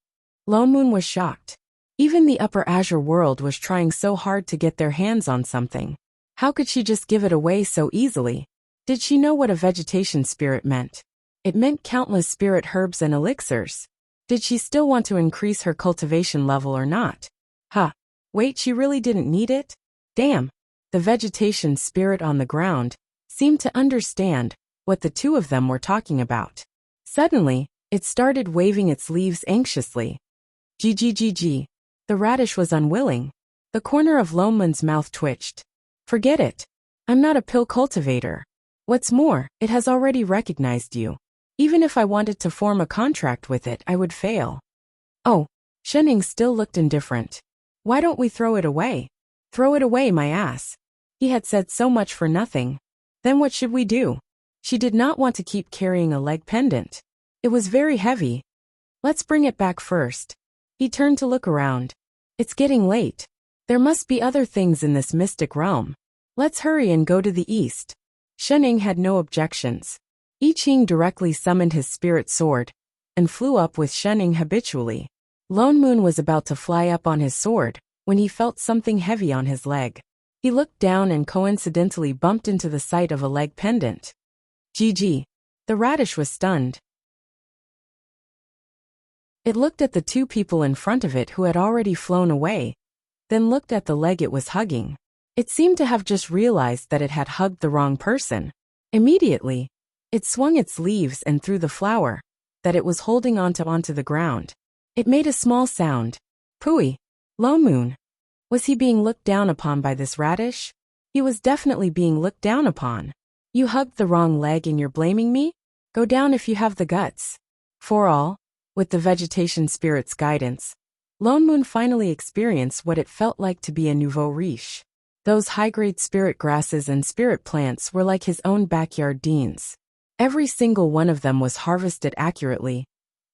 Lone Moon was shocked. Even the Upper Azure world was trying so hard to get their hands on something. How could she just give it away so easily? Did she know what a vegetation spirit meant? It meant countless spirit herbs and elixirs. Did she still want to increase her cultivation level or not? Wait, she really didn't need it? Damn. The vegetation spirit on the ground seemed to understand what the two of them were talking about. Suddenly, it started waving its leaves anxiously. GGGG. The radish was unwilling. The corner of Lone Moon's mouth twitched. Forget it. I'm not a pill cultivator. What's more, it has already recognized you. Even if I wanted to form a contract with it, I would fail. Oh, Shening still looked indifferent. Why don't we throw it away? Throw it away, my ass. He had said so much for nothing. Then what should we do? She did not want to keep carrying a leg pendant. It was very heavy. Let's bring it back first. He turned to look around. It's getting late. There must be other things in this mystic realm. Let's hurry and go to the east. Shening had no objections. I Ching directly summoned his spirit sword and flew up with Shening habitually. Lone Moon was about to fly up on his sword when he felt something heavy on his leg. He looked down and coincidentally bumped into the sight of a leg pendant. GG. The radish was stunned. It looked at the two people in front of it who had already flown away, then looked at the leg it was hugging. It seemed to have just realized that it had hugged the wrong person. Immediately, it swung its leaves and threw the flower that it was holding onto the ground. It made a small sound. Pooey. Lone Moon. Was he being looked down upon by this radish? He was definitely being looked down upon. You hugged the wrong leg and you're blaming me? Go down if you have the guts. For all, with the vegetation spirit's guidance, Lone Moon finally experienced what it felt like to be a nouveau riche. Those high-grade spirit grasses and spirit plants were like his own backyard deans. Every single one of them was harvested accurately,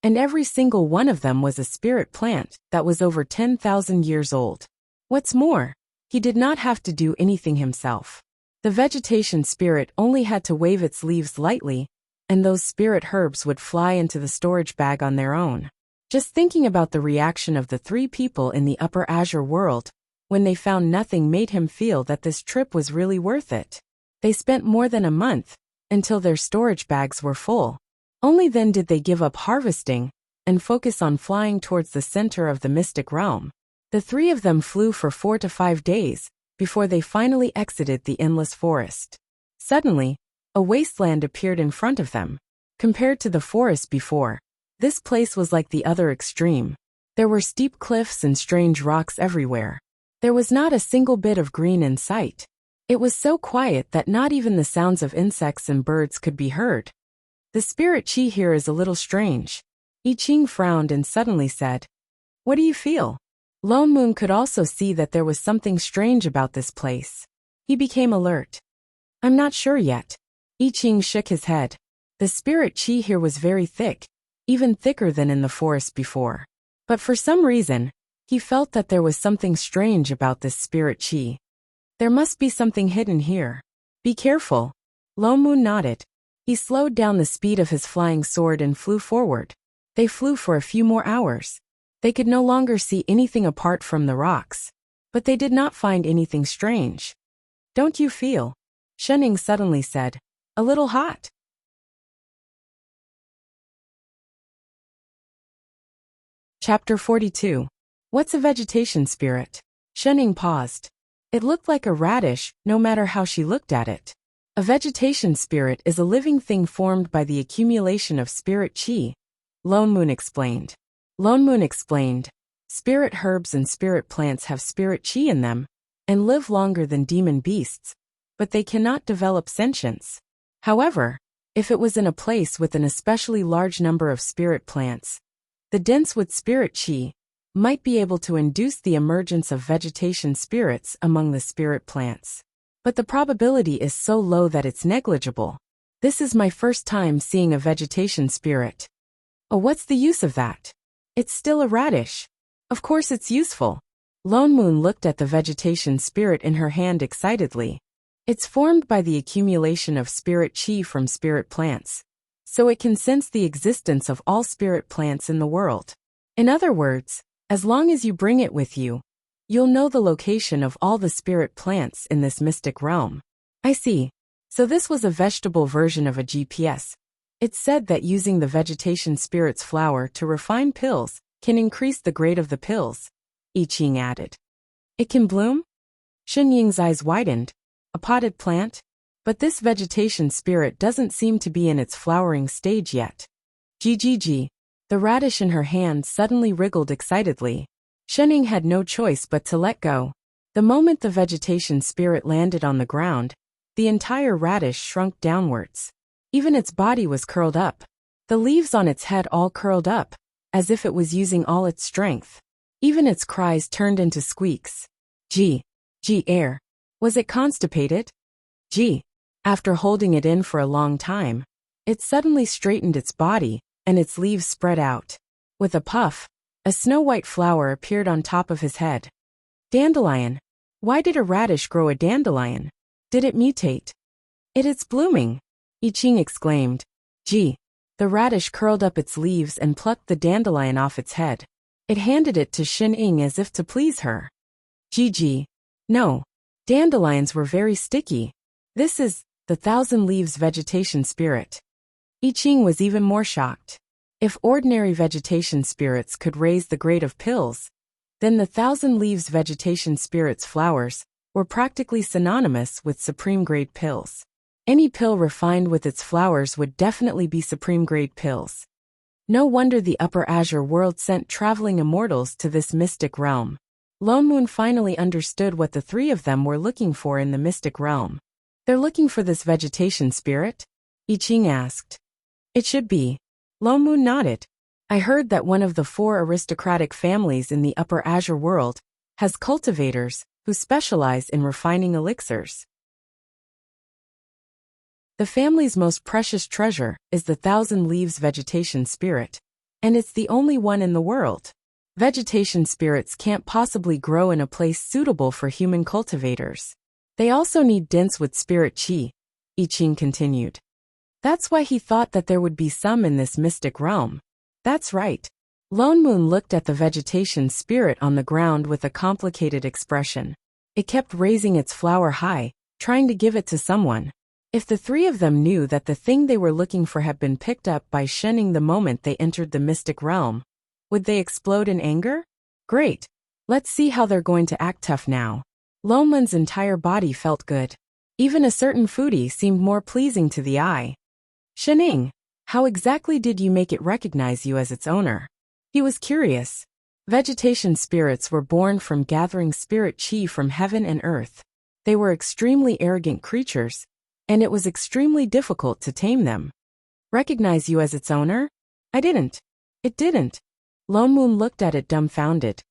and every single one of them was a spirit plant that was over 10,000 years old. What's more, he did not have to do anything himself. The vegetation spirit only had to wave its leaves lightly, and those spirit herbs would fly into the storage bag on their own. Just thinking about the reaction of the three people in the Upper Azure world when they found nothing made him feel that this trip was really worth it. They spent more than a month until their storage bags were full. Only then did they give up harvesting and focus on flying towards the center of the mystic realm. The three of them flew for 4 to 5 days before they finally exited the endless forest. Suddenly, a wasteland appeared in front of them. Compared to the forest before, this place was like the other extreme. There were steep cliffs and strange rocks everywhere. There was not a single bit of green in sight. It was so quiet that not even the sounds of insects and birds could be heard. The spirit chi here is a little strange. I Ching frowned and suddenly said, "What do you feel?" Lone Moon could also see that there was something strange about this place. He became alert. "I'm not sure yet." I Ching shook his head. The spirit chi here was very thick, even thicker than in the forest before. But for some reason, he felt that there was something strange about this spirit chi. There must be something hidden here. Be careful. Lone Moon nodded. He slowed down the speed of his flying sword and flew forward. They flew for a few more hours. They could no longer see anything apart from the rocks. But they did not find anything strange. Don't you feel? Shening suddenly said. A little hot. Chapter 42. What's a vegetation spirit? Shening paused. It looked like a radish, no matter how she looked at it. A vegetation spirit is a living thing formed by the accumulation of spirit chi. Lone Moon explained. Spirit herbs and spirit plants have spirit chi in them, and live longer than demon beasts, but they cannot develop sentience. However, if it was in a place with an especially large number of spirit plants, the dense with spirit chi might be able to induce the emergence of vegetation spirits among the spirit plants. But the probability is so low that it's negligible. This is my first time seeing a vegetation spirit. Oh, what's the use of that? It's still a radish. Of course it's useful. Lone Moon looked at the vegetation spirit in her hand excitedly. It's formed by the accumulation of spirit chi from spirit plants, so it can sense the existence of all spirit plants in the world. In other words, as long as you bring it with you, you'll know the location of all the spirit plants in this mystic realm. I see. So this was a vegetable version of a GPS. It's said that using the vegetation spirit's flower to refine pills can increase the grade of the pills, I Ching added. It can bloom? Shen Ying's eyes widened. A potted plant? But this vegetation spirit doesn't seem to be in its flowering stage yet. GGG. The radish in her hand suddenly wriggled excitedly. Shen Ying had no choice but to let go. The moment the vegetation spirit landed on the ground, the entire radish shrunk downwards. Even its body was curled up. The leaves on its head all curled up, as if it was using all its strength. Even its cries turned into squeaks. Air. Was it constipated? After holding it in for a long time, it suddenly straightened its body, and its leaves spread out. With a puff, a snow-white flower appeared on top of his head. Dandelion. Why did a radish grow a dandelion? Did it mutate? It's blooming, I Ching exclaimed. The radish curled up its leaves and plucked the dandelion off its head. It handed it to Shen Ying as if to please her. No. Dandelions were very sticky. This is the thousand leaves vegetation spirit. I Ching was even more shocked. If ordinary vegetation spirits could raise the grade of pills, then the thousand leaves vegetation spirit's flowers were practically synonymous with supreme grade pills. Any pill refined with its flowers would definitely be supreme grade pills. No wonder the Upper Azure world sent traveling immortals to this mystic realm. Lone Moon finally understood what the three of them were looking for in the mystic realm. They're looking for this vegetation spirit? I Ching asked. It should be. Lone Moon nodded. I heard that one of the 4 aristocratic families in the Upper Azure world has cultivators who specialize in refining elixirs. The family's most precious treasure is the thousand leaves vegetation spirit, and it's the only one in the world. Vegetation spirits can't possibly grow in a place suitable for human cultivators. They also need dense with spirit chi, I Ching continued. That's why he thought that there would be some in this mystic realm. That's right. Lone Moon looked at the vegetation spirit on the ground with a complicated expression. It kept raising its flower high, trying to give it to someone. If the three of them knew that the thing they were looking for had been picked up by Shen Ying the moment they entered the mystic realm, would they explode in anger? Great. Let's see how they're going to act tough now. Lone Moon's entire body felt good. Even a certain foodie seemed more pleasing to the eye. Shen Ying, how exactly did you make it recognize you as its owner? He was curious. Vegetation spirits were born from gathering spirit chi from heaven and earth. They were extremely arrogant creatures, and it was extremely difficult to tame them. Recognize you as its owner? I didn't. It didn't. Lone Moon looked at it dumbfounded.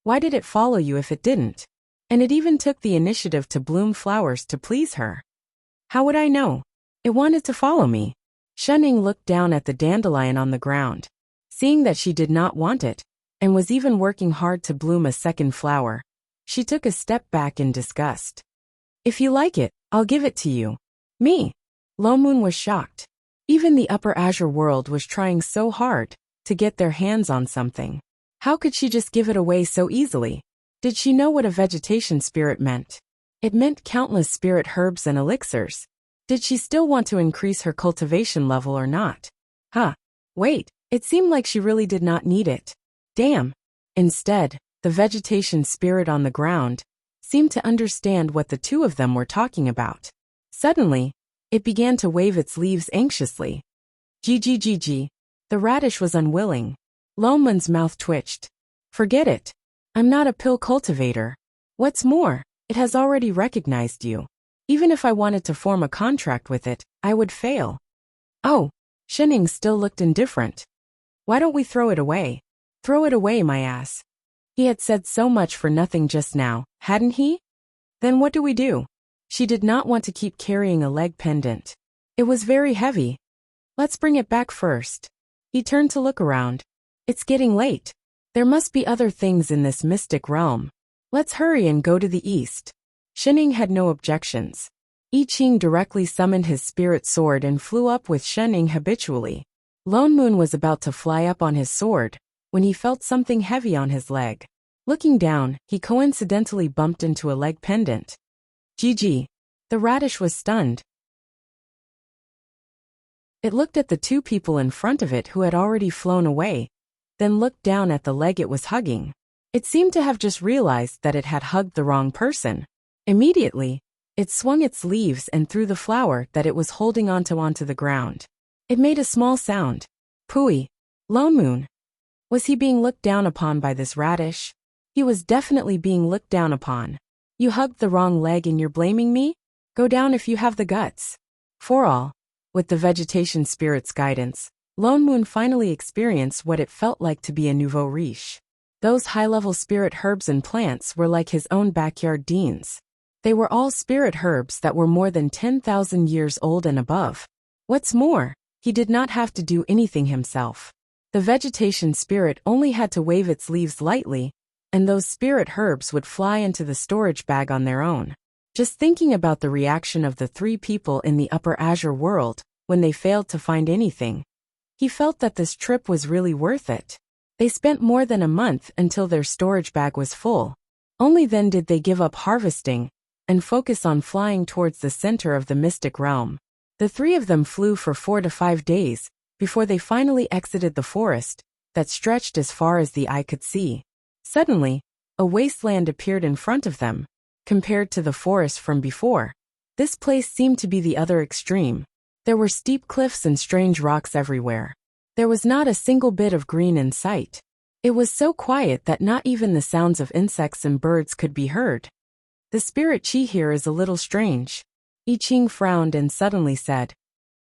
Why did it follow you if it didn't? And it even took the initiative to bloom flowers to please her. How would I know? It wanted to follow me. Shenning looked down at the dandelion on the ground. Seeing that she did not want it, and was even working hard to bloom a second flower, she took a step back in disgust. If you like it, I'll give it to you. Me? Lone Moon was shocked. Even the Upper Azure world was trying so hard to get their hands on something. How could she just give it away so easily? Did she know what a vegetation spirit meant? It meant countless spirit herbs and elixirs. Did she still want to increase her cultivation level or not? Wait, it seemed like she really did not need it. Damn. Instead, the vegetation spirit on the ground seemed to understand what the two of them were talking about. Suddenly, it began to wave its leaves anxiously. GGGG. The radish was unwilling. Lone Moon's mouth twitched. Forget it. I'm not a pill cultivator. What's more, it has already recognized you. Even if I wanted to form a contract with it, I would fail. Oh, Shenning still looked indifferent. Why don't we throw it away? Throw it away, my ass. He had said so much for nothing just now, hadn't he? Then what do we do? She did not want to keep carrying a leg pendant. It was very heavy. Let's bring it back first. He turned to look around. It's getting late. There must be other things in this mystic realm. Let's hurry and go to the east. Shenning had no objections. I Ching directly summoned his spirit sword and flew up with Shenning habitually. Lone Moon was about to fly up on his sword when he felt something heavy on his leg. Looking down, he coincidentally bumped into a leg pendant. GG. The radish was stunned. It looked at the two people in front of it who had already flown away, then looked down at the leg it was hugging. It seemed to have just realized that it had hugged the wrong person. Immediately, it swung its leaves and threw the flower that it was holding onto the ground. It made a small sound. Pooey. Lone Moon. Was he being looked down upon by this radish? He was definitely being looked down upon. You hugged the wrong leg and you're blaming me? Go down if you have the guts. For all, with the vegetation spirit's guidance, Lone Moon finally experienced what it felt like to be a nouveau riche. Those high-level spirit herbs and plants were like his own backyard deans. They were all spirit herbs that were more than 10,000 years old and above. What's more, he did not have to do anything himself. The vegetation spirit only had to wave its leaves lightly, and those spirit herbs would fly into the storage bag on their own. Just thinking about the reaction of the three people in the Upper Azure world when they failed to find anything, he felt that this trip was really worth it. They spent more than a month until their storage bag was full. Only then did they give up harvesting and focus on flying towards the center of the mystic realm. The three of them flew for 4 to 5 days before they finally exited the forest that stretched as far as the eye could see. Suddenly, a wasteland appeared in front of them. Compared to the forest from before, this place seemed to be the other extreme. There were steep cliffs and strange rocks everywhere. There was not a single bit of green in sight. It was so quiet that not even the sounds of insects and birds could be heard. The spirit chi here is a little strange. I Ching frowned and suddenly said,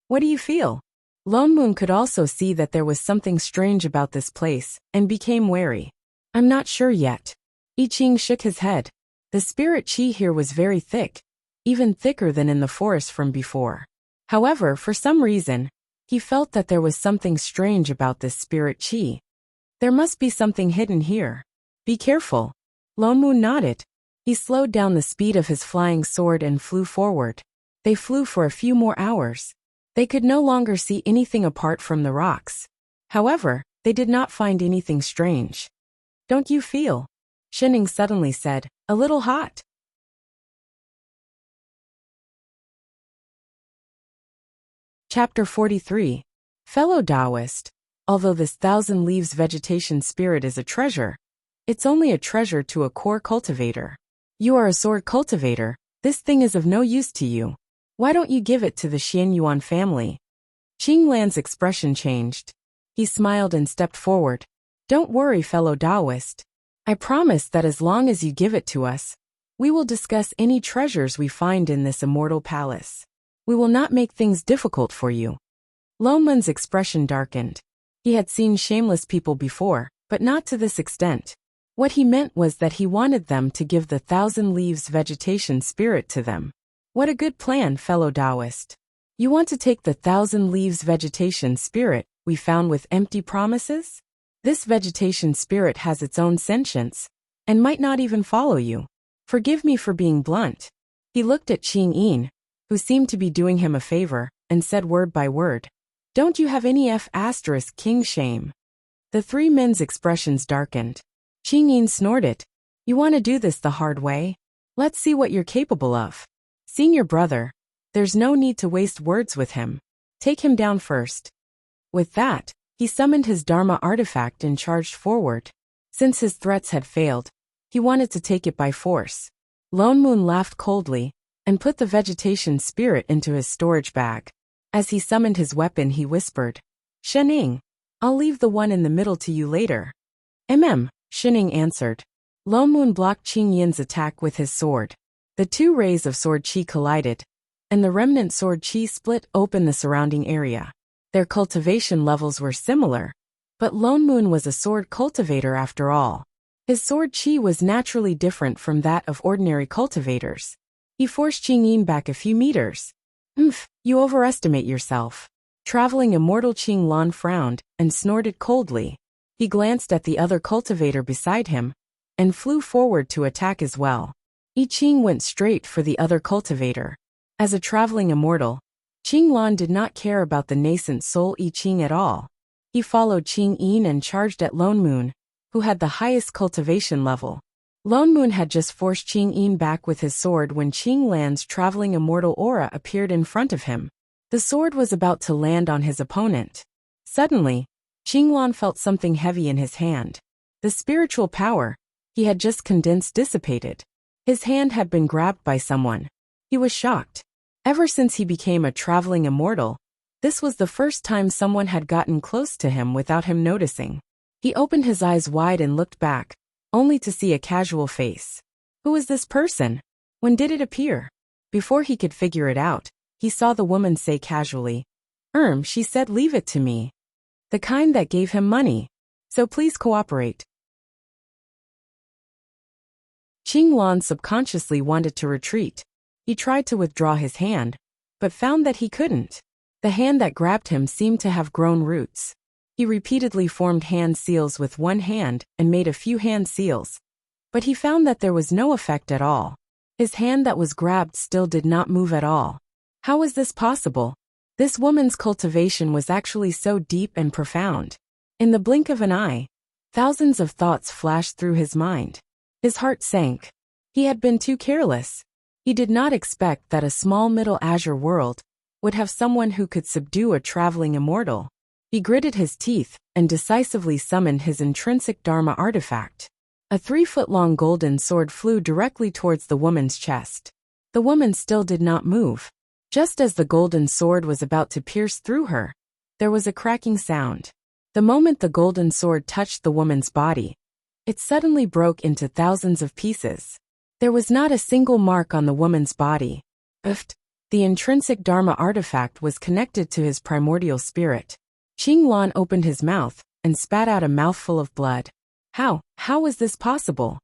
What do you feel? Lone Moon could also see that there was something strange about this place and became wary. I'm not sure yet. I Ching shook his head. The spirit chi here was very thick, even thicker than in the forest from before. However, for some reason, he felt that there was something strange about this spirit chi. There must be something hidden here. Be careful. Lone Moon nodded. He slowed down the speed of his flying sword and flew forward. They flew for a few more hours. They could no longer see anything apart from the rocks. However, they did not find anything strange. Don't you feel? Shenning suddenly said, a little hot. Chapter 43. Fellow Taoist, although this 1,000 leaves vegetation spirit is a treasure, it's only a treasure to a core cultivator. You are a sword cultivator, this thing is of no use to you. Why don't you give it to the Xianyuan family? Qing Lan's expression changed. He smiled and stepped forward. Don't worry, fellow Taoist. I promise that as long as you give it to us, we will discuss any treasures we find in this immortal palace. We will not make things difficult for you. Lone Moon's expression darkened. He had seen shameless people before, but not to this extent. What he meant was that he wanted them to give the 1,000 leaves vegetation spirit to them. What a good plan, fellow Taoist. You want to take the 1,000 leaves vegetation spirit we found with empty promises? This vegetation spirit has its own sentience, and might not even follow you. Forgive me for being blunt. He looked at Qing Yin, who seemed to be doing him a favor, and said word by word, "Don't you have any king shame?" The three men's expressions darkened. Qing Yin snorted, "You want to do this the hard way? Let's see what you're capable of. Seeing your brother, there's no need to waste words with him. Take him down first." With that, he summoned his Dharma artifact and charged forward. Since his threats had failed, he wanted to take it by force. Lone Moon laughed coldly and put the vegetation spirit into his storage bag. As he summoned his weapon, he whispered, "Shening, I'll leave the one in the middle to you later." Shening answered. Lone Moon blocked Qing Yin's attack with his sword. The two rays of sword chi collided, and the remnant sword chi split open the surrounding area. Their cultivation levels were similar, but Lone Moon was a sword cultivator after all. His sword chi was naturally different from that of ordinary cultivators. He forced Qing Yin back a few meters. You overestimate yourself." Traveling immortal Qing Lan frowned and snorted coldly. He glanced at the other cultivator beside him and flew forward to attack as well. I Ching went straight for the other cultivator. As a traveling immortal, Qing Lan did not care about the nascent soul I Ching at all. He followed Qing Yin and charged at Lone Moon, who had the highest cultivation level. Lone Moon had just forced Qing Yin back with his sword when Qing Lan's traveling immortal aura appeared in front of him. The sword was about to land on his opponent. Suddenly, Qing Lan felt something heavy in his hand. The spiritual power he had just condensed dissipated. His hand had been grabbed by someone. He was shocked. Ever since he became a traveling immortal, this was the first time someone had gotten close to him without him noticing. He opened his eyes wide and looked back, only to see a casual face. Who was this person? When did it appear? Before he could figure it out, he saw the woman say casually, she said, leave it to me. The kind that gave him money. So please cooperate." Qing Lan subconsciously wanted to retreat. He tried to withdraw his hand, but found that he couldn't. The hand that grabbed him seemed to have grown roots. He repeatedly formed hand seals with one hand and made a few hand seals, but he found that there was no effect at all. His hand that was grabbed still did not move at all. How was this possible? This woman's cultivation was actually so deep and profound. In the blink of an eye, thousands of thoughts flashed through his mind. His heart sank. He had been too careless. He did not expect that a small Middle Azure world would have someone who could subdue a traveling immortal. He gritted his teeth and decisively summoned his intrinsic Dharma artifact. A 3-foot-long golden sword flew directly towards the woman's chest. The woman still did not move. Just as the golden sword was about to pierce through her, there was a cracking sound. The moment the golden sword touched the woman's body, it suddenly broke into thousands of pieces. There was not a single mark on the woman's body. The intrinsic Dharma artifact was connected to his primordial spirit. Qing Lan opened his mouth and spat out a mouthful of blood. How was this possible?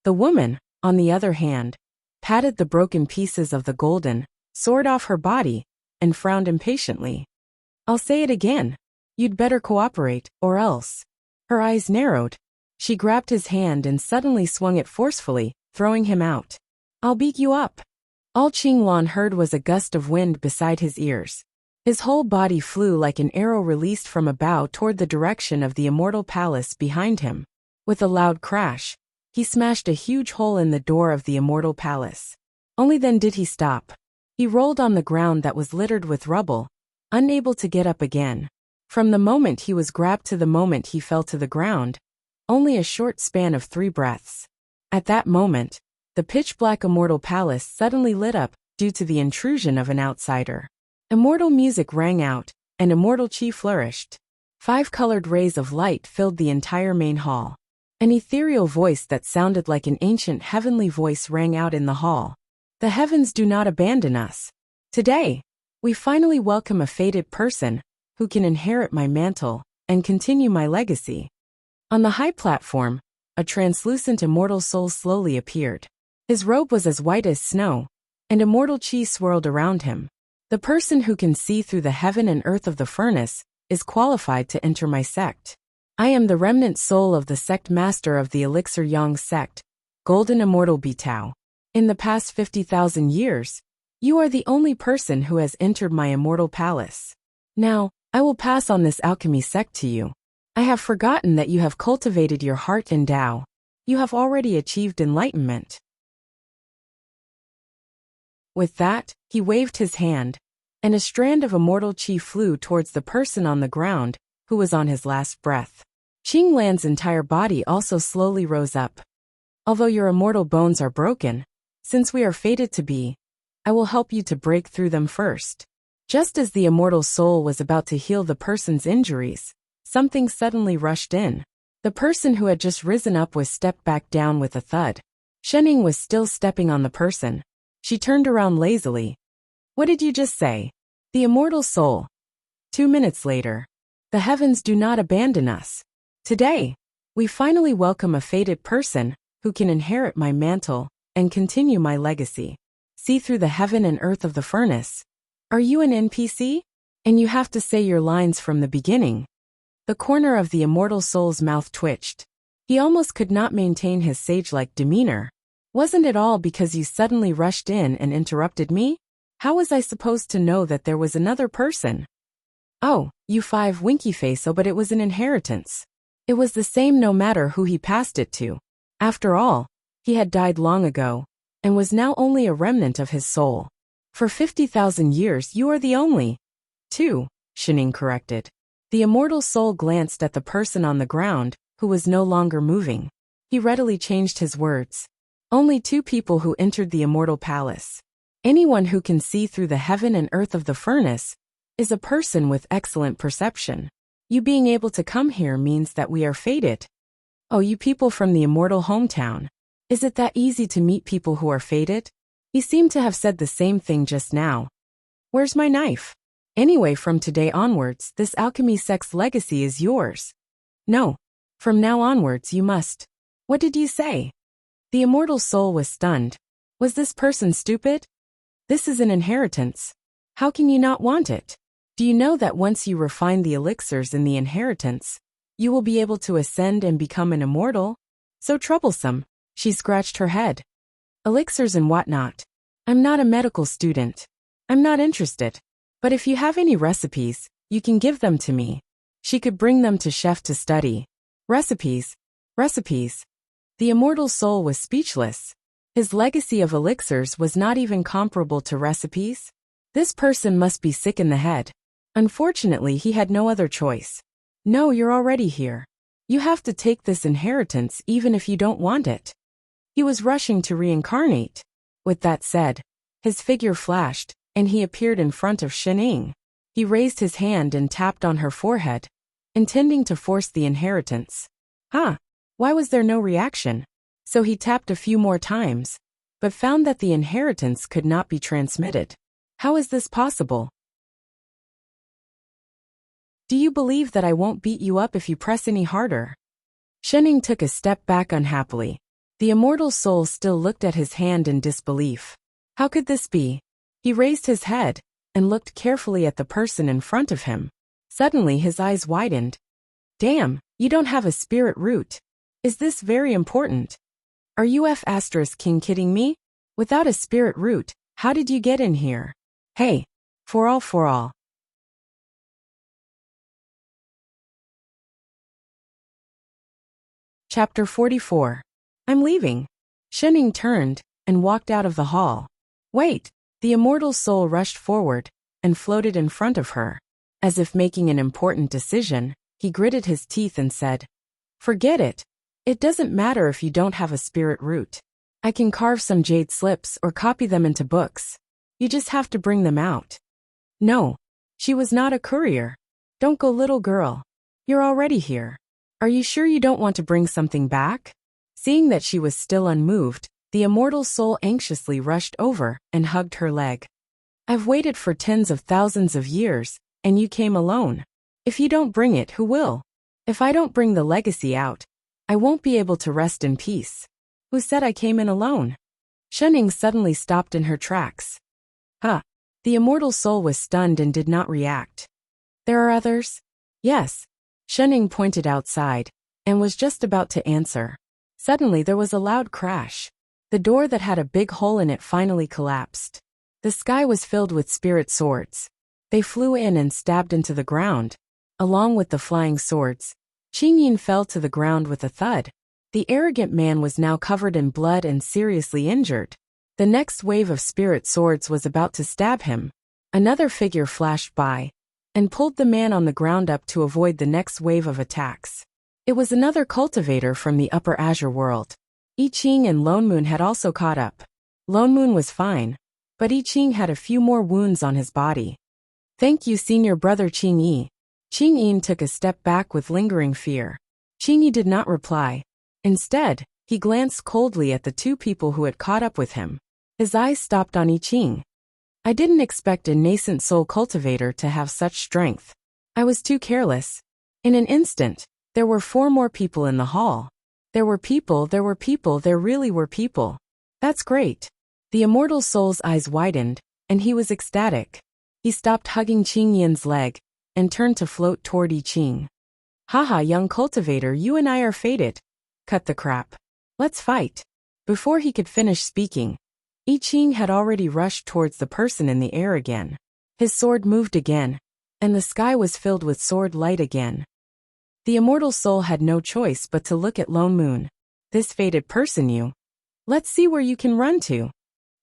The woman, on the other hand, patted the broken pieces of the golden sword off her body and frowned impatiently. I'll say it again. You'd better cooperate, or else. Her eyes narrowed. She grabbed his hand and suddenly swung it forcefully, throwing him out. I'll beat you up. All Qing Lan heard was a gust of wind beside his ears. His whole body flew like an arrow released from a bow toward the direction of the immortal palace behind him. With a loud crash, he smashed a huge hole in the door of the immortal palace. Only then did he stop. He rolled on the ground that was littered with rubble, unable to get up again. From the moment he was grabbed to the moment he fell to the ground, only a short span of 3 breaths. At that moment, the pitch-black immortal palace suddenly lit up due to the intrusion of an outsider. Immortal music rang out, and immortal chi flourished. 5 colored rays of light filled the entire main hall. An ethereal voice that sounded like an ancient heavenly voice rang out in the hall. The heavens do not abandon us. Today, we finally welcome a fated person who can inherit my mantle and continue my legacy. On the high platform, a translucent immortal soul slowly appeared. His robe was as white as snow, and immortal chi swirled around him. The person who can see through the heaven and earth of the furnace is qualified to enter my sect. I am the remnant soul of the sect master of the Elixir Yang sect, Golden Immortal Bitao. In the past 50,000 years, you are the only person who has entered my immortal palace. Now, I will pass on this alchemy sect to you. I have forgotten that you have cultivated your heart in Tao. You have already achieved enlightenment. With that, he waved his hand, and a strand of immortal qi flew towards the person on the ground, who was on his last breath. Qing Lan's entire body also slowly rose up. Although your immortal bones are broken, since we are fated to be, I will help you to break through them first. Just as the immortal soul was about to heal the person's injuries, something suddenly rushed in. The person who had just risen up was stepped back down with a thud. Shening was still stepping on the person. She turned around lazily. What did you just say? The immortal soul. 2 minutes later. The heavens do not abandon us. Today, we finally welcome a fated person who can inherit my mantle and continue my legacy. See through the heaven and earth of the furnace. Are you an NPC? And you have to say your lines from the beginning. The corner of the immortal soul's mouth twitched. He almost could not maintain his sage-like demeanor. Wasn't it all because you suddenly rushed in and interrupted me? How was I supposed to know that there was another person? Oh, you 5 winky face, but it was an inheritance. It was the same no matter who he passed it to. After all, he had died long ago, and was now only a remnant of his soul. For 50,000 years you are the only. 2, Shining corrected. The immortal soul glanced at the person on the ground, who was no longer moving. He readily changed his words. Only 2 people who entered the immortal palace. Anyone who can see through the heaven and earth of the furnace is a person with excellent perception. You being able to come here means that we are fated. Oh, you people from the immortal hometown. Is it that easy to meet people who are fated? He seemed to have said the same thing just now. Where's my knife? Anyway, from today onwards, this alchemy sect's legacy is yours. No. From now onwards you must. What did you say? The immortal soul was stunned. Was this person stupid? This is an inheritance. How can you not want it? Do you know that once you refine the elixirs in the inheritance, you will be able to ascend and become an immortal? So troublesome. She scratched her head. Elixirs and whatnot. I'm not a medical student. I'm not interested. But if you have any recipes, you can give them to me. She could bring them to Chef to study. Recipes. Recipes. The immortal soul was speechless. His legacy of elixirs was not even comparable to recipes. This person must be sick in the head. Unfortunately, he had no other choice. No, you're already here. You have to take this inheritance even if you don't want it. He was rushing to reincarnate. With that said, his figure flashed, and he appeared in front of Shining. He raised his hand and tapped on her forehead, intending to force the inheritance. Huh? Why was there no reaction? So he tapped a few more times, but found that the inheritance could not be transmitted. How is this possible? Do you believe that I won't beat you up if you press any harder? Shining took a step back unhappily. The immortal soul still looked at his hand in disbelief. How could this be? He raised his head and looked carefully at the person in front of him. Suddenly his eyes widened. Damn, you don't have a spirit root. Is this very important? Are you King kidding me? Without a spirit root, how did you get in here? Hey, for all. Chapter 44. I'm leaving. Shining turned and walked out of the hall. Wait, the immortal soul rushed forward and floated in front of her. As if making an important decision, he gritted his teeth and said, Forget it. It doesn't matter if you don't have a spirit root. I can carve some jade slips or copy them into books. You just have to bring them out. No, she was not a courier. Don't go, little girl. You're already here. Are you sure you don't want to bring something back? Seeing that she was still unmoved, the immortal soul anxiously rushed over and hugged her leg. I've waited for tens of thousands of years, and you came alone. If you don't bring it, who will? If I don't bring the legacy out, I won't be able to rest in peace. Who said I came in alone? Shining suddenly stopped in her tracks. Huh. The immortal soul was stunned and did not react. There are others? Yes. Shenning pointed outside, and was just about to answer. Suddenly there was a loud crash. The door that had a big hole in it finally collapsed. The sky was filled with spirit swords. They flew in and stabbed into the ground. Along with the flying swords, Qing Yin fell to the ground with a thud. The arrogant man was now covered in blood and seriously injured. The next wave of spirit swords was about to stab him. Another figure flashed by and pulled the man on the ground up to avoid the next wave of attacks. It was another cultivator from the Upper Azure world. I Ching and Lone Moon had also caught up. Lone Moon was fine, but I Ching had a few more wounds on his body. Thank you, senior brother Qing Yi. Qing Yin took a step back with lingering fear. Qing Yi did not reply. Instead, he glanced coldly at the two people who had caught up with him. His eyes stopped on I Ching. I didn't expect a nascent soul cultivator to have such strength. I was too careless. In an instant, there were 4 more people in the hall. There really were people. That's great. The immortal soul's eyes widened, and he was ecstatic. He stopped hugging Qing Yin's leg, and turned to float toward I Ching. Haha, young cultivator, you and I are fated. Cut the crap. Let's fight. Before he could finish speaking, I Ching had already rushed towards the person in the air again. His sword moved again, and the sky was filled with sword light again. The immortal soul had no choice but to look at Lone Moon. This fated person, you. Let's see where you can run to.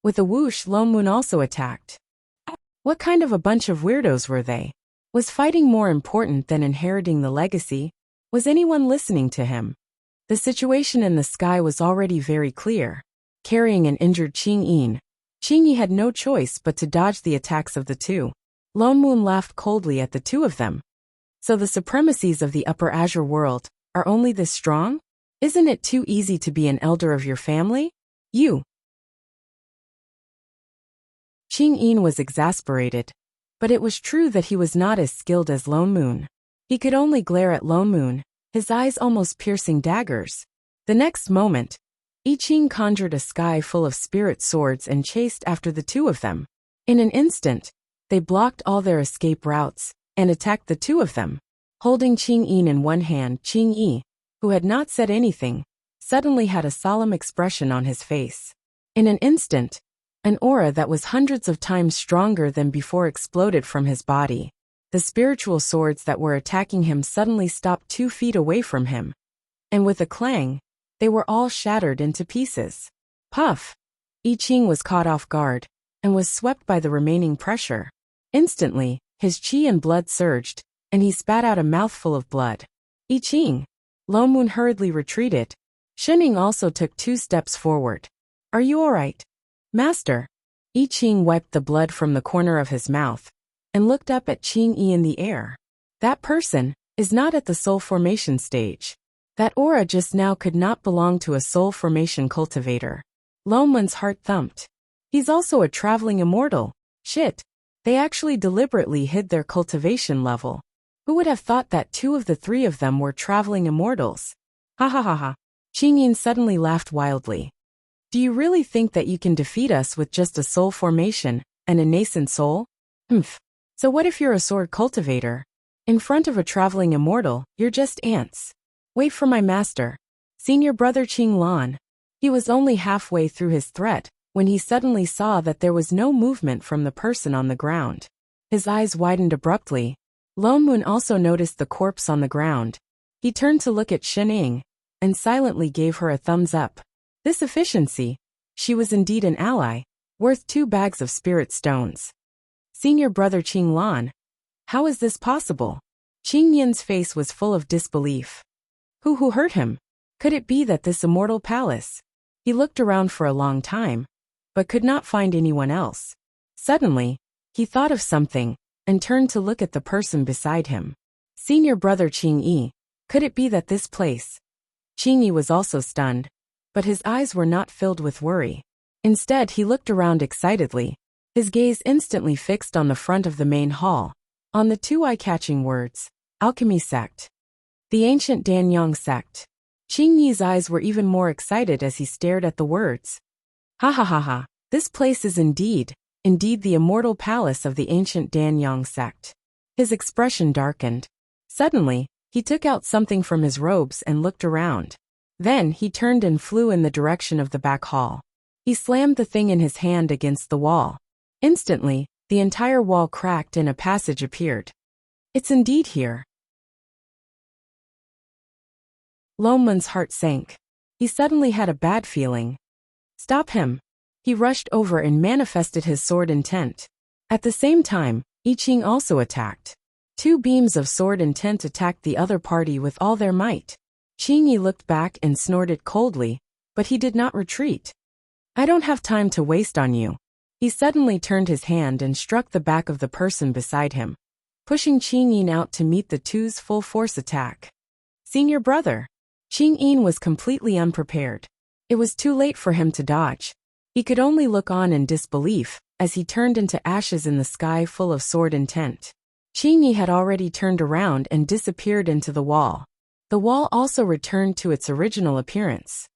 With a whoosh, Lone Moon also attacked. What kind of a bunch of weirdos were they? Was fighting more important than inheriting the legacy? Was anyone listening to him? The situation in the sky was already very clear. Carrying an injured Qing Yin, Qing Yi had no choice but to dodge the attacks of the two. Lone Moon laughed coldly at the two of them. So the supremacies of the Upper Azure world are only this strong? Isn't it too easy to be an elder of your family? You. Qing Yin was exasperated, but it was true that he was not as skilled as Lone Moon. He could only glare at Lone Moon, his eyes almost piercing daggers. The next moment, I Ching conjured a sky full of spirit swords and chased after the two of them. In an instant, they blocked all their escape routes and attacked the two of them. Holding Qing Yin in one hand, Qing Yi, who had not said anything, suddenly had a solemn expression on his face. In an instant, an aura that was hundreds of times stronger than before exploded from his body. The spiritual swords that were attacking him suddenly stopped 2 feet away from him. And with a clang, they were all shattered into pieces. Puff! I Ching was caught off guard, and was swept by the remaining pressure. Instantly, his qi and blood surged, and he spat out a mouthful of blood. I Ching! Lone Moon hurriedly retreated. Shenning also took 2 steps forward. Are you alright? Master. I Ching wiped the blood from the corner of his mouth, and looked up at Qing Yi in the air. That person is not at the soul formation stage. That aura just now could not belong to a soul formation cultivator. Lone Moon's heart thumped. He's also a traveling immortal. Shit. They actually deliberately hid their cultivation level. Who would have thought that 2 of the 3 of them were traveling immortals? Ha ha ha ha. Qing Yin suddenly laughed wildly. Do you really think that you can defeat us with just a soul formation and a nascent soul? Humph. So what if you're a sword cultivator? In front of a traveling immortal, you're just ants. Wait for my master. Senior brother Qing Lan. He was only halfway through his threat when he suddenly saw that there was no movement from the person on the ground. His eyes widened abruptly. Lone Moon also noticed the corpse on the ground. He turned to look at Shen Ying, and silently gave her a thumbs up. This efficiency. She was indeed an ally, worth 2 bags of spirit stones. Senior brother Qing Lan. How is this possible? Qing Yin's face was full of disbelief. Who hurt him? Could it be that this immortal palace? He looked around for a long time, but could not find anyone else. Suddenly, he thought of something, and turned to look at the person beside him. Senior brother Qing Yi. Could it be that this place? Qing Yi was also stunned, but his eyes were not filled with worry. Instead, he looked around excitedly, his gaze instantly fixed on the front of the main hall, on the 2 eye-catching words, Alchemy Sect. The ancient Danyang sect. Qing Yi's eyes were even more excited as he stared at the words. Ha ha ha ha, this place is indeed indeed the immortal palace of the ancient Danyang sect. His expression darkened. Suddenly, he took out something from his robes and looked around. Then he turned and flew in the direction of the back hall. He slammed the thing in his hand against the wall. Instantly, the entire wall cracked and a passage appeared. It's indeed here. Lomun's heart sank. He suddenly had a bad feeling. Stop him. He rushed over and manifested his sword intent. At the same time, I Ching also attacked. Two beams of sword intent attacked the other party with all their might. Qing Yi looked back and snorted coldly, but he did not retreat. I don't have time to waste on you. He suddenly turned his hand and struck the back of the person beside him, pushing Qing Yin out to meet the two's full force attack. Senior brother. Qing Yin was completely unprepared. It was too late for him to dodge. He could only look on in disbelief, as he turned into ashes in the sky full of sword intent. Qing Yi had already turned around and disappeared into the wall. The wall also returned to its original appearance.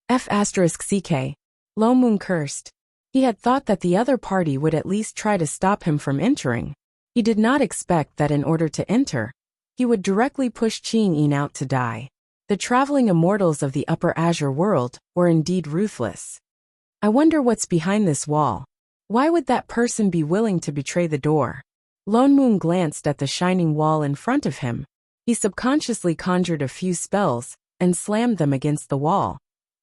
F***CK. Lomun cursed. He had thought that the other party would at least try to stop him from entering. He did not expect that in order to enter, he would directly push Qing Yin out to die. The traveling immortals of the Upper Azure world were indeed ruthless. I wonder what's behind this wall. Why would that person be willing to betray the door? Lomun glanced at the shining wall in front of him. He subconsciously conjured a few spells and slammed them against the wall,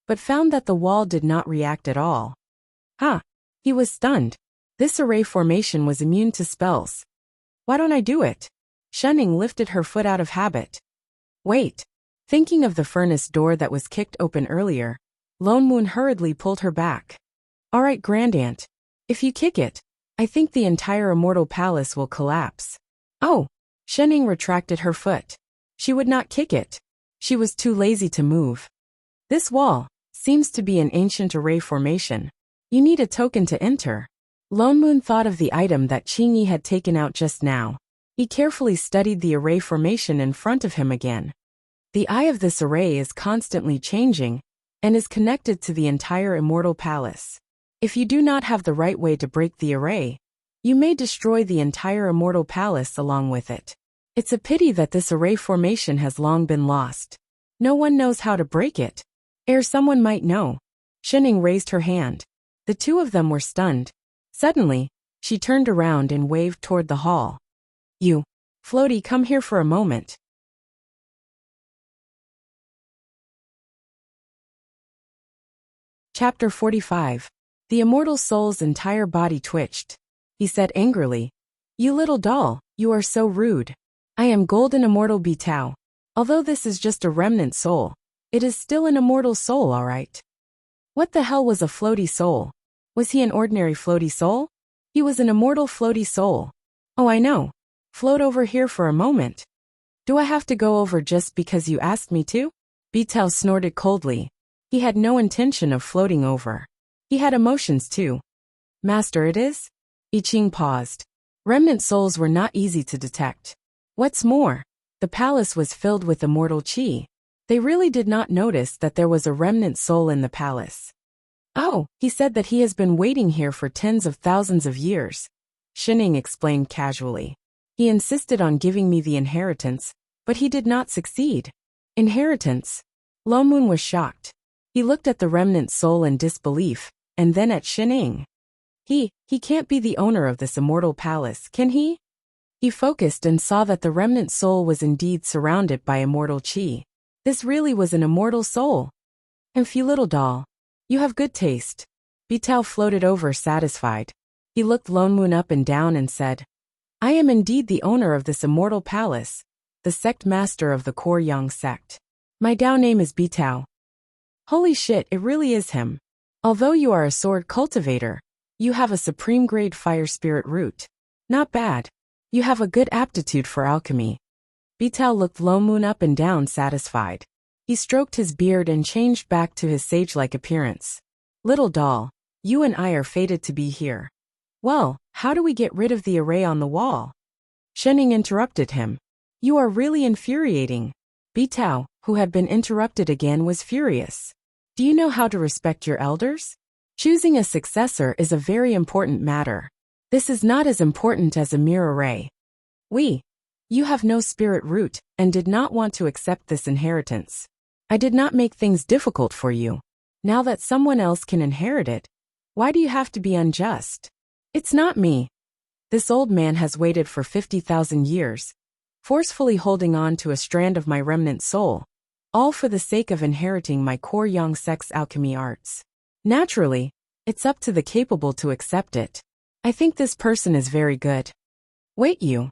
but found that the wall did not react at all. He was stunned. This array formation was immune to spells. Why don't I do it? Shunning lifted her foot out of habit. Wait. Thinking of the furnace door that was kicked open earlier, Lomun hurriedly pulled her back. All right, Grandaunt. If you kick it, I think the entire immortal palace will collapse. Oh! Shunning retracted her foot. She would not kick it. She was too lazy to move. This wall seems to be an ancient array formation. You need a token to enter. Lomun thought of the item that Qing Yi had taken out just now. He carefully studied the array formation in front of him again. The eye of this array is constantly changing and is connected to the entire immortal palace. If you do not have the right way to break the array, you may destroy the entire immortal palace along with it. It's a pity that this array formation has long been lost. No one knows how to break it. Ere someone might know. Shunning raised her hand. The two of them were stunned. Suddenly, she turned around and waved toward the hall. You, Floaty, come here for a moment. Chapter 45. The immortal soul's entire body twitched. He said angrily, You little doll, you are so rude. I am Golden Immortal Bitao. Although this is just a remnant soul, it is still an immortal soul, all right. What the hell was a floaty soul? Was he an ordinary floaty soul? He was an immortal floaty soul. Oh, I know. Float over here for a moment. Do I have to go over just because you asked me to? Bitao snorted coldly. He had no intention of floating over. He had emotions too. Master, it is? I Ching paused. Remnant souls were not easy to detect. What's more, the palace was filled with immortal qi. They really did not notice that there was a remnant soul in the palace. Oh, he said that he has been waiting here for tens of thousands of years. Shunning explained casually. He insisted on giving me the inheritance, but he did not succeed. Inheritance? Lomun was shocked. He looked at the remnant soul in disbelief, and then at Shunning. He can't be the owner of this immortal palace, can he? He focused and saw that the remnant soul was indeed surrounded by immortal qi. This really was an immortal soul. And you little doll, you have good taste. Bitao floated over satisfied. He looked Lomun up and down and said, I am indeed the owner of this immortal palace, the sect master of the Koryang sect. My Dao name is Bitao. Holy shit, it really is him. Although you are a sword cultivator, you have a supreme grade fire spirit root. Not bad. You have a good aptitude for alchemy. Bitao looked Lomun up and down satisfied. He stroked his beard and changed back to his sage-like appearance. Little doll, you and I are fated to be here. Well, how do we get rid of the array on the wall? Shunning interrupted him. You are really infuriating. Bitao, who had been interrupted again, was furious. Do you know how to respect your elders? Choosing a successor is a very important matter. This is not as important as a mere array. You have no spirit root, and did not want to accept this inheritance. I did not make things difficult for you. Now that someone else can inherit it, why do you have to be unjust? It's not me. This old man has waited for 50,000 years, forcefully holding on to a strand of my remnant soul, all for the sake of inheriting my core yang sex alchemy arts. Naturally, it's up to the capable to accept it. I think this person is very good. Wait, you.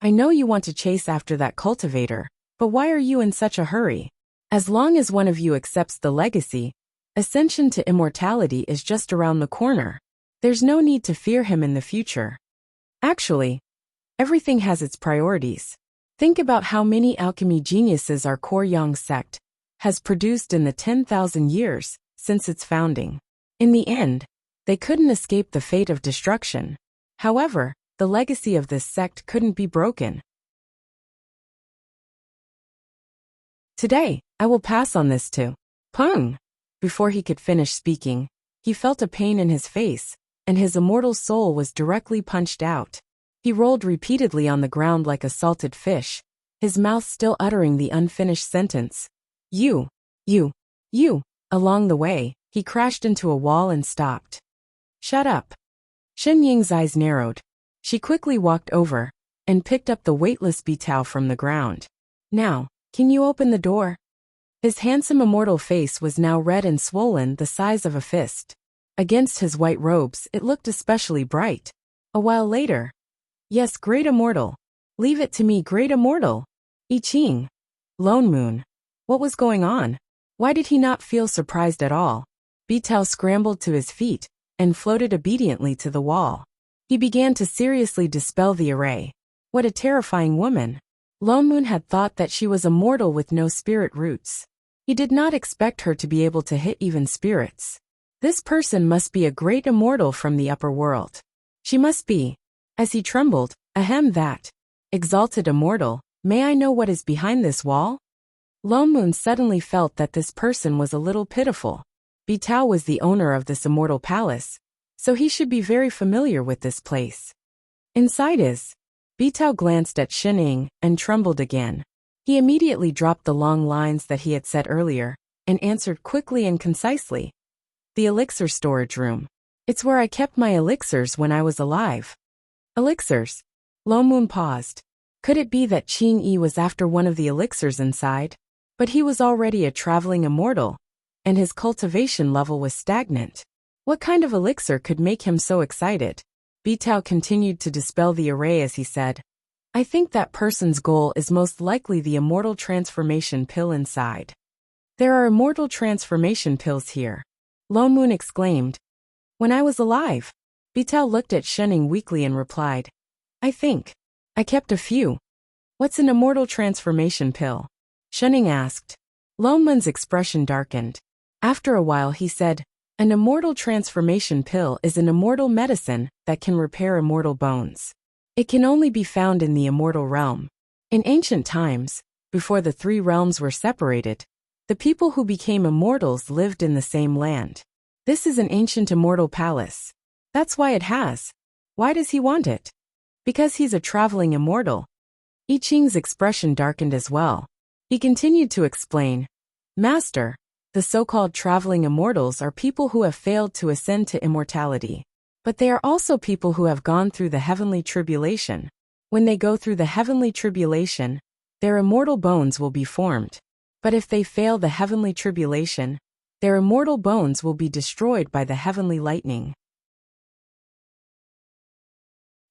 I know you want to chase after that cultivator, but why are you in such a hurry? As long as one of you accepts the legacy, ascension to immortality is just around the corner. There's no need to fear him in the future. Actually, everything has its priorities. Think about how many alchemy geniuses our core yang sect has produced in the 10,000 years since its founding. In the end, they couldn't escape the fate of destruction. However, the legacy of this sect couldn't be broken. Today, I will pass on this to Peng. Before he could finish speaking, he felt a pain in his face, and his immortal soul was directly punched out. He rolled repeatedly on the ground like a salted fish, his mouth still uttering the unfinished sentence. You. Along the way, he crashed into a wall and stopped. Shut up. Shen Ying's eyes narrowed. She quickly walked over and picked up the weightless Bitao from the ground. Now, can you open the door? His handsome immortal face was now red and swollen, the size of a fist. Against his white robes, it looked especially bright. A while later, yes, great immortal. Leave it to me, great immortal. I Ching. Lone Moon. What was going on? Why did he not feel surprised at all? Bitao scrambled to his feet and floated obediently to the wall. He began to seriously dispel the array. What a terrifying woman. Lone Moon had thought that she was a mortal with no spirit roots. He did not expect her to be able to hit even spirits. This person must be a great immortal from the upper world. She must be. As he trembled, that. Exalted immortal, may I know what is behind this wall? Lone Moon suddenly felt that this person was a little pitiful. Bitao was the owner of this immortal palace, so he should be very familiar with this place. Inside is. Bitao glanced at Shen Ying and trembled again. He immediately dropped the long lines that he had said earlier and answered quickly and concisely. The elixir storage room. It's where I kept my elixirs when I was alive. Elixirs? Lone Moon paused. Could it be that Qing Yi was after one of the elixirs inside? But he was already a traveling immortal, and his cultivation level was stagnant. What kind of elixir could make him so excited? Bitao continued to dispel the array as he said, I think that person's goal is most likely the immortal transformation pill inside. There are immortal transformation pills here. Lone Moon exclaimed. When I was alive. Bitao looked at Shen Ying weakly and replied, I think. I kept a few. What's an immortal transformation pill? Shen Ying asked. Lone Moon's expression darkened. After a while he said, an immortal transformation pill is an immortal medicine that can repair immortal bones. It can only be found in the immortal realm. In ancient times, before the three realms were separated, the people who became immortals lived in the same land. This is an ancient immortal palace. That's why it has. Why does he want it? Because he's a traveling immortal. I Ching's expression darkened as well. He continued to explain, Master, the so-called traveling immortals are people who have failed to ascend to immortality. But they are also people who have gone through the heavenly tribulation. When they go through the heavenly tribulation, their immortal bones will be formed. But if they fail the heavenly tribulation, their immortal bones will be destroyed by the heavenly lightning.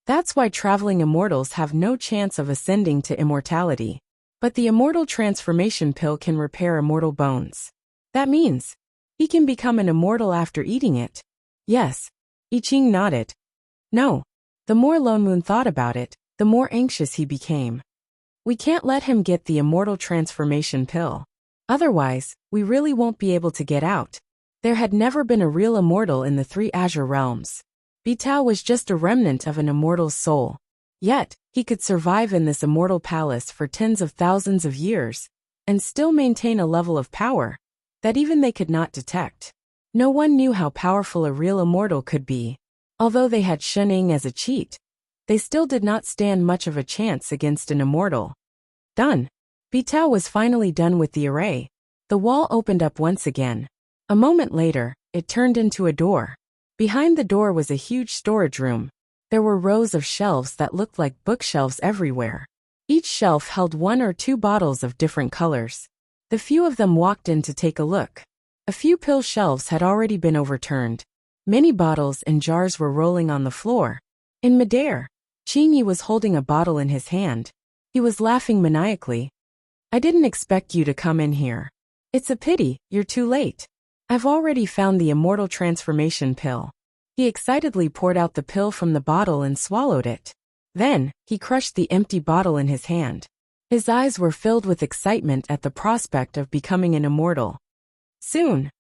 That's why traveling immortals have no chance of ascending to immortality. But the immortal transformation pill can repair immortal bones. That means he can become an immortal after eating it. Yes. I Ching nodded. No. The more Lone Moon thought about it, the more anxious he became. We can't let him get the immortal transformation pill. Otherwise, we really won't be able to get out. There had never been a real immortal in the three azure realms. Bitao was just a remnant of an immortal's soul. Yet, he could survive in this immortal palace for tens of thousands of years and still maintain a level of power that even they could not detect. No one knew how powerful a real immortal could be. Although they had Shening as a cheat, they still did not stand much of a chance against an immortal. Done. Bitao was finally done with the array. The wall opened up once again. A moment later, it turned into a door. Behind the door was a huge storage room. There were rows of shelves that looked like bookshelves everywhere. Each shelf held 1 or 2 bottles of different colors. The few of them walked in to take a look. A few pill shelves had already been overturned. Many bottles and jars were rolling on the floor. In midair, Qingyi was holding a bottle in his hand. He was laughing maniacally. I didn't expect you to come in here. It's a pity, you're too late. I've already found the immortal transformation pill. He excitedly poured out the pill from the bottle and swallowed it. Then, he crushed the empty bottle in his hand. His eyes were filled with excitement at the prospect of becoming an immortal. Soon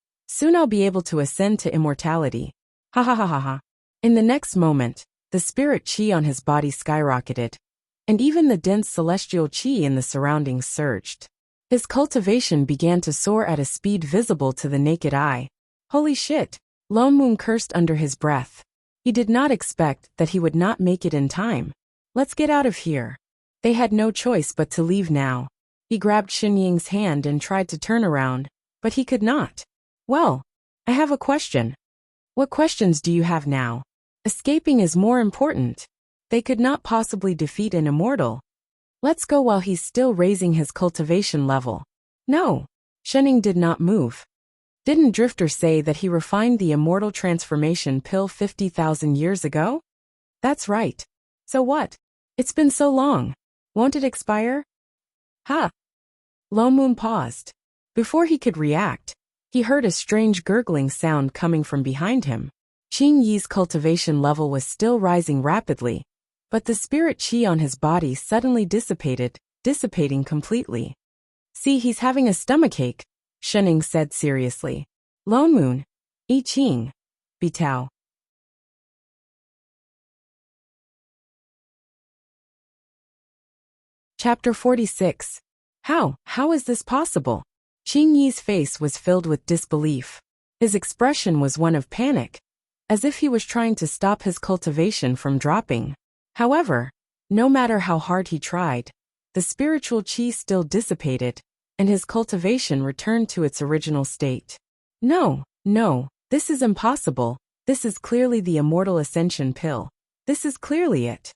I'll be able to ascend to immortality. Ha ha ha ha ha. In the next moment, the spirit chi on his body skyrocketed, and even the dense celestial chi in the surroundings surged. His cultivation began to soar at a speed visible to the naked eye. Holy shit! Lone Moon cursed under his breath. He did not expect that he would not make it in time. Let's get out of here. They had no choice but to leave now. He grabbed Xinying's hand and tried to turn around, but he could not. Well, I have a question. What questions do you have now? Escaping is more important. They could not possibly defeat an immortal. Let's go while he's still raising his cultivation level. No. Shening did not move. Didn't Drifter say that he refined the immortal transformation pill 50,000 years ago? That's right. So what? It's been so long. Won't it expire? Ha! Lone Moon paused. Before he could react, he heard a strange gurgling sound coming from behind him. Qingyi's cultivation level was still rising rapidly, but the spirit chi on his body suddenly dissipating completely. See, he's having a stomachache, Shening said seriously. Lone Moon, I Ching, Bitao. Chapter 46. How is this possible? Qingyi's face was filled with disbelief. His expression was one of panic, as if he was trying to stop his cultivation from dropping. However, no matter how hard he tried, the spiritual chi still dissipated, and his cultivation returned to its original state. No, this is impossible. This is clearly the immortal ascension pill. This is clearly it.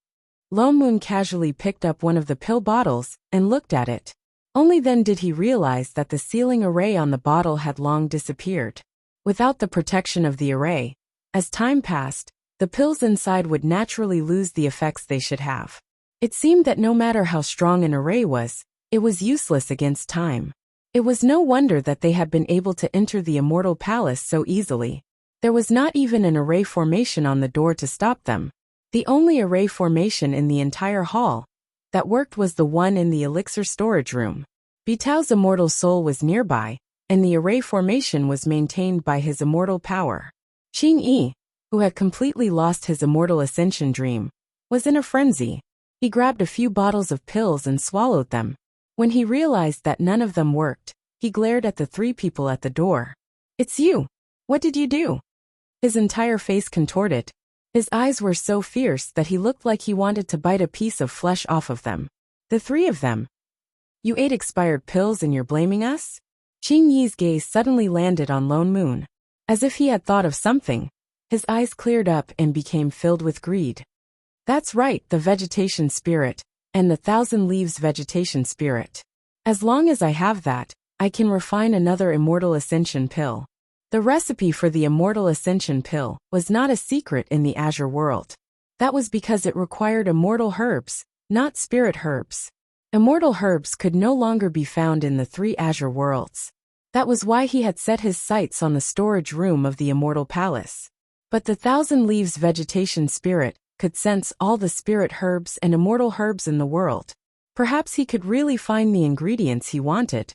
Lone Moon casually picked up one of the pill bottles and looked at it. Only then did he realize that the sealing array on the bottle had long disappeared. Without the protection of the array, as time passed, the pills inside would naturally lose the effects they should have. It seemed that no matter how strong an array was, it was useless against time. It was no wonder that they had been able to enter the immortal palace so easily. There was not even an array formation on the door to stop them. The only array formation in the entire hall that worked was the one in the elixir storage room. Bitao's immortal soul was nearby, and the array formation was maintained by his immortal power. Qingyi, who had completely lost his immortal ascension dream, was in a frenzy. He grabbed a few bottles of pills and swallowed them. When he realized that none of them worked, he glared at the 3 people at the door. It's you. What did you do? His entire face contorted. His eyes were so fierce that he looked like he wanted to bite a piece of flesh off of them. The 3 of them. You ate expired pills and you're blaming us? Qingyi's gaze suddenly landed on Lone Moon. As if he had thought of something, his eyes cleared up and became filled with greed. That's right, the vegetation spirit, and the 1,000 leaves vegetation spirit. As long as I have that, I can refine another immortal ascension pill. The recipe for the immortal ascension pill was not a secret in the Azure world. That was because it required immortal herbs, not spirit herbs. Immortal herbs could no longer be found in the 3 Azure worlds. That was why he had set his sights on the storage room of the immortal palace. But the 1,000 leaves vegetation spirit could sense all the spirit herbs and immortal herbs in the world. Perhaps he could really find the ingredients he wanted.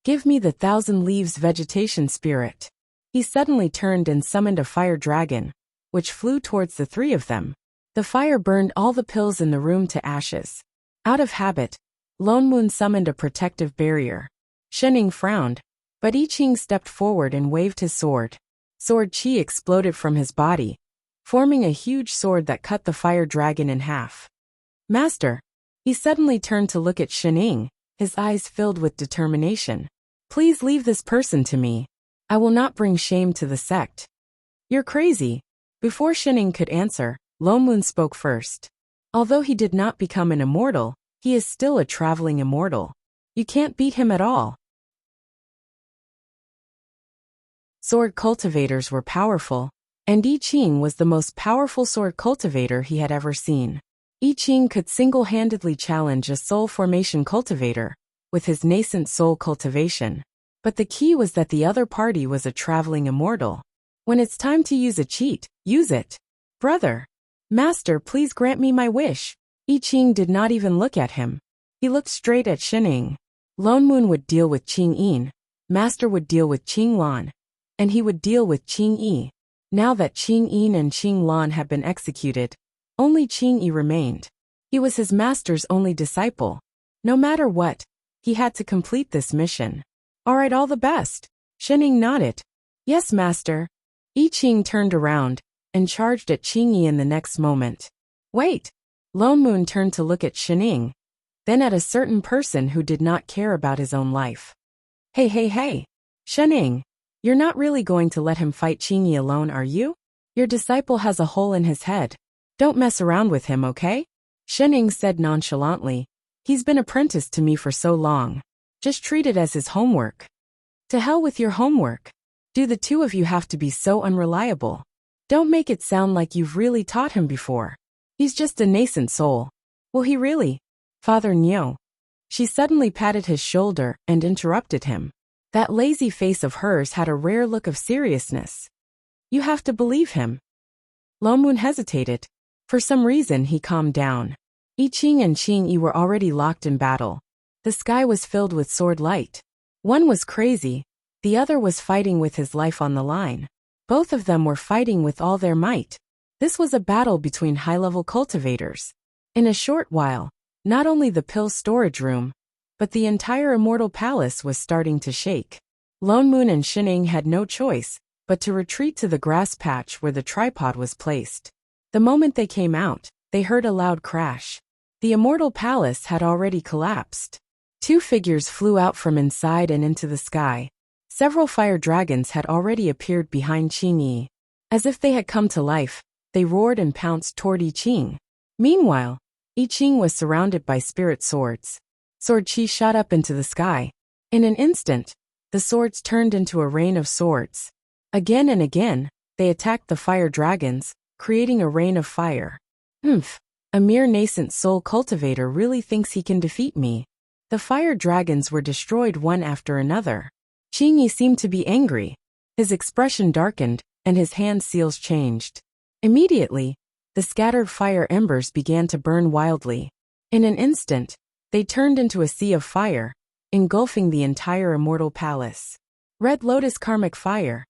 Give me the 1,000 leaves vegetation spirit. He suddenly turned and summoned a fire dragon, which flew towards the 3 of them. The fire burned all the pills in the room to ashes. Out of habit, Lone Moon summoned a protective barrier. Shening frowned, but I Ching stepped forward and waved his sword. Sword chi exploded from his body, forming a huge sword that cut the fire dragon in half. Master! He suddenly turned to look at Shining, his eyes filled with determination. Please leave this person to me. I will not bring shame to the sect. You're crazy. Before Shining could answer, Lone Moon spoke first. Although he did not become an immortal, he is still a traveling immortal. You can't beat him at all. Sword cultivators were powerful, and I Ching was the most powerful sword cultivator he had ever seen. I Ching could single-handedly challenge a soul formation cultivator with his nascent soul cultivation. But the key was that the other party was a traveling immortal. When it's time to use a cheat, use it. Brother! Master, please grant me my wish. I Ching did not even look at him. He looked straight at Shining. Lone Moon would deal with Ching Yin, Master would deal with Ching Lan, and he would deal with Ching Yi. Now that Ching Yin and Ching Lan had been executed, only Ching Yi remained. He was his master's only disciple. No matter what, he had to complete this mission. Alright, all the best. Shining nodded. Yes, master. I Ching turned around and charged at Ching Yi in the next moment. Wait! Lone Moon turned to look at Shining, then at a certain person who did not care about his own life. Hey! Shining! You're not really going to let him fight Ching Yi alone, are you? Your disciple has a hole in his head. Don't mess around with him, okay? Shining said nonchalantly. He's been apprenticed to me for so long. Just treat it as his homework. To hell with your homework. Do the two of you have to be so unreliable? Don't make it sound like you've really taught him before. He's just a nascent soul. Will he really? Father Nyo. She suddenly patted his shoulder and interrupted him. That lazy face of hers had a rare look of seriousness. You have to believe him. Lone Moon hesitated. For some reason he calmed down. I Ching and Ching Yi were already locked in battle. The sky was filled with sword light. One was crazy, the other was fighting with his life on the line. Both of them were fighting with all their might. This was a battle between high-level cultivators. In a short while, not only the pill storage room, but the entire immortal palace was starting to shake. Lone Moon and Shining had no choice but to retreat to the grass patch where the tripod was placed. The moment they came out, they heard a loud crash. The immortal palace had already collapsed. Two figures flew out from inside and into the sky. Several fire dragons had already appeared behind Ching Yi. As if they had come to life, they roared and pounced toward I Ching. Meanwhile, I Ching was surrounded by spirit swords. Sword chi shot up into the sky. In an instant, the swords turned into a rain of swords. Again and again, they attacked the fire dragons, creating a rain of fire. A mere nascent soul cultivator really thinks he can defeat me. The fire dragons were destroyed one after another. Ching Yi seemed to be angry. His expression darkened, and his hand seals changed. Immediately, the scattered fire embers began to burn wildly. In an instant, they turned into a sea of fire, engulfing the entire immortal palace. Red Lotus Karmic Fire.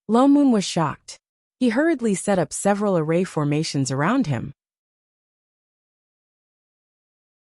Lone Moon was shocked. He hurriedly set up several array formations around him.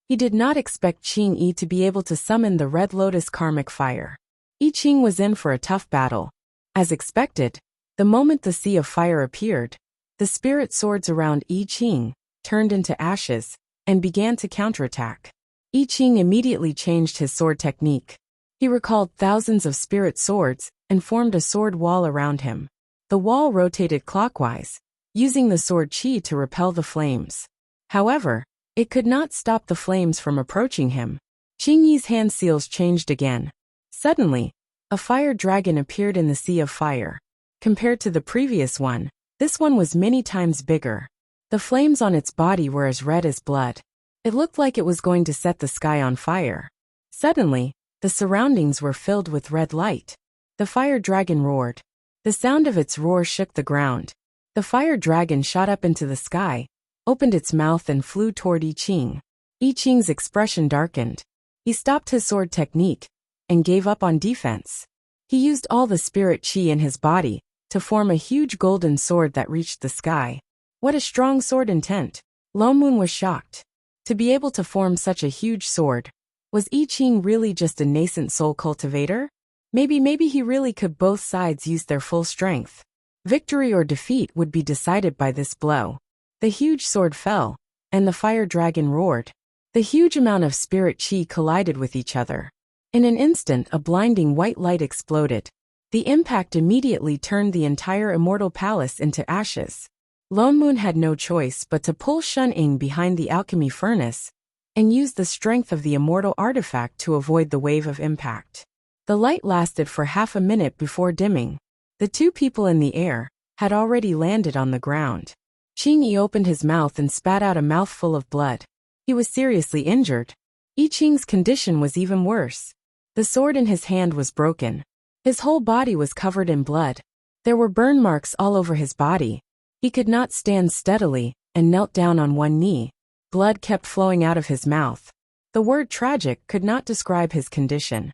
He did not expect Ching Yi to be able to summon the Red Lotus Karmic Fire. I Ching was in for a tough battle. As expected, the moment the sea of fire appeared, the spirit swords around I Ching turned into ashes and began to counterattack. I Ching immediately changed his sword technique. He recalled thousands of spirit swords and formed a sword wall around him. The wall rotated clockwise, using the sword chi to repel the flames. However, it could not stop the flames from approaching him. Ching Yi's hand seals changed again. Suddenly, a fire dragon appeared in the sea of fire. Compared to the previous one, this one was many times bigger. The flames on its body were as red as blood. It looked like it was going to set the sky on fire. Suddenly, the surroundings were filled with red light. The fire dragon roared. The sound of its roar shook the ground. The fire dragon shot up into the sky, opened its mouth and flew toward I Ching. I Ching's expression darkened. He stopped his sword technique and gave up on defense. He used all the spirit chi in his body to form a huge golden sword that reached the sky. What a strong sword intent! Lone Moon was shocked. To be able to form such a huge sword, was I Ching really just a nascent soul cultivator? Maybe he really could. Both sides used their full strength. Victory or defeat would be decided by this blow. The huge sword fell, and the fire dragon roared. The huge amount of spirit chi collided with each other. In an instant, a blinding white light exploded. The impact immediately turned the entire immortal palace into ashes. Lone Moon had no choice but to pull Shun Ying behind the alchemy furnace and use the strength of the immortal artifact to avoid the wave of impact. The light lasted for half a minute before dimming. The two people in the air had already landed on the ground. Qingyi opened his mouth and spat out a mouthful of blood. He was seriously injured. Yi Qing's condition was even worse. The sword in his hand was broken. His whole body was covered in blood. There were burn marks all over his body. He could not stand steadily and knelt down on one knee. Blood kept flowing out of his mouth. The word tragic could not describe his condition.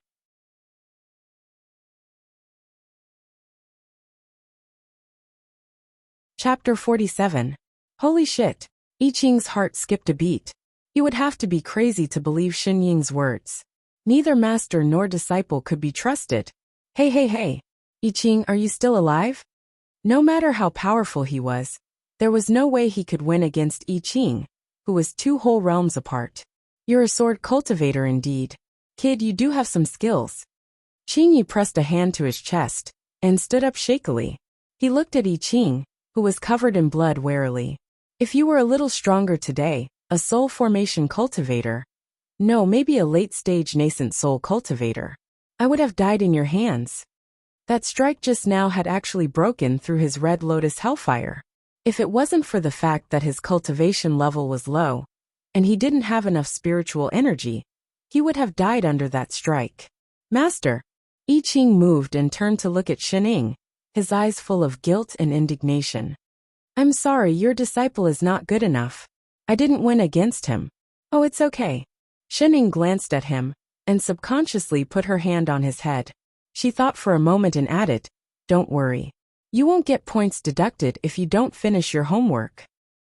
Chapter 47. Holy shit. Yi Qing's heart skipped a beat. He would have to be crazy to believe Xin Ying's words. Neither master nor disciple could be trusted. Hey, Yi Qing, are you still alive? No matter how powerful he was, there was no way he could win against Yi Qing, who was 2 whole realms apart. You're a sword cultivator indeed. Kid, you do have some skills. Qingyi pressed a hand to his chest and stood up shakily. He looked at Yi Qing, who was covered in blood, warily. If you were a little stronger today, a soul formation cultivator. No, maybe a late-stage nascent soul cultivator. I would have died in your hands. That strike just now had actually broken through his red lotus hellfire. If it wasn't for the fact that his cultivation level was low, and he didn't have enough spiritual energy, he would have died under that strike. Master. Yi Qing moved and turned to look at Xin Ying, his eyes full of guilt and indignation. I'm sorry, your disciple is not good enough. I didn't win against him. Oh, it's okay. Xin Ying glanced at him and subconsciously put her hand on his head. She thought for a moment and added, don't worry. You won't get points deducted if you don't finish your homework.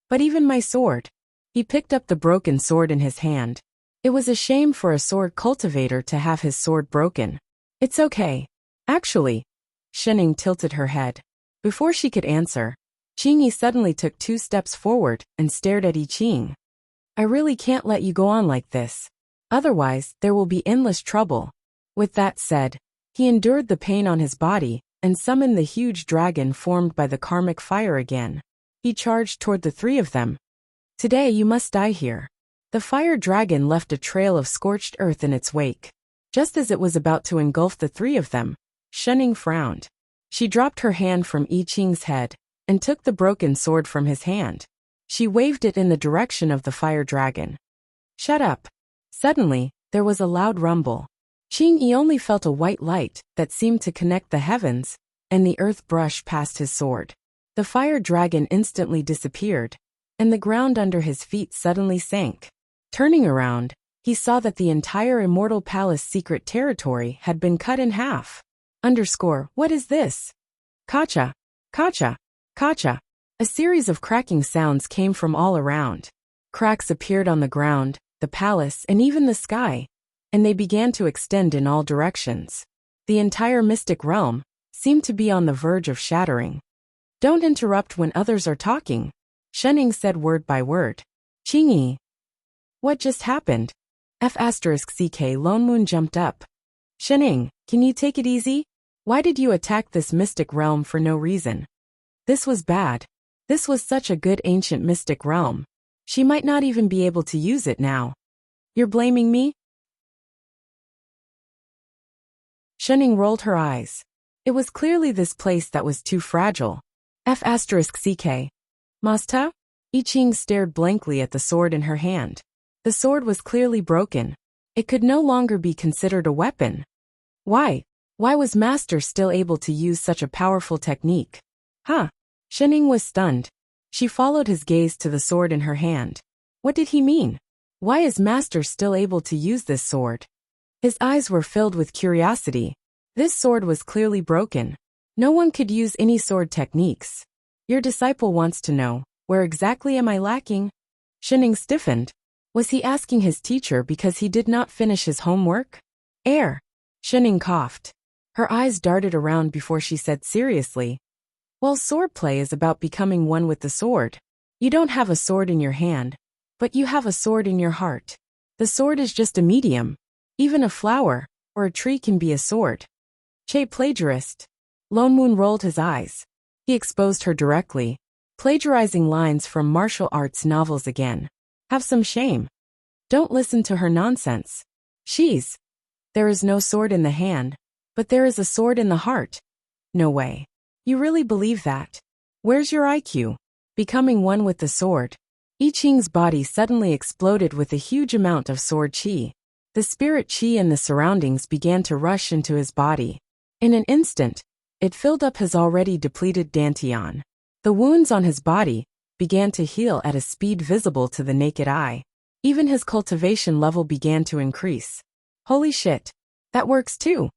But even my sword. He picked up the broken sword in his hand. It was a shame for a sword cultivator to have his sword broken. It's okay. Actually. Xin Ying tilted her head. Before she could answer, Qingyi suddenly took 2 steps forward and stared at Yi Qing. I really can't let you go on like this. Otherwise, there will be endless trouble. With that said, he endured the pain on his body and summoned the huge dragon formed by the karmic fire again. He charged toward the 3 of them. Today you must die here. The fire dragon left a trail of scorched earth in its wake. Just as it was about to engulf the 3 of them, Xin Ying frowned. She dropped her hand from Yi Qing's head and took the broken sword from his hand. She waved it in the direction of the fire dragon. Shut up. Suddenly, there was a loud rumble. Qingyi only felt a white light that seemed to connect the heavens, and the earth brush past his sword. The fire dragon instantly disappeared, and the ground under his feet suddenly sank. Turning around, he saw that the entire Immortal Palace secret territory had been cut in half. What is this? Kacha, kacha, kacha. A series of cracking sounds came from all around. Cracks appeared on the ground, the palace, and even the sky, and they began to extend in all directions. The entire mystic realm seemed to be on the verge of shattering. Don't interrupt when others are talking, Xin Ying said word by word. Qingyi. What just happened? F***ck Lone Moon jumped up. Xin Ying, can you take it easy? Why did you attack this mystic realm for no reason? This was bad. This was such a good ancient mystic realm. She might not even be able to use it now. You're blaming me? Xin Ying rolled her eyes. It was clearly this place that was too fragile. F***ck. Masta? Yi Qing stared blankly at the sword in her hand. The sword was clearly broken. It could no longer be considered a weapon. Why? Why was Master still able to use such a powerful technique? Huh? Xin Ying was stunned. She followed his gaze to the sword in her hand. What did he mean? Why is Master still able to use this sword? His eyes were filled with curiosity. This sword was clearly broken. No one could use any sword techniques. Your disciple wants to know, where exactly am I lacking? Xin Ying stiffened. Was he asking his teacher because he did not finish his homework? Xin Ying coughed. Her eyes darted around before she said seriously. Well, swordplay is about becoming one with the sword. You don't have a sword in your hand, but you have a sword in your heart. The sword is just a medium. Even a flower or a tree can be a sword. Che plagiarist. Lone Moon rolled his eyes. He exposed her directly, plagiarizing lines from martial arts novels again. Have some shame. Don't listen to her nonsense. There is no sword in the hand, but there is a sword in the heart. No way. You really believe that? Where's your IQ? Becoming one with the sword. I Ching's body suddenly exploded with a huge amount of sword chi. The spirit chi in the surroundings began to rush into his body. In an instant, it filled up his already depleted dantian. The wounds on his body began to heal at a speed visible to the naked eye. Even his cultivation level began to increase. Holy shit. That works too.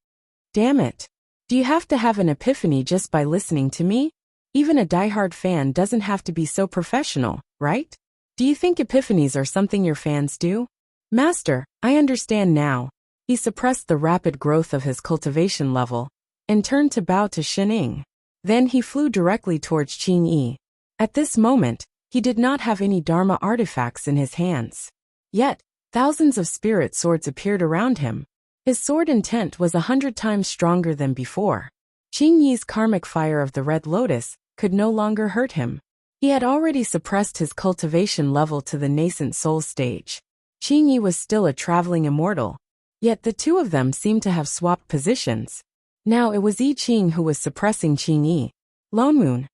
Damn it. Do you have to have an epiphany just by listening to me? Even a diehard fan doesn't have to be so professional, right? Do you think epiphanies are something your fans do? Master, I understand now. He suppressed the rapid growth of his cultivation level and turned to bow to Shining. Then he flew directly towards Qing Yi. At this moment, he did not have any Dharma artifacts in his hands. Yet, thousands of spirit swords appeared around him. His sword intent was 100 times stronger than before. Qing Yi's karmic fire of the Red Lotus could no longer hurt him. He had already suppressed his cultivation level to the nascent soul stage. Qing Yi was still a traveling immortal. Yet the two of them seemed to have swapped positions. Now it was I Ching who was suppressing Qing Yi. Lone Moon.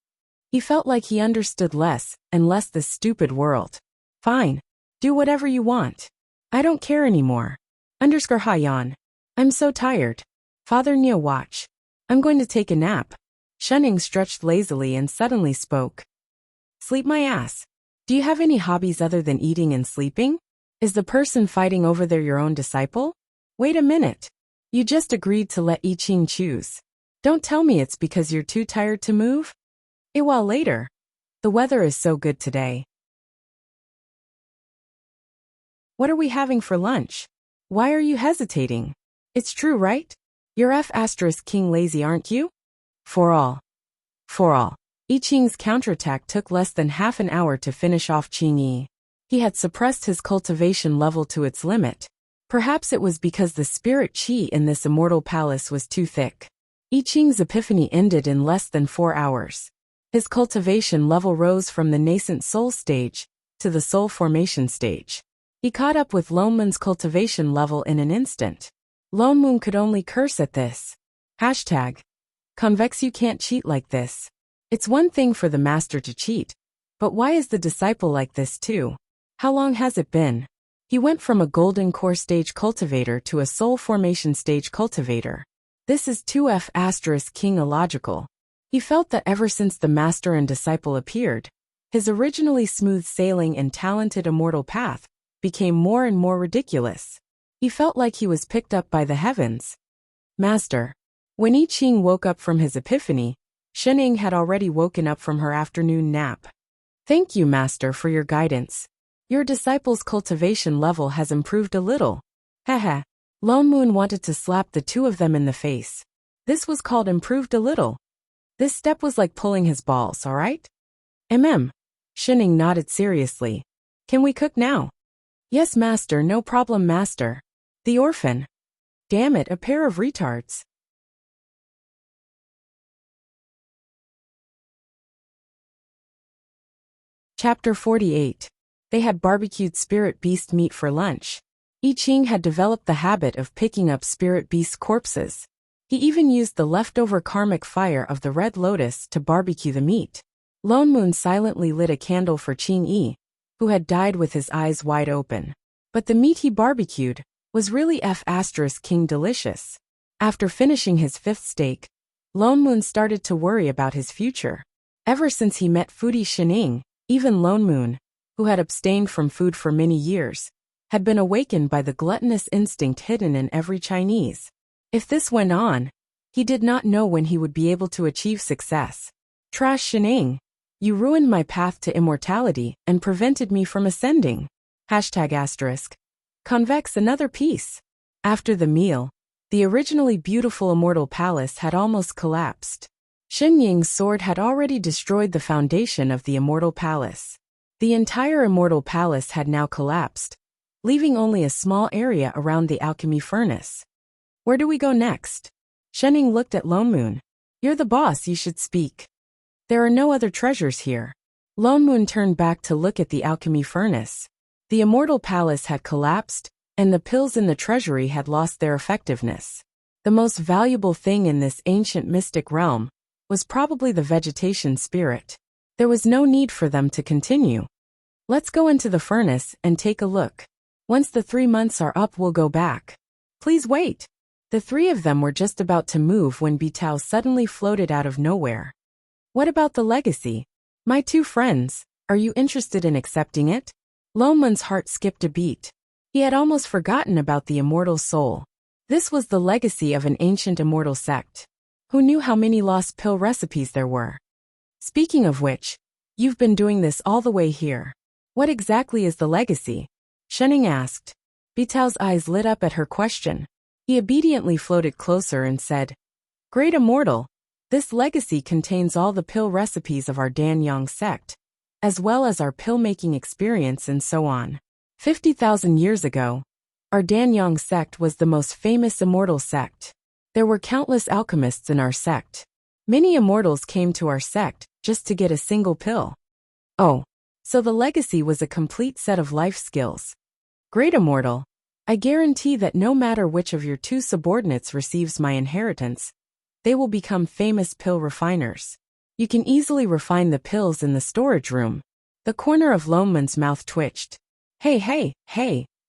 He felt like he understood less and less this stupid world. Fine. Do whatever you want. I don't care anymore. _Hayan. I'm so tired. Father Neo watch. I'm going to take a nap. Shunning stretched lazily and suddenly spoke. Sleep my ass. Do you have any hobbies other than eating and sleeping? Is the person fighting over there your own disciple? Wait a minute. You just agreed to let I Ching choose. Don't tell me it's because you're too tired to move? A while later. The weather is so good today. What are we having for lunch? Why are you hesitating? It's true, right? You're King lazy, aren't you? For all. I Ching's counterattack took less than half an hour to finish off Qing Yi. He had suppressed his cultivation level to its limit. Perhaps it was because the spirit chi in this immortal palace was too thick. I Ching's epiphany ended in less than 4 hours. His cultivation level rose from the nascent soul stage to the soul formation stage. He caught up with Lone Moon's cultivation level in an instant. Lone Moon could only curse at this. #Convex, you can't cheat like this. It's one thing for the master to cheat, but why is the disciple like this too? How long has it been? He went from a golden core stage cultivator to a soul formation stage cultivator. This is 2F** King illogical. He felt that ever since the master and disciple appeared, his originally smooth sailing and talented immortal path became more and more ridiculous. He felt like he was picked up by the heavens. Master. When I Ching woke up from his epiphany, Shening had already woken up from her afternoon nap. Thank you, Master, for your guidance. Your disciple's cultivation level has improved a little. Haha. Lone Moon wanted to slap the two of them in the face. This was called improved a little. This step was like pulling his balls, alright? Shening nodded seriously. Can we cook now? Yes, Master, no problem, Master. The orphan. Damn it, a pair of retards. Chapter 48. They had barbecued spirit beast meat for lunch. I Ching had developed the habit of picking up spirit beast corpses. He even used the leftover karmic fire of the Red Lotus to barbecue the meat. Lone Moon silently lit a candle for Qing Yi, who had died with his eyes wide open. But the meat he barbecued was really King delicious. After finishing his 5th steak, Lone Moon started to worry about his future. Ever since he met foodie Shining, even Lone Moon, who had abstained from food for many years, had been awakened by the gluttonous instinct hidden in every Chinese. If this went on, he did not know when he would be able to achieve success. Trash Shining, you ruined my path to immortality and prevented me from ascending. #*. Convex another piece. After the meal, the originally beautiful immortal palace had almost collapsed. Shen Ying's sword had already destroyed the foundation of the Immortal Palace. The entire Immortal Palace had now collapsed, leaving only a small area around the alchemy furnace. Where do we go next? Shen Ying looked at Lone Moon. You're the boss, you should speak. There are no other treasures here. Lone Moon turned back to look at the alchemy furnace. The Immortal Palace had collapsed, and the pills in the treasury had lost their effectiveness. The most valuable thing in this ancient mystic realm was probably the vegetation spirit. There was no need for them to continue. Let's go into the furnace and take a look. Once the 3 months are up, we'll go back. Please wait. The three of them were just about to move when Bitao suddenly floated out of nowhere. What about the legacy? My two friends, are you interested in accepting it? Lone Moon's heart skipped a beat. He had almost forgotten about the immortal soul. This was the legacy of an ancient immortal sect. Who knew how many lost pill recipes there were? Speaking of which, you've been doing this all the way here. What exactly is the legacy? Shen Ying asked. Bitao's eyes lit up at her question. He obediently floated closer and said, Great Immortal, this legacy contains all the pill recipes of our Danyang sect, as well as our pill-making experience and so on. 50,000 years ago, our Danyang sect was the most famous immortal sect. There were countless alchemists in our sect. Many immortals came to our sect just to get a single pill. Oh, so the legacy was a complete set of life skills. Great Immortal, I guarantee that no matter which of your two subordinates receives my inheritance, they will become famous pill refiners. You can easily refine the pills in the storage room. The corner of Lone Moon's mouth twitched. Hey,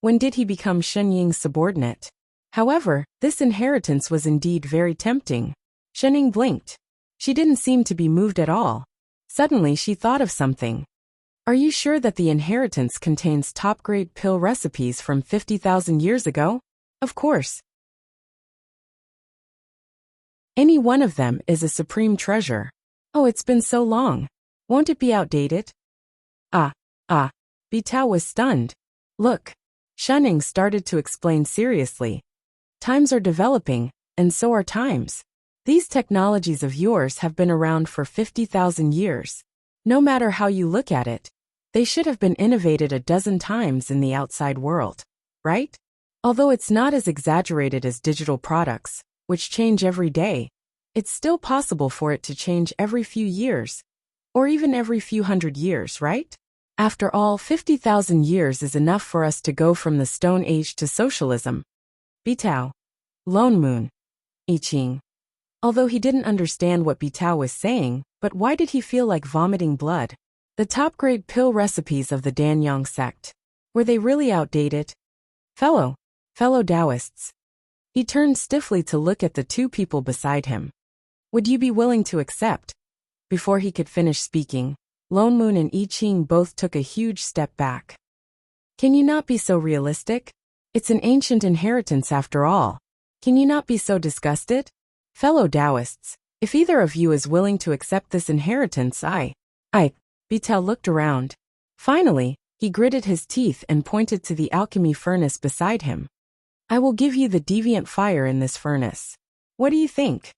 when did he become Shen Ying's subordinate? However, this inheritance was indeed very tempting. Shen Ying blinked. She didn't seem to be moved at all. Suddenly she thought of something. Are you sure that the inheritance contains top-grade pill recipes from 50,000 years ago? Of course. Any one of them is a supreme treasure. Oh, it's been so long. Won't it be outdated? Bitao was stunned. Look. Shen Ying started to explain seriously. Times are developing, and so are times. These technologies of yours have been around for 50,000 years. No matter how you look at it, they should have been innovated a dozen times in the outside world, right? Although it's not as exaggerated as digital products, which change every day, it's still possible for it to change every few years, or even every few hundred years, right? After all, 50,000 years is enough for us to go from the Stone Age to socialism. Bitao. Lone Moon. I Ching. Although he didn't understand what Bitao was saying, but why did he feel like vomiting blood? The top-grade pill recipes of the Danyang sect. Were they really outdated? Fellow Taoists. He turned stiffly to look at the two people beside him. Would you be willing to accept? Before he could finish speaking, Lone Moon and I Ching both took a huge step back. Can you not be so realistic? It's an ancient inheritance after all. Can you not be so disgusted? Fellow Taoists, if either of you is willing to accept this inheritance, Bitao looked around. Finally, he gritted his teeth and pointed to the alchemy furnace beside him. I will give you the deviant fire in this furnace. What do you think?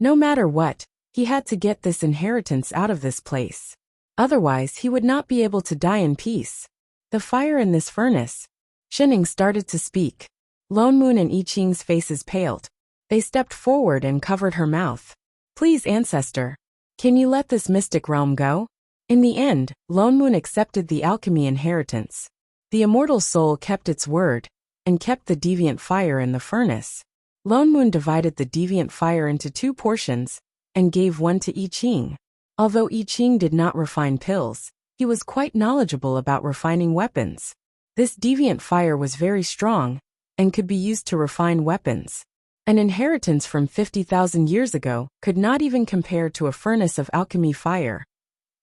No matter what, he had to get this inheritance out of this place. Otherwise, he would not be able to die in peace. The fire in this furnace. Shen Ying started to speak. Lone Moon and I Ching's faces paled. They stepped forward and covered her mouth. Please, Ancestor. Can you let this mystic realm go? In the end, Lone Moon accepted the alchemy inheritance. The immortal soul kept its word, and kept the deviant fire in the furnace. Lone Moon divided the deviant fire into 2 portions, and gave one to I Ching. Although I Ching did not refine pills, he was quite knowledgeable about refining weapons. This deviant fire was very strong, and could be used to refine weapons. An inheritance from 50,000 years ago could not even compare to a furnace of alchemy fire.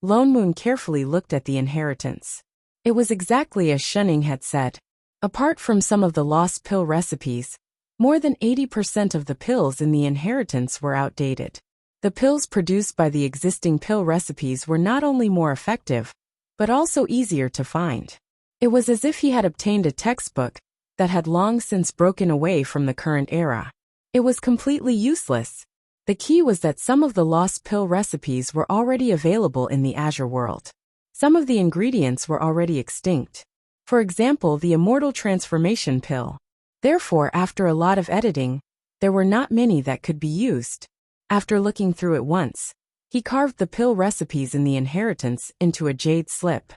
Lone Moon carefully looked at the inheritance. It was exactly as Shen Ying had said. Apart from some of the lost pill recipes, more than 80% of the pills in the inheritance were outdated. The pills produced by the existing pill recipes were not only more effective, but also easier to find. It was as if he had obtained a textbook that had long since broken away from the current era. It was completely useless. The key was that some of the lost pill recipes were already available in the Azure world. Some of the ingredients were already extinct. For example, the immortal transformation pill. Therefore, after a lot of editing, there were not many that could be used. After looking through it once, he carved the pill recipes in the inheritance into a jade slip.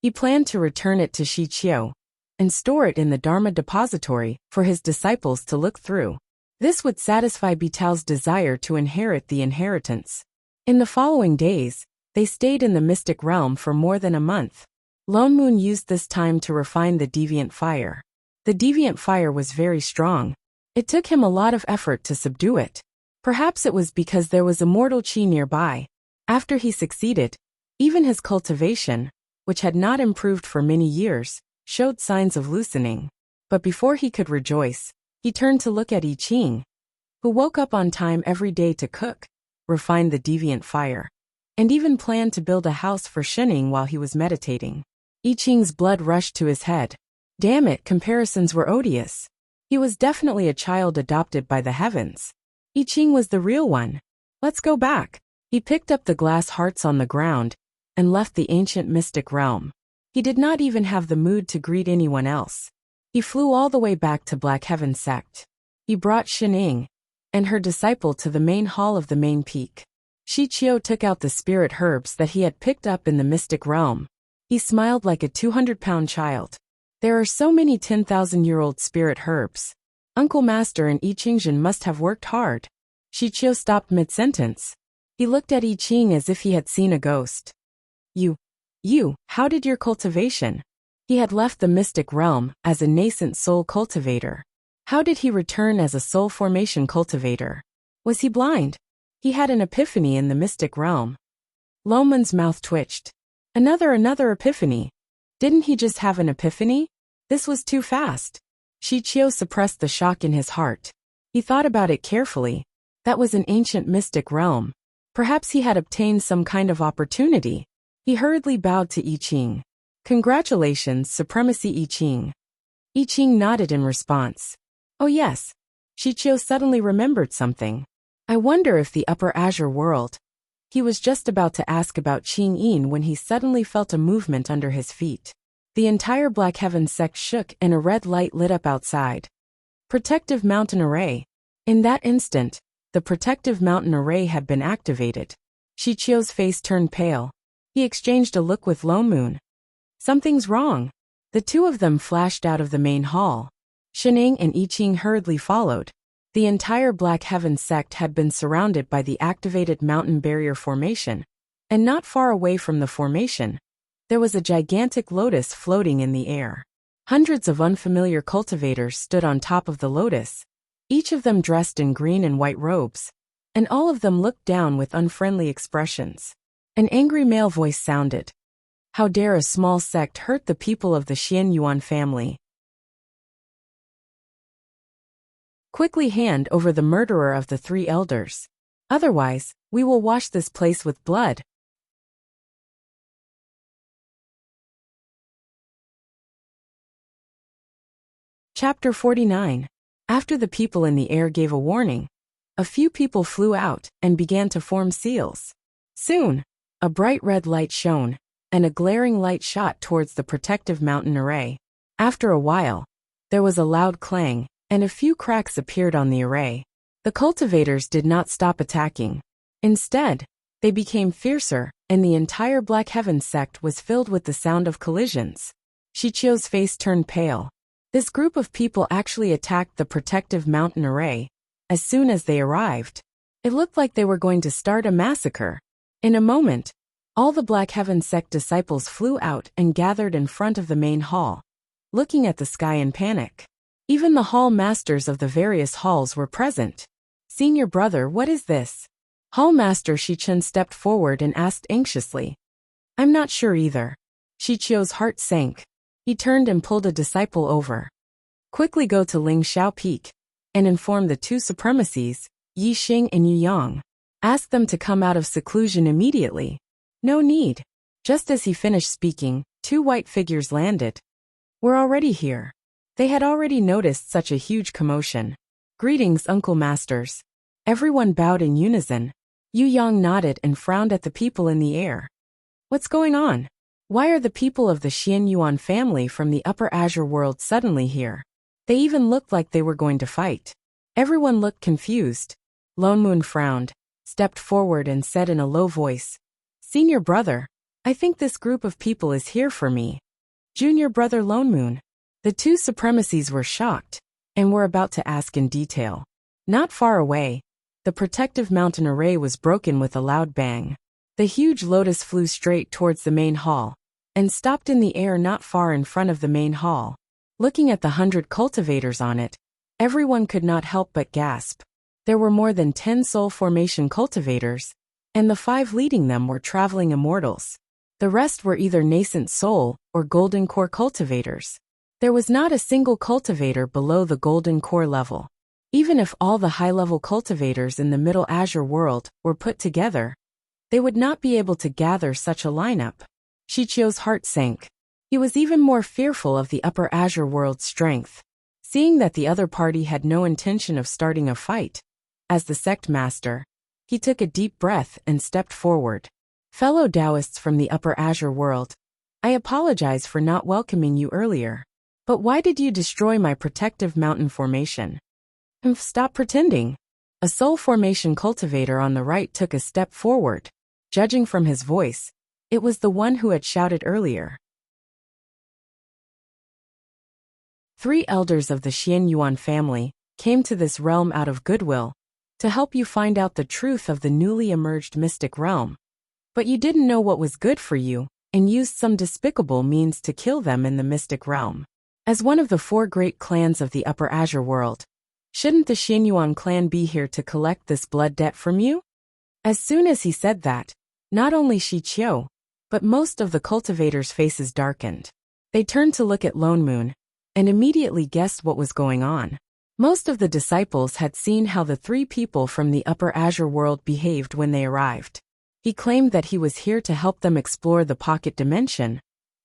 He planned to return it to Shi Qiu and store it in the Dharma depository for his disciples to look through. This would satisfy Bitao's desire to inherit the inheritance. In the following days, they stayed in the mystic realm for more than a month. Lone Moon used this time to refine the deviant fire. The deviant fire was very strong. It took him a lot of effort to subdue it. Perhaps it was because there was immortal qi nearby. After he succeeded, even his cultivation, which had not improved for many years, showed signs of loosening. But before he could rejoice, he turned to look at I Ching, who woke up on time every day to cook, refine the deviant fire, and even planned to build a house for Shening while he was meditating. I Ching's blood rushed to his head. Damn it, comparisons were odious. He was definitely a child adopted by the heavens. I Ching was the real one. Let's go back. He picked up the glass hearts on the ground and left the ancient mystic realm. He did not even have the mood to greet anyone else. He flew all the way back to Black Heaven sect. He brought Shening and her disciple to the main hall of the main peak. Shi Qiu took out the spirit herbs that he had picked up in the mystic realm. He smiled like a 200-pound child. There are so many 10,000-year-old spirit herbs. Uncle Master and I Ching must have worked hard. Shi Qiu stopped mid-sentence. He looked at I Ching as if he had seen a ghost. You, how did your cultivation? He had left the mystic realm as a nascent soul cultivator. How did he return as a soul formation cultivator? Was he blind? He had an epiphany in the mystic realm. Loman's mouth twitched. Another epiphany. Didn't he just have an epiphany? This was too fast. Shi Qiu suppressed the shock in his heart. He thought about it carefully. That was an ancient mystic realm. Perhaps he had obtained some kind of opportunity. He hurriedly bowed to I Ching. Congratulations, Supremacy I Ching. I Ching nodded in response. Oh yes. Shi Qiu suddenly remembered something. I wonder if the Upper Azure world. He was just about to ask about Qing Yin when he suddenly felt a movement under his feet. The entire Black Heaven sect shook and a red light lit up outside. Protective Mountain Array. In that instant, the Protective Mountain Array had been activated. Shi Qiu's face turned pale. He exchanged a look with Lone Moon. Something's wrong. The two of them flashed out of the main hall. Shening and I Ching hurriedly followed. The entire Black Heaven sect had been surrounded by the activated mountain barrier formation, and not far away from the formation, there was a gigantic lotus floating in the air. Hundreds of unfamiliar cultivators stood on top of the lotus, each of them dressed in green and white robes, and all of them looked down with unfriendly expressions. An angry male voice sounded. How dare a small sect hurt the people of the Xian Yuan family? Quickly hand over the murderer of the three elders. Otherwise, we will wash this place with blood. Chapter 49. After the people in the air gave a warning, a few people flew out and began to form seals. Soon, a bright red light shone, and a glaring light shot towards the Protective Mountain Array. After a while, there was a loud clang, and a few cracks appeared on the array. The cultivators did not stop attacking. Instead, they became fiercer, and the entire Black Heaven sect was filled with the sound of collisions. Shi Qiu's face turned pale. This group of people actually attacked the Protective Mountain Array. As soon as they arrived, it looked like they were going to start a massacre. In a moment, all the Black Heaven sect disciples flew out and gathered in front of the main hall, looking at the sky in panic. Even the hall masters of the various halls were present. Senior brother, what is this? Hall master Shi Chen stepped forward and asked anxiously. I'm not sure either. Shi Qiu's heart sank. He turned and pulled a disciple over. Quickly go to Ling Xiao Peak and inform the two supremacies, Yi Xing and Yu Yang. Ask them to come out of seclusion immediately. No need. Just as he finished speaking, two white figures landed. We're already here. They had already noticed such a huge commotion. "Greetings, Uncle Masters." Everyone bowed in unison. Yu Yang nodded and frowned at the people in the air. "What's going on? Why are the people of the Xian Yuan family from the Upper Azure world suddenly here? They even looked like they were going to fight." Everyone looked confused. Lone Moon frowned, stepped forward and said in a low voice, "Senior brother, I think this group of people is here for me." Junior brother Lone Moon. The two supremacies were shocked and were about to ask in detail. Not far away, the protective mountain array was broken with a loud bang. The huge lotus flew straight towards the main hall and stopped in the air not far in front of the main hall. Looking at the 100 cultivators on it, everyone could not help but gasp. There were more than 10 soul formation cultivators, and the 5 leading them were traveling immortals. The rest were either nascent soul or golden core cultivators. There was not a single cultivator below the golden core level. Even if all the high-level cultivators in the Middle Azure world were put together, they would not be able to gather such a lineup. Shichio's heart sank. He was even more fearful of the Upper Azure world's strength. Seeing that the other party had no intention of starting a fight, as the sect master, he took a deep breath and stepped forward. "Fellow Taoists from the Upper Azure world, I apologize for not welcoming you earlier. But why did you destroy my protective mountain formation?" "Stop pretending." A soul formation cultivator on the right took a step forward. Judging from his voice, it was the one who had shouted earlier. 3 elders of the Xian Yuan family came to this realm out of goodwill to help you find out the truth of the newly emerged mystic realm. But you didn't know what was good for you and used some despicable means to kill them in the mystic realm. As one of the 4 great clans of the Upper Azure world, shouldn't the Xian Yuan clan be here to collect this blood debt from you? As soon as he said that, not only Shi Qiu, but most of the cultivators' faces darkened. They turned to look at Lone Moon and immediately guessed what was going on. Most of the disciples had seen how the 3 people from the Upper Azure world behaved when they arrived. He claimed that he was here to help them explore the pocket dimension,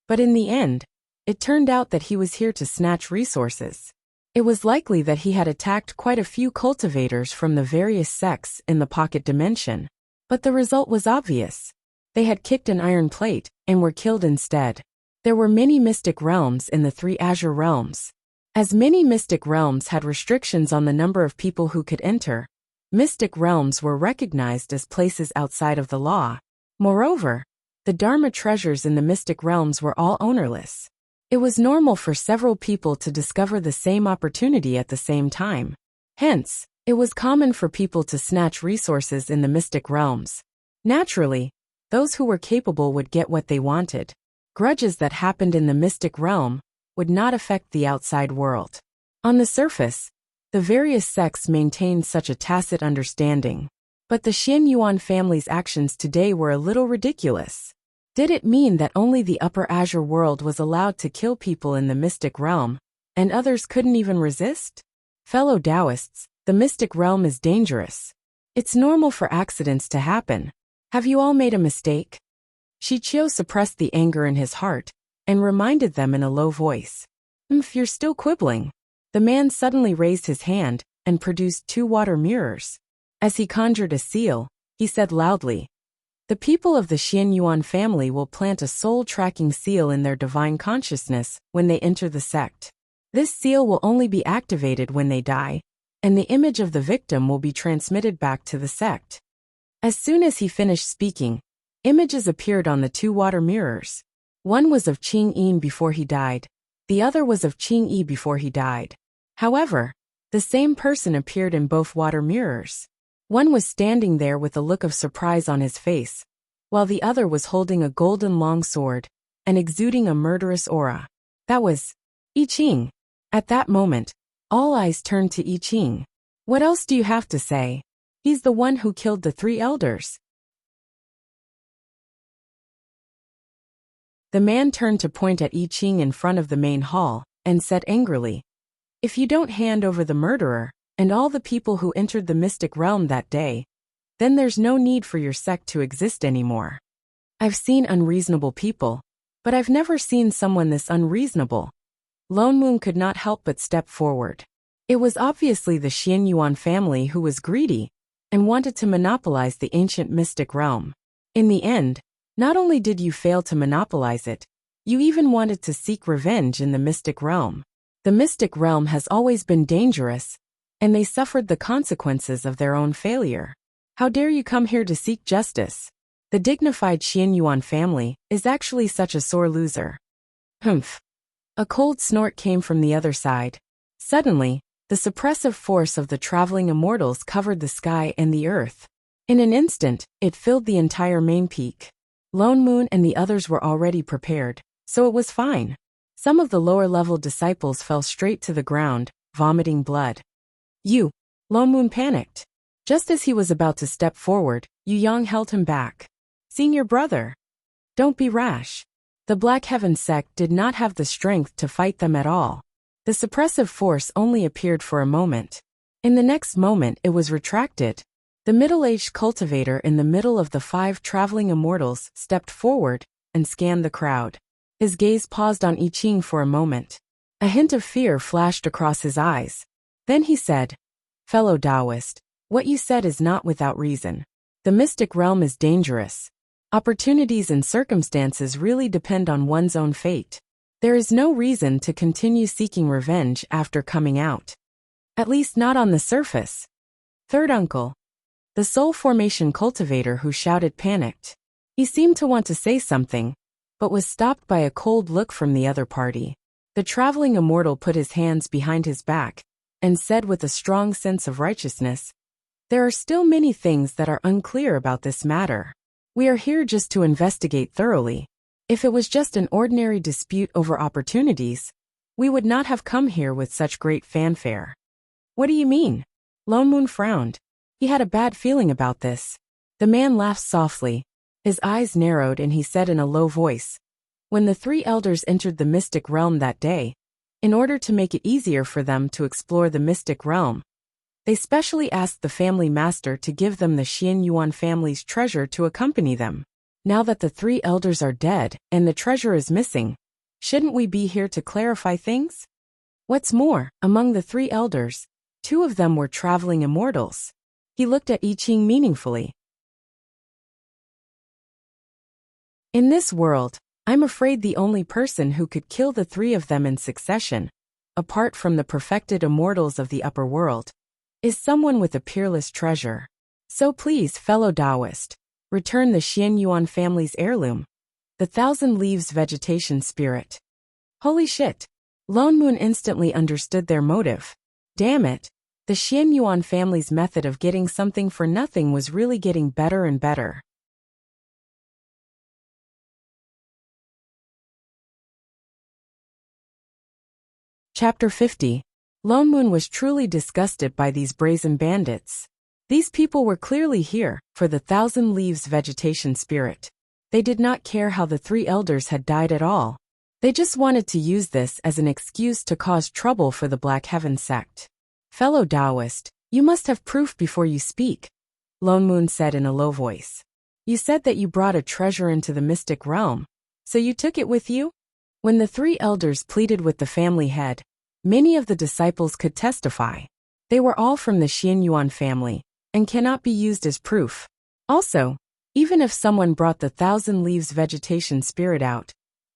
but in the end, it turned out that he was here to snatch resources. It was likely that he had attacked quite a few cultivators from the various sects in the pocket dimension, but the result was obvious. They had kicked an iron plate and were killed instead. There were many mystic realms in the 3 Azure realms. As many mystic realms had restrictions on the number of people who could enter, mystic realms were recognized as places outside of the law. Moreover, the Dharma treasures in the mystic realms were all ownerless. It was normal for several people to discover the same opportunity at the same time. Hence, it was common for people to snatch resources in the mystic realms. Naturally, those who were capable would get what they wanted. Grudges that happened in the mystic realm would not affect the outside world. On the surface, the various sects maintained such a tacit understanding. But the Xian Yuan family's actions today were a little ridiculous. Did it mean that only the Upper Azure world was allowed to kill people in the mystic realm, and others couldn't even resist? Fellow Taoists, the mystic realm is dangerous. It's normal for accidents to happen. Have you all made a mistake? Shi Qiu suppressed the anger in his heart and reminded them in a low voice. If you're still quibbling." The man suddenly raised his hand and produced 2 water mirrors. As he conjured a seal, he said loudly, "The people of the Xian Yuan family will plant a soul-tracking seal in their divine consciousness when they enter the sect. This seal will only be activated when they die, and the image of the victim will be transmitted back to the sect." As soon as he finished speaking, images appeared on the 2 water mirrors. One was of Qing Yin before he died. The other was of Qing Yi before he died. However, the same person appeared in both water mirrors. One was standing there with a look of surprise on his face, while the other was holding a golden long sword and exuding a murderous aura. That was I Ching. At that moment, all eyes turned to I Ching. "What else do you have to say? He's the one who killed the 3 elders." The man turned to point at I Ching in front of the main hall and said angrily, "If you don't hand over the murderer and all the people who entered the mystic realm that day, then there's no need for your sect to exist anymore. I've seen unreasonable people, but I've never seen someone this unreasonable." Lone Moon could not help but step forward. It was obviously the Xianyuan family who was greedy and wanted to monopolize the ancient mystic realm. In the end, not only did you fail to monopolize it, you even wanted to seek revenge in the mystic realm. The mystic realm has always been dangerous, and they suffered the consequences of their own failure. How dare you come here to seek justice? The dignified Xianyuan family is actually such a sore loser. Humph. A cold snort came from the other side. Suddenly, the suppressive force of the traveling immortals covered the sky and the earth. In an instant, it filled the entire main peak. Lone Moon and the others were already prepared, so it was fine. Some of the lower-level disciples fell straight to the ground, vomiting blood. Lone Moon panicked. Just as he was about to step forward, Yu Yang held him back. Senior brother, don't be rash. The Black Heaven sect did not have the strength to fight them at all. The suppressive force only appeared for a moment. In the next moment it was retracted. The middle-aged cultivator in the middle of the 5 traveling immortals stepped forward and scanned the crowd. His gaze paused on I Ching for a moment. A hint of fear flashed across his eyes. Then he said, "Fellow Taoist, what you said is not without reason. The mystic realm is dangerous. Opportunities and circumstances really depend on one's own fate. There is no reason to continue seeking revenge after coming out. At least not on the surface." Third uncle. The soul formation cultivator who shouted panicked. He seemed to want to say something, but was stopped by a cold look from the other party. The traveling immortal put his hands behind his back and said with a strong sense of righteousness, "There are still many things that are unclear about this matter. We are here just to investigate thoroughly. If it was just an ordinary dispute over opportunities, we would not have come here with such great fanfare." "What do you mean?" Lone Moon frowned. He had a bad feeling about this. The man laughed softly. His eyes narrowed and he said in a low voice, "When the 3 elders entered the mystic realm that day, in order to make it easier for them to explore the mystic realm, they specially asked the family master to give them the Xianyuan family's treasure to accompany them. Now that the 3 elders are dead and the treasure is missing, shouldn't we be here to clarify things? What's more, among the 3 elders, 2 of them were traveling immortals." He looked at I Ching meaningfully. "In this world, I'm afraid the only person who could kill the 3 of them in succession, apart from the perfected immortals of the upper world, is someone with a peerless treasure. So please, fellow Taoist, return the Xianyuan family's heirloom, the 1,000 Leaves vegetation spirit." Holy shit! Lone Moon instantly understood their motive. Damn it! The Xianyuan family's method of getting something for nothing was really getting better and better. Chapter 50. Lone Moon was truly disgusted by these brazen bandits. These people were clearly here for the 1,000 Leaves vegetation spirit. They did not care how the 3 elders had died at all. They just wanted to use this as an excuse to cause trouble for the Black Heaven sect. "Fellow Taoist, you must have proof before you speak," Lone Moon said in a low voice. "You said that you brought a treasure into the mystic realm, so you took it with you?" When the 3 elders pleaded with the family head, many of the disciples could testify. They were all from the Xianyuan family and cannot be used as proof. Also, even if someone brought the 1,000 Leaves vegetation spirit out,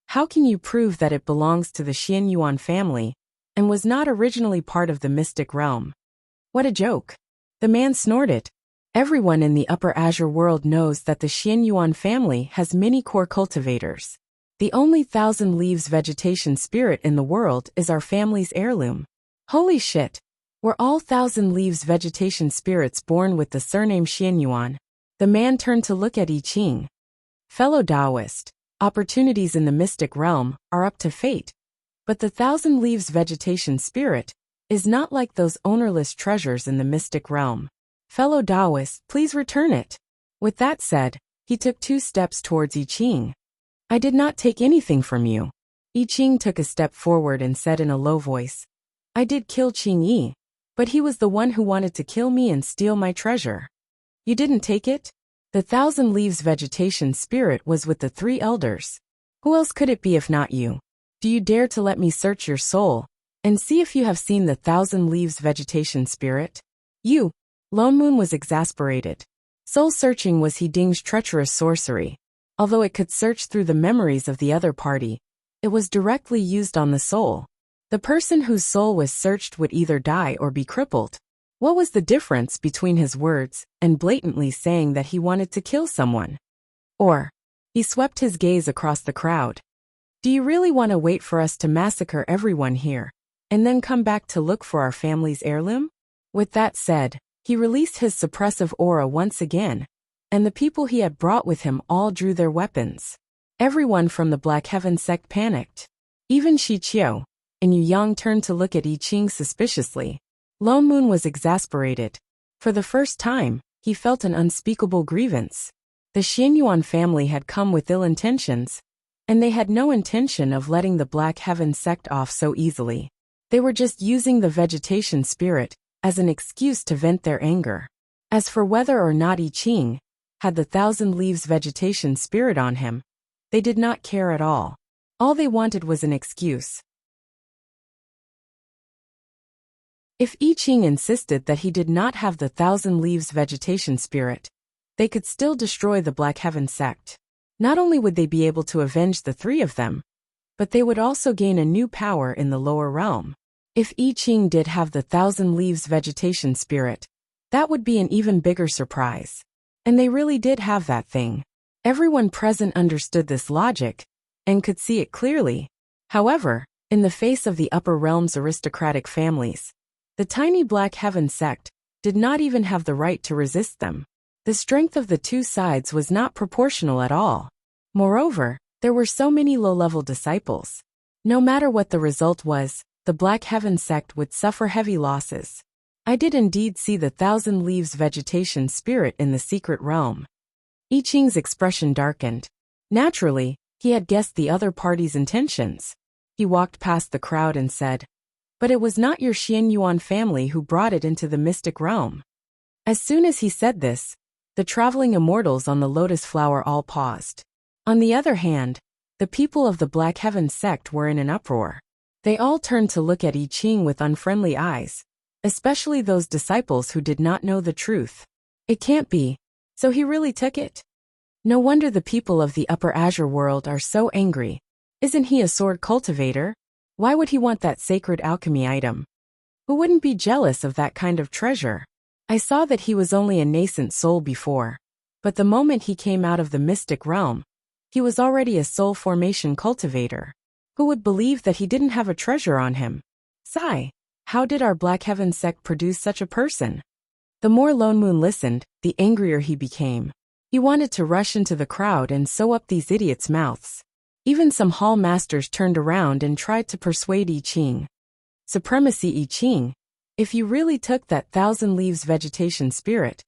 how can you prove that it belongs to the Xianyuan family and was not originally part of the mystic realm? What a joke. The man snorted. Everyone in the Upper Azure world knows that the Xianyuan family has many core cultivators. The only 1,000 Leaves vegetation spirit in the world is our family's heirloom. Holy shit. Were all 1,000 Leaves vegetation spirits born with the surname Xianyuan? The man turned to look at I Ching. "Fellow Taoist, opportunities in the mystic realm are up to fate. But the 1,000 Leaves vegetation spirit is not like those ownerless treasures in the mystic realm. Fellow Taoist, please return it." With that said, he took 2 steps towards I Ching. "I did not take anything from you." I Ching took a step forward and said in a low voice, "I did kill Ching Yi, but he was the one who wanted to kill me and steal my treasure." "You didn't take it?" "The 1,000 Leaves vegetation spirit was with the 3 elders. Who else could it be if not you?" Do you dare to let me search your soul and see if you have seen the 1,000 leaves vegetation spirit? You. Lone Moon was exasperated. Soul searching was He Ding's treacherous sorcery. Although it could search through the memories of the other party, it was directly used on the soul. The person whose soul was searched would either die or be crippled. What was the difference between his words and blatantly saying that he wanted to kill someone? Or, he swept his gaze across the crowd. Do you really want to wait for us to massacre everyone here, and then come back to look for our family's heirloom? With that said, he released his suppressive aura once again, and the people he had brought with him all drew their weapons. Everyone from the Black Heaven sect panicked. Even Shi Qiu and Yu Yang turned to look at I Ching suspiciously. Lone Moon was exasperated. For the first time, he felt an unspeakable grievance. The Xianyuan family had come with ill intentions, and they had no intention of letting the Black Heaven sect off so easily. They were just using the vegetation spirit as an excuse to vent their anger. As for whether or not I Ching had the 1,000 leaves vegetation spirit on him, they did not care at all. All they wanted was an excuse. If I Ching insisted that he did not have the 1,000 leaves vegetation spirit, they could still destroy the Black Heaven sect. Not only would they be able to avenge the three of them, but they would also gain a new power in the lower realm. If I Ching did have the 1,000 leaves vegetation spirit, that would be an even bigger surprise. And they really did have that thing. Everyone present understood this logic and could see it clearly. However, in the face of the upper realm's aristocratic families, the tiny Black Heaven sect did not even have the right to resist them. The strength of the two sides was not proportional at all. Moreover, there were so many low-level disciples. No matter what the result was, the Black Heaven sect would suffer heavy losses. I did indeed see the 1,000 leaves vegetation spirit in the secret realm. I Ching's expression darkened. Naturally, he had guessed the other party's intentions. He walked past the crowd and said, "But it was not your Xianyuan family who brought it into the mystic realm." As soon as he said this, the traveling immortals on the lotus flower all paused. On the other hand, the people of the Black Heaven sect were in an uproar. They all turned to look at I Ching with unfriendly eyes, especially those disciples who did not know the truth. It can't be. So he really took it? No wonder the people of the Upper Azure world are so angry. Isn't he a sword cultivator? Why would he want that sacred alchemy item? Who wouldn't be jealous of that kind of treasure? I saw that he was only a nascent soul before, but the moment he came out of the mystic realm, he was already a soul formation cultivator. Who would believe that he didn't have a treasure on him? Sigh. How did our Black Heaven sect produce such a person? The more Lone Moon listened, the angrier he became. He wanted to rush into the crowd and sew up these idiots' mouths. Even some hall masters turned around and tried to persuade I Ching. Supremacy I Ching, if you really took that 1,000 leaves vegetation spirit,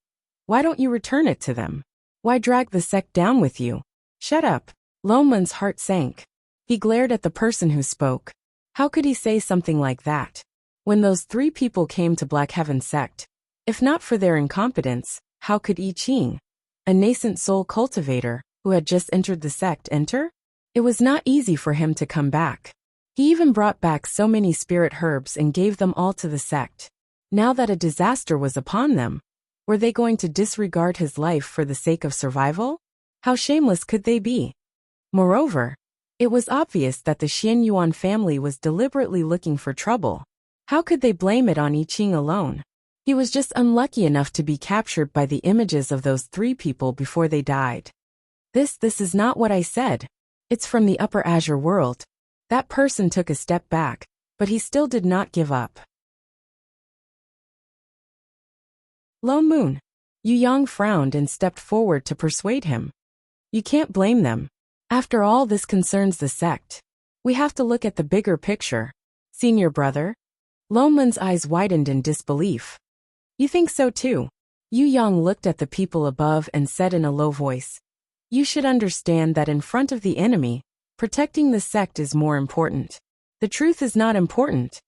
why don't you return it to them? Why drag the sect down with you? Shut up. Lone Moon's heart sank. He glared at the person who spoke. How could he say something like that? When those three people came to Black Heaven sect, if not for their incompetence, how could I Ching, a nascent soul cultivator who had just entered the sect, enter? It was not easy for him to come back. He even brought back so many spirit herbs and gave them all to the sect. Now that a disaster was upon them, were they going to disregard his life for the sake of survival? How shameless could they be? Moreover, it was obvious that the Xianyuan family was deliberately looking for trouble. How could they blame it on I Ching alone? He was just unlucky enough to be captured by the images of those three people before they died. This is not what I said. It's from the Upper Azure world. That person took a step back, but he still did not give up. Lone Moon. Yu Yang frowned and stepped forward to persuade him. You can't blame them. After all, this concerns the sect. We have to look at the bigger picture. Senior brother? Lone Moon's eyes widened in disbelief. You think so too? Yu Yang looked at the people above and said in a low voice, You should understand that in front of the enemy, protecting the sect is more important. The truth is not important.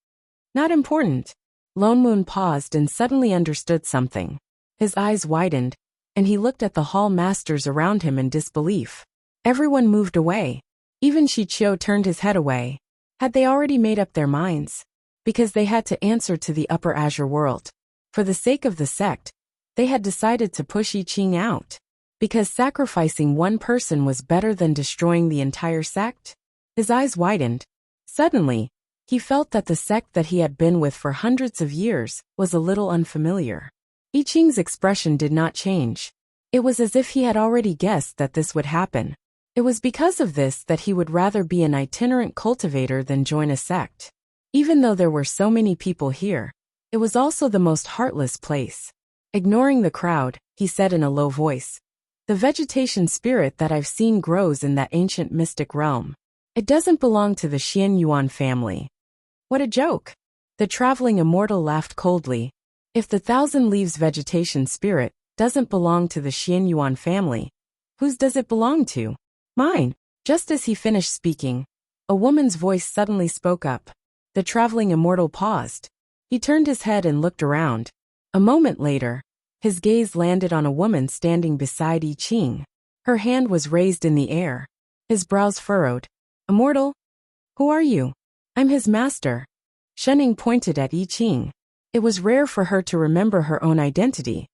Not important. Lone Moon paused and suddenly understood something. His eyes widened, and he looked at the hall masters around him in disbelief. Everyone moved away. Even Shi Qiu turned his head away. Had they already made up their minds? Because they had to answer to the Upper Azure world. For the sake of the sect, they had decided to push I Ching out. Because sacrificing one person was better than destroying the entire sect? His eyes widened. Suddenly, he felt that the sect that he had been with for hundreds of years was a little unfamiliar. I Ching's expression did not change. It was as if he had already guessed that this would happen. It was because of this that he would rather be an itinerant cultivator than join a sect. Even though there were so many people here, it was also the most heartless place. Ignoring the crowd, he said in a low voice, "The vegetation spirit that I've seen grows in that ancient mystic realm. It doesn't belong to the Xian Yuan family." What a joke! The traveling immortal laughed coldly. If the Thousand Leaves vegetation spirit doesn't belong to the Xian Yuan family, whose does it belong to? Mine. Just as he finished speaking, a woman's voice suddenly spoke up. The traveling immortal paused. He turned his head and looked around. A moment later, his gaze landed on a woman standing beside I Ching. Her hand was raised in the air. His brows furrowed. "Immortal? Who are you?" "I'm his master." Shenning pointed at I Ching. It was rare for her to remember her own identity.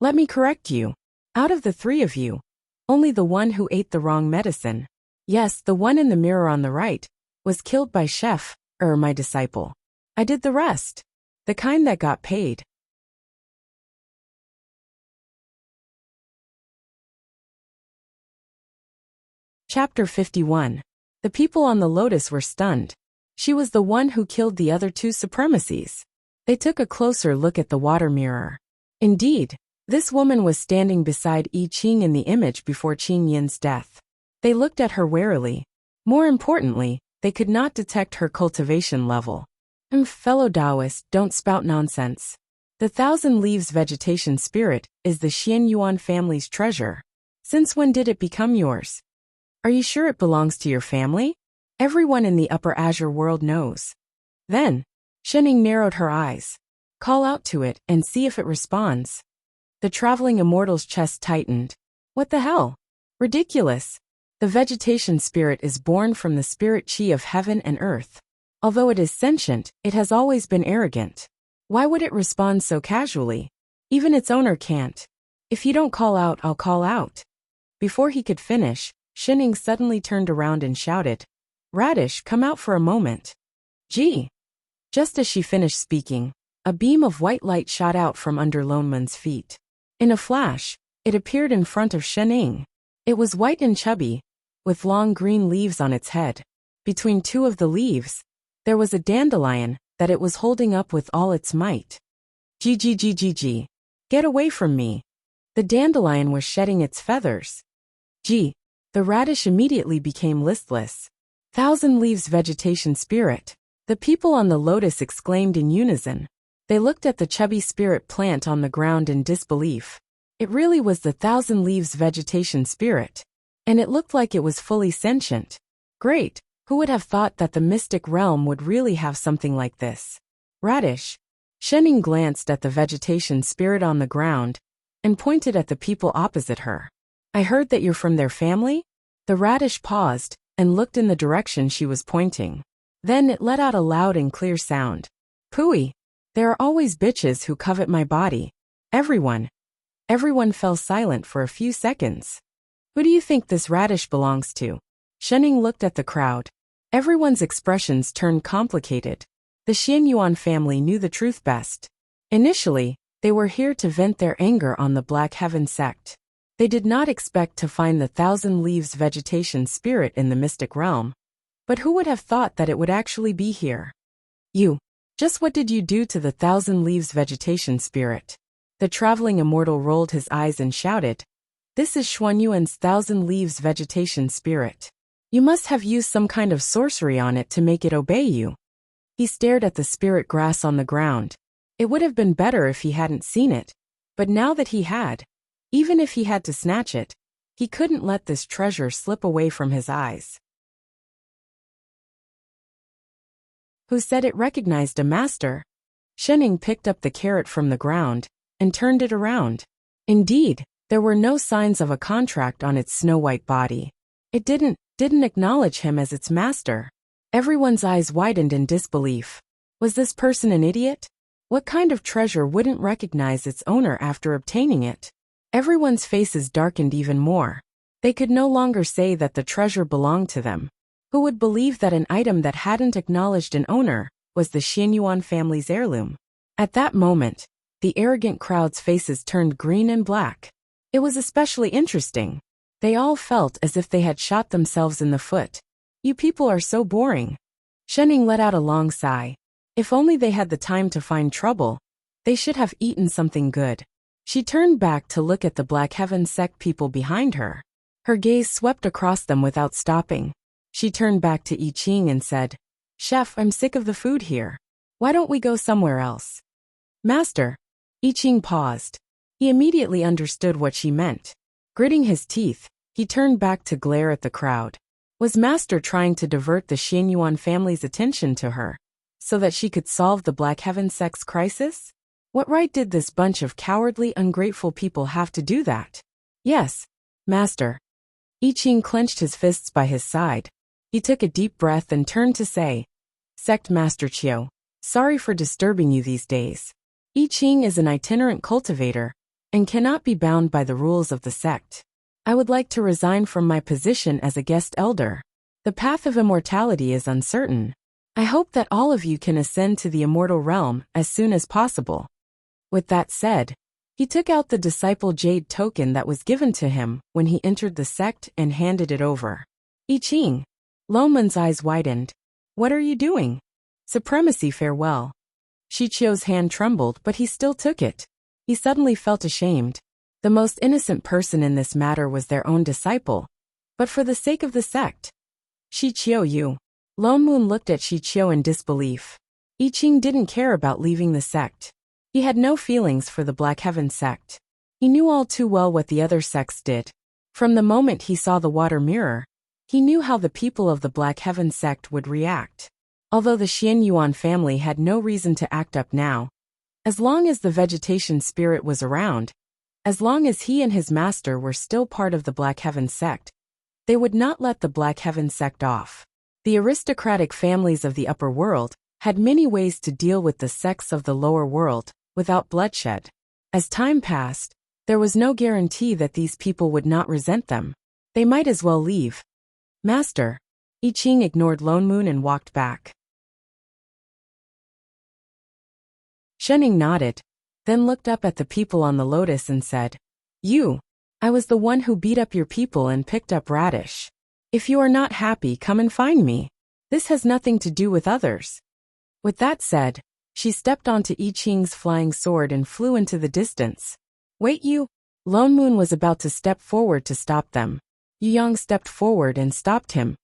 "Let me correct you. Out of the three of you, only the one who ate the wrong medicine, yes, the one in the mirror on the right, was killed by Chef, my disciple. I did the rest. The kind that got paid." Chapter 51. The people on the lotus were stunned. She was the one who killed the other two supremacies. They took a closer look at the water mirror. Indeed, this woman was standing beside I Ching in the image before Qing Yin's death. They looked at her warily. More importantly, they could not detect her cultivation level. Fellow Taoist, don't spout nonsense. The Thousand Leaves vegetation spirit is the Xian Yuan family's treasure. Since when did it become yours? Are you sure it belongs to your family? Everyone in the Upper Azure world knows. Then, Shenning narrowed her eyes. Call out to it and see if it responds. The traveling immortal's chest tightened. What the hell? Ridiculous. The vegetation spirit is born from the spirit chi of heaven and earth. Although it is sentient, it has always been arrogant. Why would it respond so casually? Even its owner can't. If you don't call out, I'll call out. Before he could finish, Shenning suddenly turned around and shouted, "Radish, come out for a moment." Gee! Just as she finished speaking, a beam of white light shot out from under Lonman's feet. In a flash, it appeared in front of Shenning. It was white and chubby, with long green leaves on its head. Between two of the leaves, there was a dandelion that it was holding up with all its might. Gee. Get away from me. The dandelion was shedding its feathers. Gee. The radish immediately became listless. Thousand Leaves vegetation spirit. The people on the lotus exclaimed in unison. They looked at the chubby spirit plant on the ground in disbelief. It really was the Thousand Leaves vegetation spirit. And it looked like it was fully sentient. Great, who would have thought that the mystic realm would really have something like this? Radish. Shenning glanced at the vegetation spirit on the ground and pointed at the people opposite her. I heard that you're from their family? The radish paused and looked in the direction she was pointing. Then it let out a loud and clear sound. Pooey. There are always bitches who covet my body. Everyone. Everyone fell silent for a few seconds. Who do you think this radish belongs to? Shenning looked at the crowd. Everyone's expressions turned complicated. The Xian Yuan family knew the truth best. Initially, they were here to vent their anger on the Black Heaven sect. They did not expect to find the Thousand Leaves vegetation spirit in the mystic realm. But who would have thought that it would actually be here? You. Just what did you do to the Thousand Leaves vegetation spirit? The traveling immortal rolled his eyes and shouted, "This is Xuanyuan's Thousand Leaves vegetation spirit. You must have used some kind of sorcery on it to make it obey you." He stared at the spirit grass on the ground. It would have been better if he hadn't seen it. But now that he had, even if he had to snatch it, he couldn't let this treasure slip away from his eyes. Who said it recognized a master? Shenning picked up the carrot from the ground and turned it around. Indeed, there were no signs of a contract on its snow-white body. It didn't acknowledge him as its master. Everyone's eyes widened in disbelief. Was this person an idiot? What kind of treasure wouldn't recognize its owner after obtaining it? Everyone's faces darkened even more. They could no longer say that the treasure belonged to them. Who would believe that an item that hadn't acknowledged an owner was the Xianyuan family's heirloom? At that moment, the arrogant crowd's faces turned green and black. It was especially interesting. They all felt as if they had shot themselves in the foot. You people are so boring. Shening let out a long sigh. If only they had the time to find trouble, they should have eaten something good. She turned back to look at the Black Heaven sect people behind her. Her gaze swept across them without stopping. She turned back to I Ching and said, "Chef, I'm sick of the food here. Why don't we go somewhere else?" "Master." I Ching paused. He immediately understood what she meant. Gritting his teeth, he turned back to glare at the crowd. Was Master trying to divert the Xianyuan family's attention to her, so that she could solve the Black Heaven sect's crisis? What right did this bunch of cowardly, ungrateful people have to do that? "Yes, Master." I Ching clenched his fists by his side. He took a deep breath and turned to say, "Sect Master Chiu, sorry for disturbing you these days. I Ching is an itinerant cultivator and cannot be bound by the rules of the sect. I would like to resign from my position as a guest elder. The path of immortality is uncertain. I hope that all of you can ascend to the immortal realm as soon as possible." With that said, he took out the disciple jade token that was given to him when he entered the sect and handed it over. "I Ching." Loman's eyes widened. "What are you doing?" "Supremacy, farewell." Shichio's hand trembled, but he still took it. He suddenly felt ashamed. The most innocent person in this matter was their own disciple. But for the sake of the sect. "Shichio, you." Lone Moon looked at Shichio in disbelief. I Ching didn't care about leaving the sect. He had no feelings for the Black Heaven sect. He knew all too well what the other sects did. From the moment he saw the water mirror, he knew how the people of the Black Heaven sect would react. Although the Xianyuan family had no reason to act up now, as long as the vegetation spirit was around, as long as he and his master were still part of the Black Heaven sect, they would not let the Black Heaven sect off. The aristocratic families of the upper world had many ways to deal with the sects of the lower world without bloodshed. As time passed, there was no guarantee that these people would not resent them. They might as well leave. "Master." I Ching ignored Lone Moon and walked back. Shening nodded, then looked up at the people on the lotus and said, "You. I was the one who beat up your people and picked up Radish. If you are not happy, come and find me. This has nothing to do with others." With that said, she stepped onto I Ching's flying sword and flew into the distance. "Wait, you." Lone Moon was about to step forward to stop them. Yu Yang stepped forward and stopped him.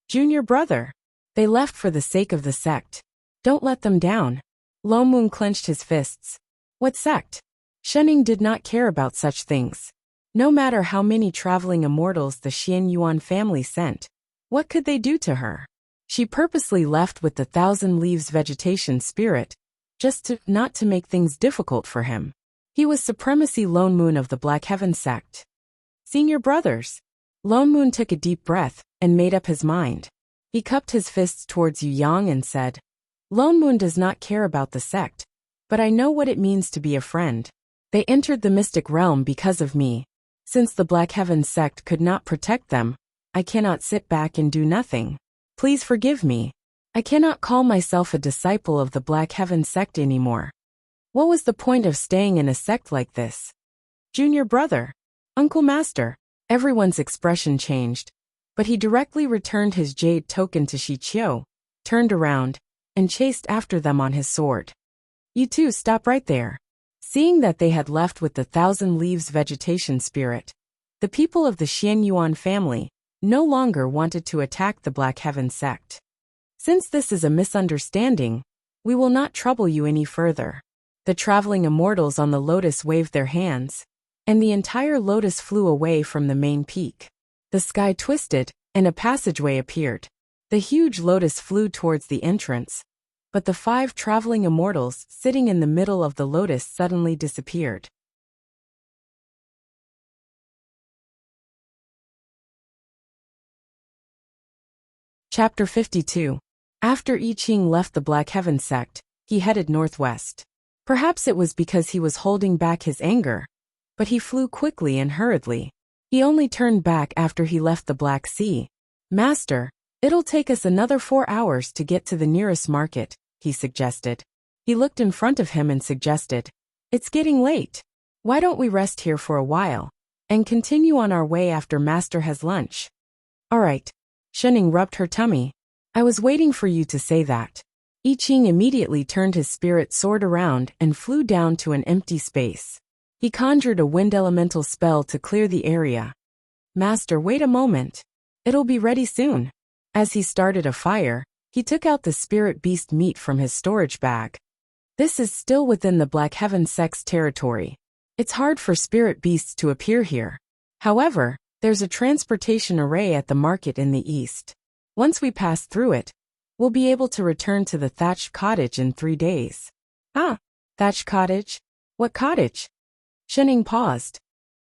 "Junior brother." They left for the sake of the sect. Don't let them down. Lone Moon clenched his fists. What sect? Shening did not care about such things. No matter how many traveling immortals the Xianyuan family sent, what could they do to her? She purposely left with the Thousand Leaves vegetation spirit, just not to make things difficult for him. He was Supremacy Lone Moon of the Black Heaven sect. "Senior brothers." Lone Moon took a deep breath and made up his mind. He cupped his fists towards Yu Yang and said, "Lone Moon does not care about the sect, but I know what it means to be a friend. They entered the mystic realm because of me. Since the Black Heaven sect could not protect them, I cannot sit back and do nothing. Please forgive me. I cannot call myself a disciple of the Black Heaven sect anymore. What was the point of staying in a sect like this?" "Junior brother." "Uncle Master." Everyone's expression changed, but he directly returned his jade token to Shichio, turned around, and chased after them on his sword. "You two stop right there." Seeing that they had left with the Thousand Leaves vegetation spirit, the people of the Xianyuan family no longer wanted to attack the Black Heaven sect. "Since this is a misunderstanding, we will not trouble you any further." The traveling immortals on the lotus waved their hands, and the entire lotus flew away from the main peak. The sky twisted, and a passageway appeared. The huge lotus flew towards the entrance, but the 5 traveling immortals sitting in the middle of the lotus suddenly disappeared. Chapter 52. After I Ching left the Black Heaven sect, he headed northwest. Perhaps it was because he was holding back his anger, but he flew quickly and hurriedly. He only turned back after he left the Black Sea. Master, it'll take us another 4 hours to get to the nearest market, he suggested. He looked in front of him and suggested, it's getting late. Why don't we rest here for a while and continue on our way after Master has lunch? All right. Shening rubbed her tummy. I was waiting for you to say that. I Ching immediately turned his spirit sword around and flew down to an empty space. He conjured a wind elemental spell to clear the area. Master, wait a moment. It'll be ready soon. As he started a fire, he took out the spirit beast meat from his storage bag. This is still within the Black Heaven sect's territory. It's hard for spirit beasts to appear here. However, there's a transportation array at the market in the east. Once we pass through it, we'll be able to return to the thatched cottage in 3 days. Ah, thatched cottage? What cottage? Shening paused.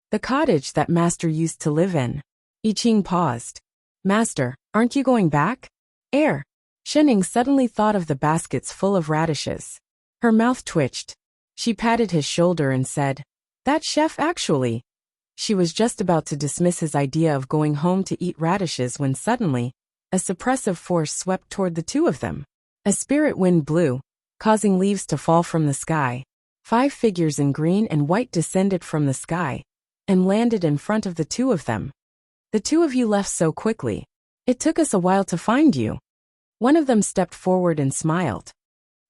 The cottage that Master used to live in. I Ching paused. Master, aren't you going back? Shening suddenly thought of the baskets full of radishes. Her mouth twitched. She patted his shoulder and said, That chef actually. She was just about to dismiss his idea of going home to eat radishes when suddenly, a suppressive force swept toward the two of them. A spirit wind blew, causing leaves to fall from the sky. 5 figures in green and white descended from the sky and landed in front of the two of them. The two of you left so quickly. It took us a while to find you. One of them stepped forward and smiled.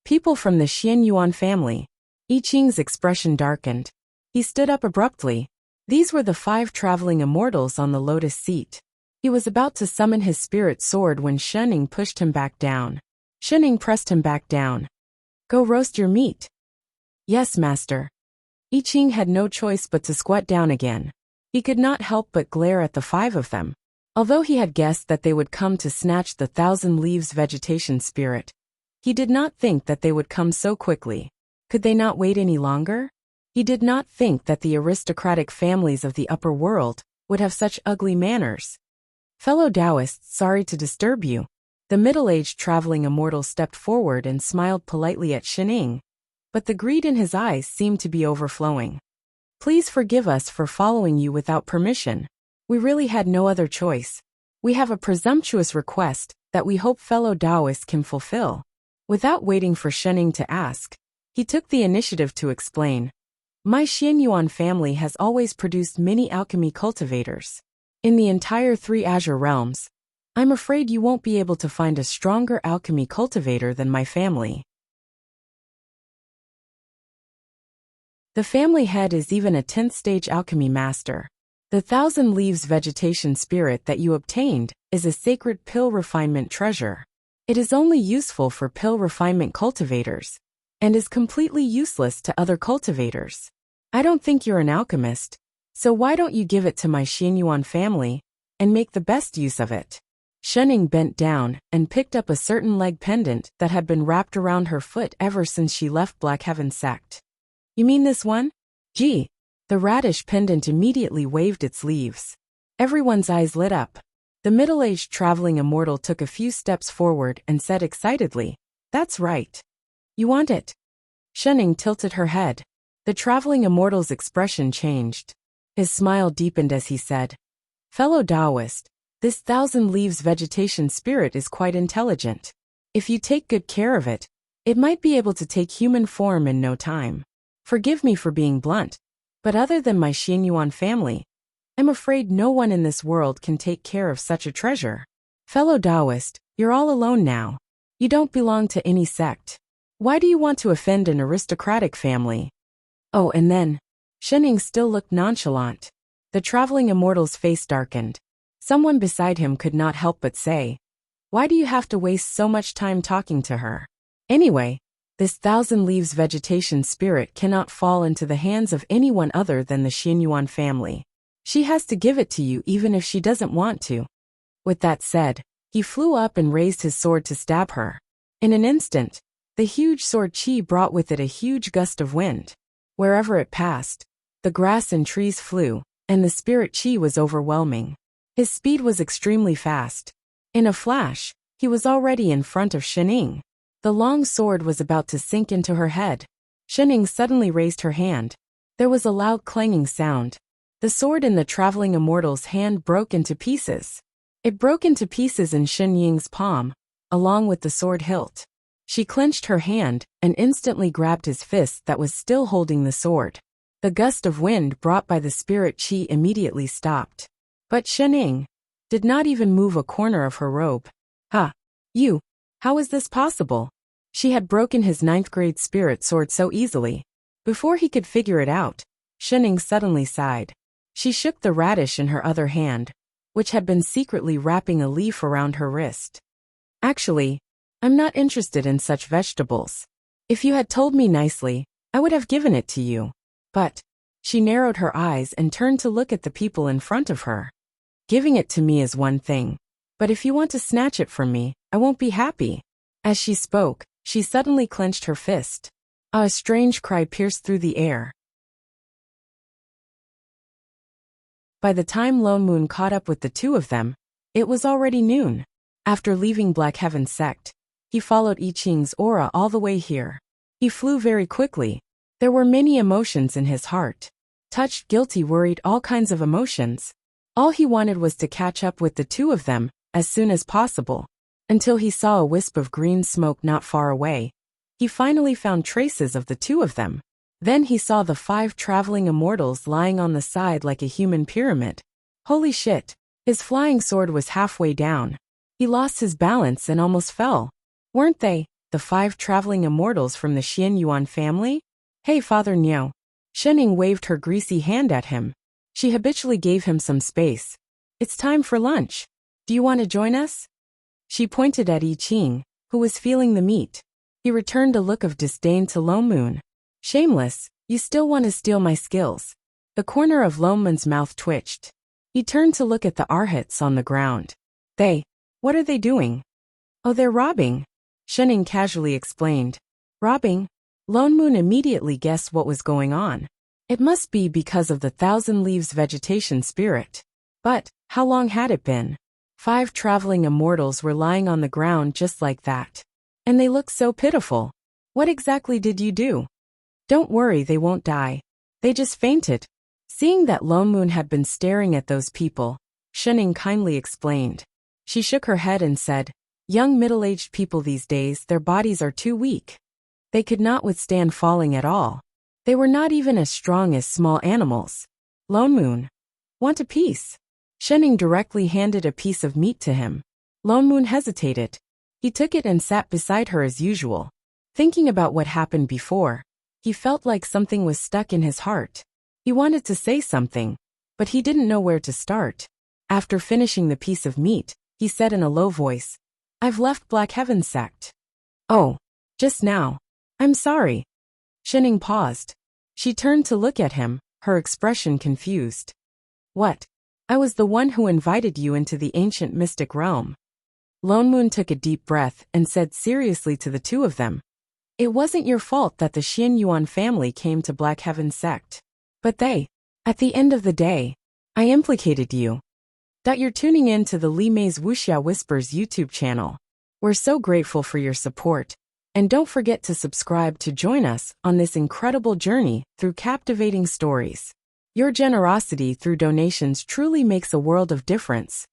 People from the Xianyuan family. I Ching's expression darkened. He stood up abruptly. These were the 5 traveling immortals on the lotus seat. He was about to summon his spirit sword when Shening pushed him back down. Shening pressed him back down. Go roast your meat. Yes, master. I Ching had no choice but to squat down again. He could not help but glare at the 5 of them. Although he had guessed that they would come to snatch the 1,000 Leaves vegetation spirit, he did not think that they would come so quickly. Could they not wait any longer? He did not think that the aristocratic families of the upper world would have such ugly manners. Fellow Taoists, sorry to disturb you. The middle-aged traveling immortal stepped forward and smiled politely at Shening, but the greed in his eyes seemed to be overflowing. Please forgive us for following you without permission. We really had no other choice. We have a presumptuous request that we hope fellow Taoists can fulfill. Without waiting for Shening to ask, he took the initiative to explain. My Xianyuan family has always produced many alchemy cultivators. In the entire 3 Azure realms, I'm afraid you won't be able to find a stronger alchemy cultivator than my family. The family head is even a 10th stage alchemy master. The 1,000 Leaves vegetation spirit that you obtained is a sacred pill refinement treasure. It is only useful for pill refinement cultivators, and is completely useless to other cultivators. I don't think you're an alchemist, so why don't you give it to my Xianyuan family and make the best use of it? Shening bent down and picked up a certain leg pendant that had been wrapped around her foot ever since she left Black Heaven sect. You mean this one? Gee. The radish pendant immediately waved its leaves. Everyone's eyes lit up. The middle-aged traveling immortal took a few steps forward and said excitedly, That's right. You want it? Shening tilted her head. The traveling immortal's expression changed. His smile deepened as he said, Fellow Taoist, this 1,000 Leaves vegetation spirit is quite intelligent. If you take good care of it, it might be able to take human form in no time. Forgive me for being blunt, but other than my Xianyuan family, I'm afraid no one in this world can take care of such a treasure. Fellow Taoist, you're all alone now. You don't belong to any sect. Why do you want to offend an aristocratic family? Oh, and then, Shening still looked nonchalant. The traveling immortal's face darkened. Someone beside him could not help but say, Why do you have to waste so much time talking to her? Anyway, this 1,000 Leaves vegetation spirit cannot fall into the hands of anyone other than the Xianyuan family. She has to give it to you even if she doesn't want to. With that said, he flew up and raised his sword to stab her. In an instant, the huge sword chi brought with it a huge gust of wind. Wherever it passed, the grass and trees flew, and the spirit chi was overwhelming. His speed was extremely fast. In a flash, He was already in front of Shining. The long sword was about to sink into her head. Shining suddenly raised her hand. There was a loud clanging sound. The sword in the traveling immortal's hand broke into pieces. It broke into pieces in Xin Ying's palm, along with the sword hilt. She clenched her hand and instantly grabbed his fist that was still holding the sword. The gust of wind brought by the spirit chi immediately stopped. But Shining did not even move a corner of her robe. "Ha! You! How is this possible?" She had broken his 9th grade spirit sword so easily. Before he could figure it out, Shining suddenly sighed. She shook the radish in her other hand, which had been secretly wrapping a leaf around her wrist. "Actually, I'm not interested in such vegetables. If you had told me nicely, I would have given it to you. But," she narrowed her eyes and turned to look at the people in front of her. "Giving it to me is one thing, but if you want to snatch it from me, I won't be happy." As she spoke, she suddenly clenched her fist. A strange cry pierced through the air. By the time Lone Moon caught up with the two of them, it was already noon. After leaving Black Heaven sect, he followed I Ching's aura all the way here. He flew very quickly. There were many emotions in his heart. Touched, guilty, worried, all kinds of emotions. All he wanted was to catch up with the two of them as soon as possible. Until he saw a wisp of green smoke not far away. He finally found traces of the two of them. Then he saw the 5 traveling immortals lying on the side like a human pyramid. Holy shit! His flying sword was halfway down. He lost his balance and almost fell. Weren't they the 5 traveling immortals from the Xian Yuan family? "Hey, Father Niao." Shining waved her greasy hand at him. She habitually gave him some space. "It's time for lunch. Do you want to join us?" She pointed at I Ching, who was feeling the meat. He returned a look of disdain to Lone Moon. "Shameless, you still want to steal my skills." The corner of Lone Moon's mouth twitched. He turned to look at the arhats on the ground. What are they doing?" "Oh, they're robbing," Shining casually explained. "Robbing?" Lone Moon immediately guessed what was going on. It must be because of the 1,000 Leaves vegetation spirit. But how long had it been? 5 traveling immortals were lying on the ground just like that. And they looked so pitiful. "What exactly did you do?" "Don't worry, they won't die. They just fainted." Seeing that Lone Moon had been staring at those people, Shining kindly explained. She shook her head and said, "Young middle-aged people these days, their bodies are too weak. They could not withstand falling at all. They were not even as strong as small animals." "Lone Moon, want a piece?" Shining directly handed a piece of meat to him. Lone Moon hesitated. He took it and sat beside her as usual. Thinking about what happened before, he felt like something was stuck in his heart. He wanted to say something, but he didn't know where to start. After finishing the piece of meat, he said in a low voice, "I've left Black Heaven sect." "Oh, just now. I'm sorry." Shining paused. She turned to look at him, her expression confused. "What? I was the one who invited you into the ancient mystic realm." Lone Moon took a deep breath and said seriously to the two of them, "It wasn't your fault that the Xian Yuan family came to Black Heaven sect. But at the end of the day, I implicated you." You're tuning in to the Li Mei's Wuxia Whispers YouTube channel. We're so grateful for your support. And don't forget to subscribe to join us on this incredible journey through captivating stories. Your generosity through donations truly makes a world of difference,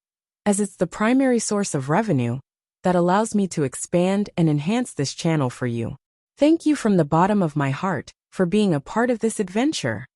as it's the primary source of revenue that allows me to expand and enhance this channel for you. Thank you from the bottom of my heart for being a part of this adventure.